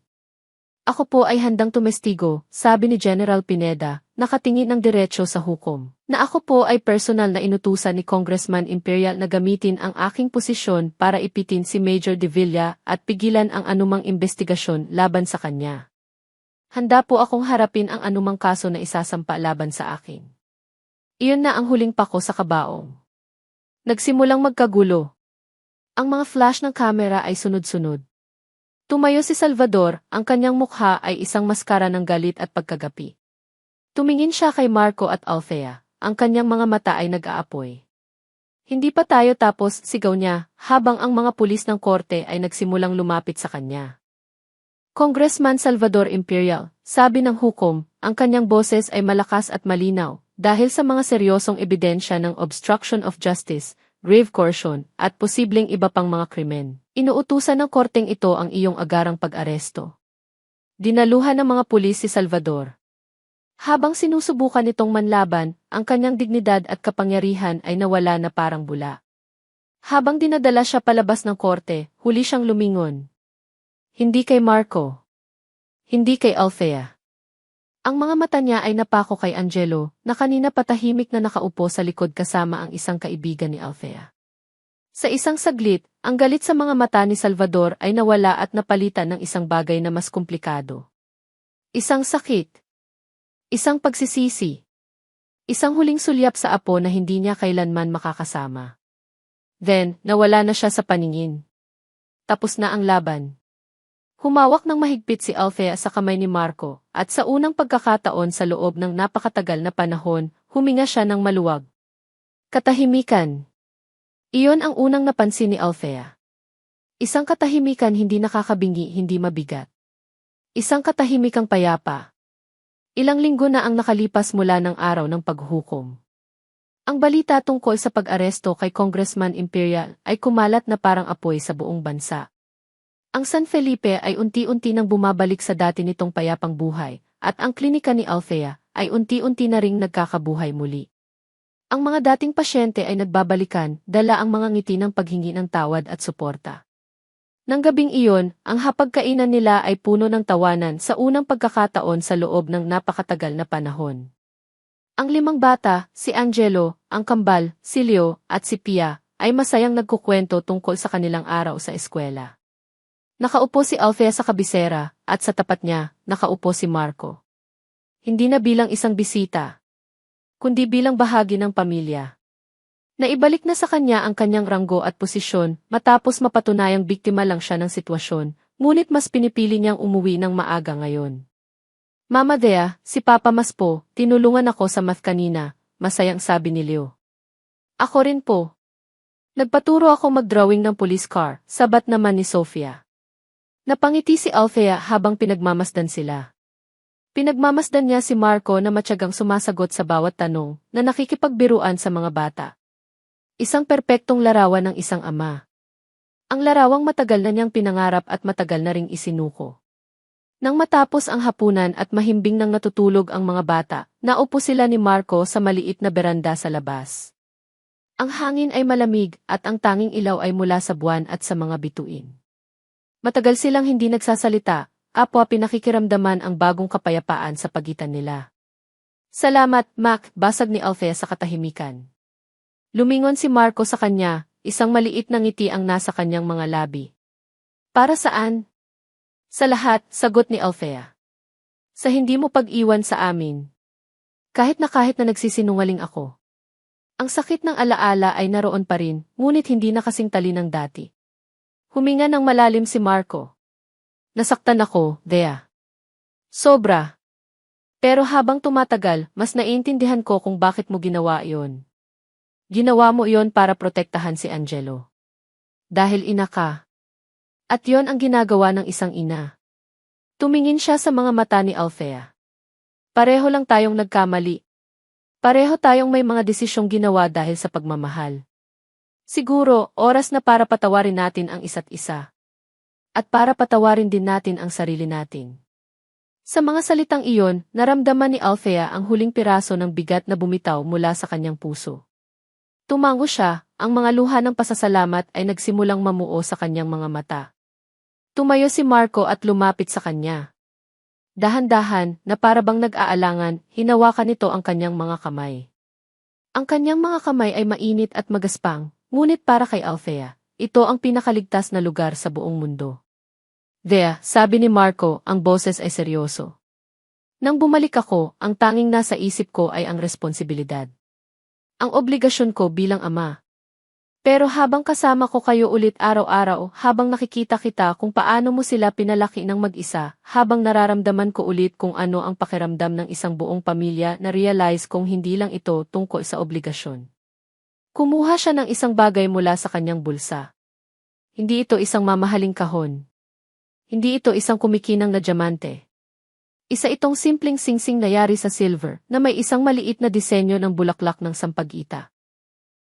Speaker 1: Ako po ay handang tumestigo, sabi ni General Pineda, nakatingin ng diretso sa hukom, na ako po ay personal na inutusan ni Congressman Imperial na gamitin ang aking posisyon para ipitin si Major De Villa at pigilan ang anumang investigasyon laban sa kanya. Handa po akong harapin ang anumang kaso na isasampa laban sa akin. Iyon na ang huling pako sa kabaong. Nagsimulang magkagulo. Ang mga flash ng kamera ay sunod-sunod. Tumayo si Salvador, ang kanyang mukha ay isang maskara ng galit at pagkagapi. Tumingin siya kay Marco at Althea, ang kanyang mga mata ay nag-aapoy. Hindi pa tayo tapos, sigaw niya, habang ang mga pulis ng korte ay nagsimulang lumapit sa kanya. Congressman Salvador Imperial, sabi ng hukom, ang kanyang boses ay malakas at malinaw, dahil sa mga seryosong ebidensya ng obstruction of justice, grave coercion, at posibleng iba pang mga krimen. Inuutusan ng korteng ito ang iyong agarang pag-aresto. Dinaluhan ng mga pulis si Salvador. Habang sinusubukan nitong manlaban, ang kanyang dignidad at kapangyarihan ay nawala na parang bula. Habang dinadala siya palabas ng korte, huli siyang lumingon. Hindi kay Marco. Hindi kay Althea. Ang mga mata niya ay napako kay Angelo, na kanina patahimik na nakaupo sa likod kasama ang isang kaibigan ni Althea. Sa isang saglit, ang galit sa mga mata ni Salvador ay nawala at napalitan ng isang bagay na mas komplikado. Isang sakit. Isang pagsisisi. Isang huling sulyap sa apo na hindi niya kailanman makakasama. Then, nawala na siya sa paningin. Tapos na ang laban. Humawak ng mahigpit si Althea sa kamay ni Marco, at sa unang pagkakataon sa loob ng napakatagal na panahon, huminga siya ng maluwag. Katahimikan. Iyon ang unang napansin ni Althea. Isang katahimikan hindi nakakabingi, hindi mabigat. Isang katahimikang payapa. Ilang linggo na ang nakalipas mula ng araw ng paghukom. Ang balita tungkol sa pag-aresto kay Congressman Imperial ay kumalat na parang apoy sa buong bansa. Ang San Felipe ay unti-unti nang bumabalik sa dati nitong payapang buhay, at ang klinika ni Althea ay unti-unti na ring nagkakabuhay muli. Ang mga dating pasyente ay nagbabalikan, dala ang mga ngiti ng paghingi ng tawad at suporta. Nang gabing iyon, ang hapagkainan nila ay puno ng tawanan sa unang pagkakataon sa loob ng napakatagal na panahon. Ang limang bata, si Angelo, ang kambal, si Leo, at si Pia, ay masayang nagkukwento tungkol sa kanilang araw sa eskwela. Nakaupo si Althea sa kabisera, at sa tapat niya, nakaupo si Marco. Hindi na bilang isang bisita, kundi bilang bahagi ng pamilya. Naibalik na sa kanya ang kanyang ranggo at posisyon matapos mapatunayang biktima lang siya ng sitwasyon, ngunit mas pinipili niyang umuwi ng maaga ngayon. Mama Dea, si Papa mas po, tinulungan ako sa math kanina, masayang sabi ni Leo. Ako rin po. Nagpaturo ako mag-drawing ng police car, sabat naman ni Sofia. Napangiti si Althea habang pinagmamasdan sila. Pinagmamasdan niya si Marco na matyagang sumasagot sa bawat tanong na nakikipagbiruan sa mga bata. Isang perpektong larawan ng isang ama. Ang larawang matagal na niyang pinangarap at matagal na ring isinuko. Nang matapos ang hapunan at mahimbing nang natutulog ang mga bata, naupo sila ni Marco sa maliit na beranda sa labas. Ang hangin ay malamig at ang tanging ilaw ay mula sa buwan at sa mga bituin. Matagal silang hindi nagsasalita, kapwa pinakikiramdaman ang bagong kapayapaan sa pagitan nila. Salamat, Mac, basag ni Althea sa katahimikan. Lumingon si Marco sa kanya, isang maliit na ngiti ang nasa kanyang mga labi. Para saan? Sa lahat, sagot ni Althea. Sa hindi mo pag-iwan sa amin. Kahit na nagsisinungaling ako. Ang sakit ng alaala ay naroon pa rin, ngunit hindi na kasing talinang dati. Huminga ng malalim si Marco. Nasaktan ako, Dea. Sobra. Pero habang tumatagal, mas naiintindihan ko kung bakit mo ginawa iyon. Ginawa mo iyon para protektahan si Angelo. Dahil ina ka. At yon ang ginagawa ng isang ina. Tumingin siya sa mga mata ni Althea. Pareho lang tayong nagkamali. Pareho tayong may mga desisyong ginawa dahil sa pagmamahal. Siguro, oras na para patawarin natin ang isa't isa. At para patawarin din natin ang sarili natin. Sa mga salitang iyon, naramdaman ni Althea ang huling piraso ng bigat na bumitaw mula sa kanyang puso. Tumango siya, ang mga luha ng pasasalamat ay nagsimulang mamuo sa kanyang mga mata. Tumayo si Marco at lumapit sa kanya. Dahan-dahan, na para bang nag-aalangan, hinawakan nito ang kanyang mga kamay. Ang kanyang mga kamay ay mainit at magaspang, ngunit para kay Althea, ito ang pinakaligtas na lugar sa buong mundo. Dea, sabi ni Marco, ang boses ay seryoso. Nang bumalik ako, ang tanging nasa isip ko ay ang responsibilidad. Ang obligasyon ko bilang ama. Pero habang kasama ko kayo ulit araw-araw, habang nakikita kita kung paano mo sila pinalaki ng mag-isa, habang nararamdaman ko ulit kung ano ang pakiramdam ng isang buong pamilya na realize kung hindi lang ito tungkol sa obligasyon. Kumuha siya ng isang bagay mula sa kanyang bulsa. Hindi ito isang mamahaling kahon. Hindi ito isang kumikinang na diamante. Isa itong simpleng singsing na yari sa silver na may isang maliit na disenyo ng bulaklak ng sampagita.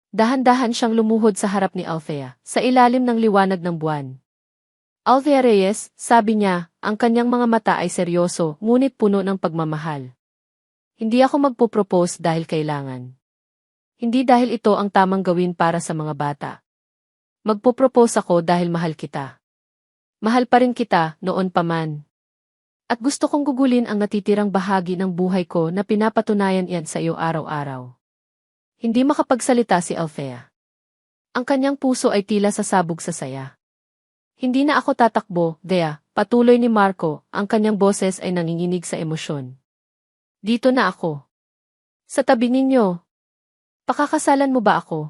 Speaker 1: Dahan-dahan siyang lumuhod sa harap ni Althea, sa ilalim ng liwanag ng buwan. Althea Reyes, sabi niya, ang kanyang mga mata ay seryoso ngunit puno ng pagmamahal. Hindi ako magpo-propose dahil kailangan. Hindi dahil ito ang tamang gawin para sa mga bata. Magpo-propose ako dahil mahal kita. Mahal pa rin kita, noon pa man. At gusto kong gugulin ang natitirang bahagi ng buhay ko na pinapatunayan iyan sa iyo araw-araw. Hindi makapagsalita si Althea. Ang kanyang puso ay tila sasabog sa saya. Hindi na ako tatakbo, Dea, patuloy ni Marco, ang kanyang boses ay nanginginig sa emosyon. Dito na ako. Sa tabi ninyo. Pakakasalan mo ba ako?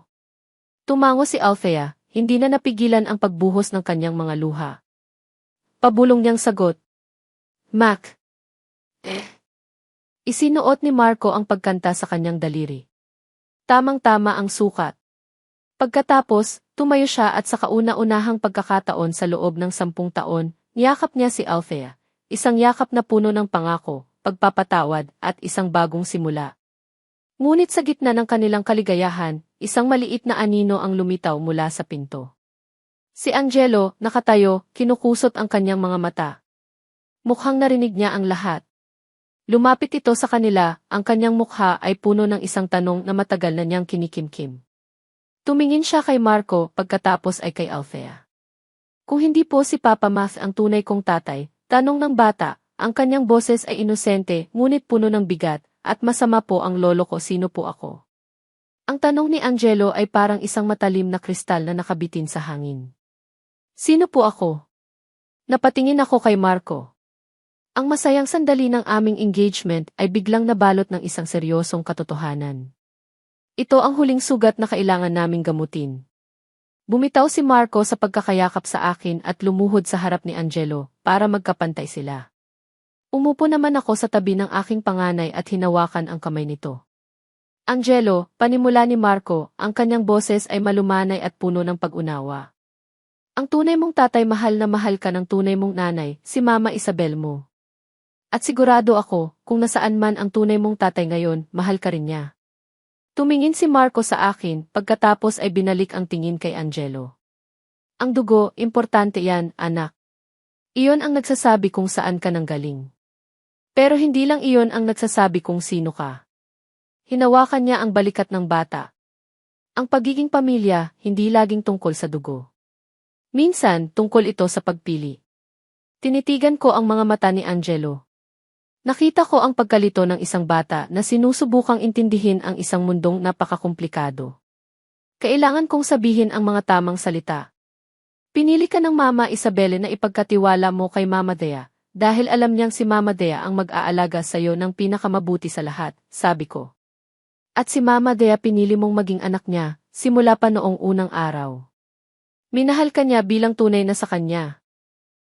Speaker 1: Tumango si Althea, hindi na napigilan ang pagbuhos ng kanyang mga luha. Pabulong niyang sagot. Mac. Isinuot ni Marco ang pagkanta sa kanyang daliri. Tamang-tama ang sukat. Pagkatapos, tumayo siya at sa kauna-unahang pagkakataon sa loob ng 10 taon, niyakap niya si Althea, isang yakap na puno ng pangako, pagpapatawad at isang bagong simula. Ngunit sa gitna ng kanilang kaligayahan, isang maliit na anino ang lumitaw mula sa pinto. Si Angelo, nakatayo, kinukusot ang kanyang mga mata. Mukhang narinig niya ang lahat. Lumapit ito sa kanila, ang kanyang mukha ay puno ng isang tanong na matagal na niyang kinikimkim. Tumingin siya kay Marco, pagkatapos ay kay Althea. Kung hindi po si Papa Math ang tunay kong tatay, tanong ng bata, ang kanyang boses ay inosente ngunit puno ng bigat, at masama po ang lolo ko, sino po ako? Ang tanong ni Angelo ay parang isang matalim na kristal na nakabitin sa hangin. Sino po ako? Napatingin ako kay Marco. Ang masayang sandali ng aming engagement ay biglang nabalot ng isang seryosong katotohanan. Ito ang huling sugat na kailangan naming gamutin. Bumitaw si Marco sa pagkakayakap sa akin at lumuhod sa harap ni Angelo para magkapantay sila. Umupo naman ako sa tabi ng aking panganay at hinawakan ang kamay nito. Angelo, panimula ni Marco, ang kanyang boses ay malumanay at puno ng pag-unawa. Ang tunay mong tatay, mahal na mahal ka ng tunay mong nanay, si Mama Isabel mo. At sigurado ako, kung nasaan man ang tunay mong tatay ngayon, mahal ka rin niya. Tumingin si Marco sa akin, pagkatapos ay binalik ang tingin kay Angelo. Ang dugo, importante yan, anak. Iyon ang nagsasabi kung saan ka nanggaling. Pero hindi lang iyon ang nagsasabi kung sino ka. Hinawakan niya ang balikat ng bata. Ang pagiging pamilya, hindi laging tungkol sa dugo. Minsan, tungkol ito sa pagpili. Tinitigan ko ang mga mata ni Angelo. Nakita ko ang pagkalito ng isang bata na sinusubukang intindihin ang isang mundong napakakomplikado. Kailangan kong sabihin ang mga tamang salita. Pinili ka ng Mama Isabel na ipagkatiwala mo kay Mama Dea, dahil alam niyang si Mama Dea ang mag-aalaga sa iyo ng pinakamabuti sa lahat, sabi ko. At si Mama Dea pinili mong maging anak niya, simula pa noong unang araw. Minahal ka niya bilang tunay na sa kanya.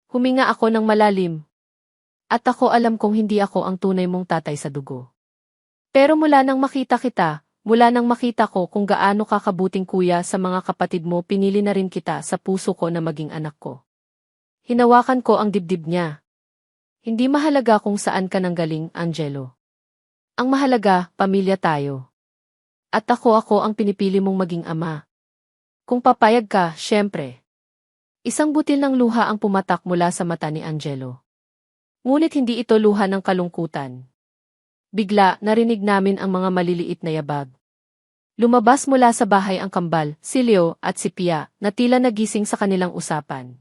Speaker 1: Huminga ako ng malalim. At ako alam kong hindi ako ang tunay mong tatay sa dugo. Pero mula nang makita kita, mula nang makita ko kung gaano ka kabuting kuya sa mga kapatid mo, pinili na rin kita sa puso ko na maging anak ko. Hinawakan ko ang dibdib niya. Hindi mahalaga kung saan ka nanggaling, Angelo. Ang mahalaga, pamilya tayo. At ako ang pinipili mong maging ama. Kung papayag ka, syempre. Isang butil ng luha ang pumatak mula sa mata ni Angelo. Ngunit hindi ito luha ng kalungkutan. Bigla, narinig namin ang mga maliliit na yabag. Lumabas mula sa bahay ang kambal, si Leo at si Pia, na tila nagising sa kanilang usapan.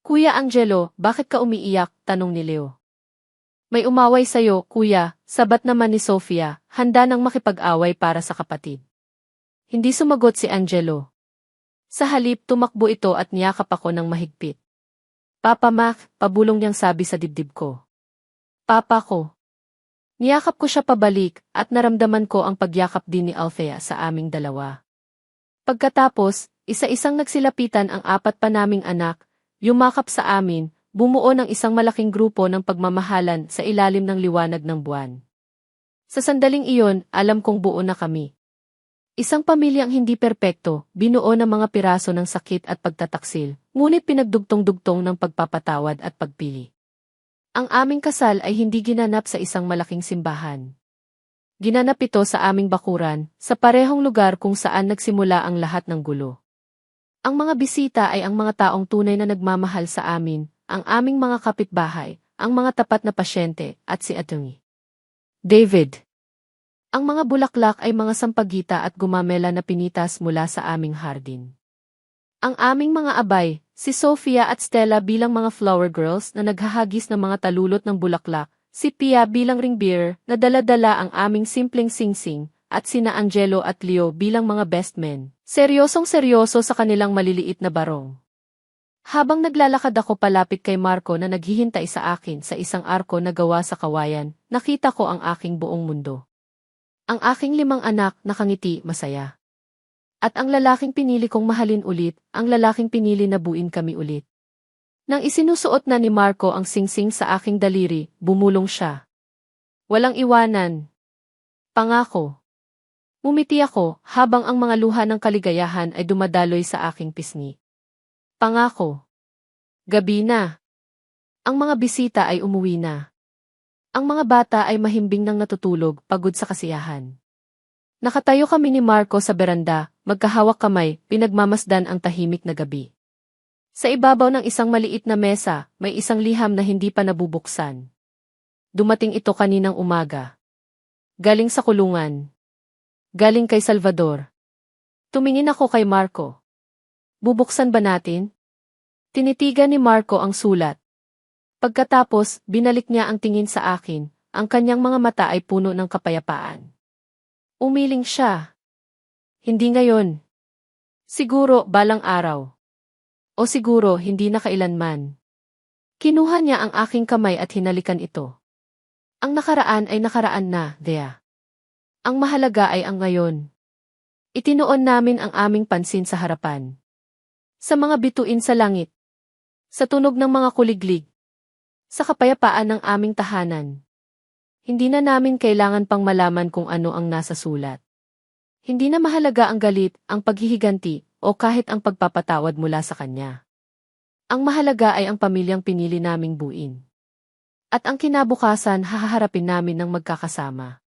Speaker 1: Kuya Angelo, bakit ka umiiyak? Tanong ni Leo. May umaway sa'yo, kuya, sabat naman ni Sofia, handa nang makipag-away para sa kapatid. Hindi sumagot si Angelo. Sa halip, tumakbo ito at niyakap ako ng mahigpit. Papa Mac, pabulong niyang sabi sa dibdib ko. Papa ko. Niyakap ko siya pabalik at naramdaman ko ang pagyakap din ni Althea sa aming dalawa. Pagkatapos, isa-isang nagsilapitan ang apat pa naming anak, yumakap sa amin, bumuo ng isang malaking grupo ng pagmamahalan sa ilalim ng liwanag ng buwan. Sa sandaling iyon, alam kong buo na kami. Isang pamilyang hindi perpekto, binuo ng mga piraso ng sakit at pagtataksil, ngunit pinagdugtong-dugtong ng pagpapatawad at pagpili. Ang aming kasal ay hindi ginanap sa isang malaking simbahan. Ginanap ito sa aming bakuran, sa parehong lugar kung saan nagsimula ang lahat ng gulo. Ang mga bisita ay ang mga taong tunay na nagmamahal sa amin, ang aming mga kapitbahay, ang mga tapat na pasyente, at si Atty. David. Ang mga bulaklak ay mga sampagita at gumamela na pinitas mula sa aming hardin. Ang aming mga abay, si Sofia at Stella bilang mga flower girls na naghahagis ng mga talulot ng bulaklak, si Pia bilang ring bearer na dala-dala ang aming simpleng singsing, at sina Angelo at Leo bilang mga best men, seryosong-seryoso sa kanilang maliliit na barong. Habang naglalakad ako palapit kay Marco na naghihintay sa akin sa isang arko na gawa sa kawayan, nakita ko ang aking buong mundo. Ang aking 5 anak nakangiti, masaya. At ang lalaking pinili kong mahalin ulit, ang lalaking pinili na buuin kami ulit. Nang isinusuot na ni Marco ang singsing sa aking daliri, bumulong siya. Walang iwanan. Pangako. Ngumiti ako habang ang mga luha ng kaligayahan ay dumadaloy sa aking pisngi. Pangako. Gabi na. Ang mga bisita ay umuwi na. Ang mga bata ay mahimbing nang natutulog, pagod sa kasiyahan. Nakatayo kami ni Marco sa beranda, magkahawak kamay, pinagmamasdan ang tahimik na gabi. Sa ibabaw ng isang maliit na mesa, may isang liham na hindi pa nabubuksan. Dumating ito kaninang umaga. Galing sa kulungan. Galing kay Salvador. Tumingin ako kay Marco. Bubuksan ba natin? Tinitigan ni Marco ang sulat. Pagkatapos, binalik niya ang tingin sa akin, ang kanyang mga mata ay puno ng kapayapaan. Umiling siya. Hindi ngayon. Siguro balang araw. O siguro hindi na kailanman. Kinuha niya ang aking kamay at hinalikan ito. Ang nakaraan ay nakaraan na, Dea. Ang mahalaga ay ang ngayon. Itinuon namin ang aming pansin sa harapan. Sa mga bituin sa langit. Sa tunog ng mga kuliglig. Sa kapayapaan ng aming tahanan. Hindi na namin kailangan pang malaman kung ano ang nasa sulat. Hindi na mahalaga ang galit, ang paghihiganti, o kahit ang pagpapatawad mula sa kanya. Ang mahalaga ay ang pamilyang pinili naming buuin. At ang kinabukasan hahaharapin namin ng magkakasama.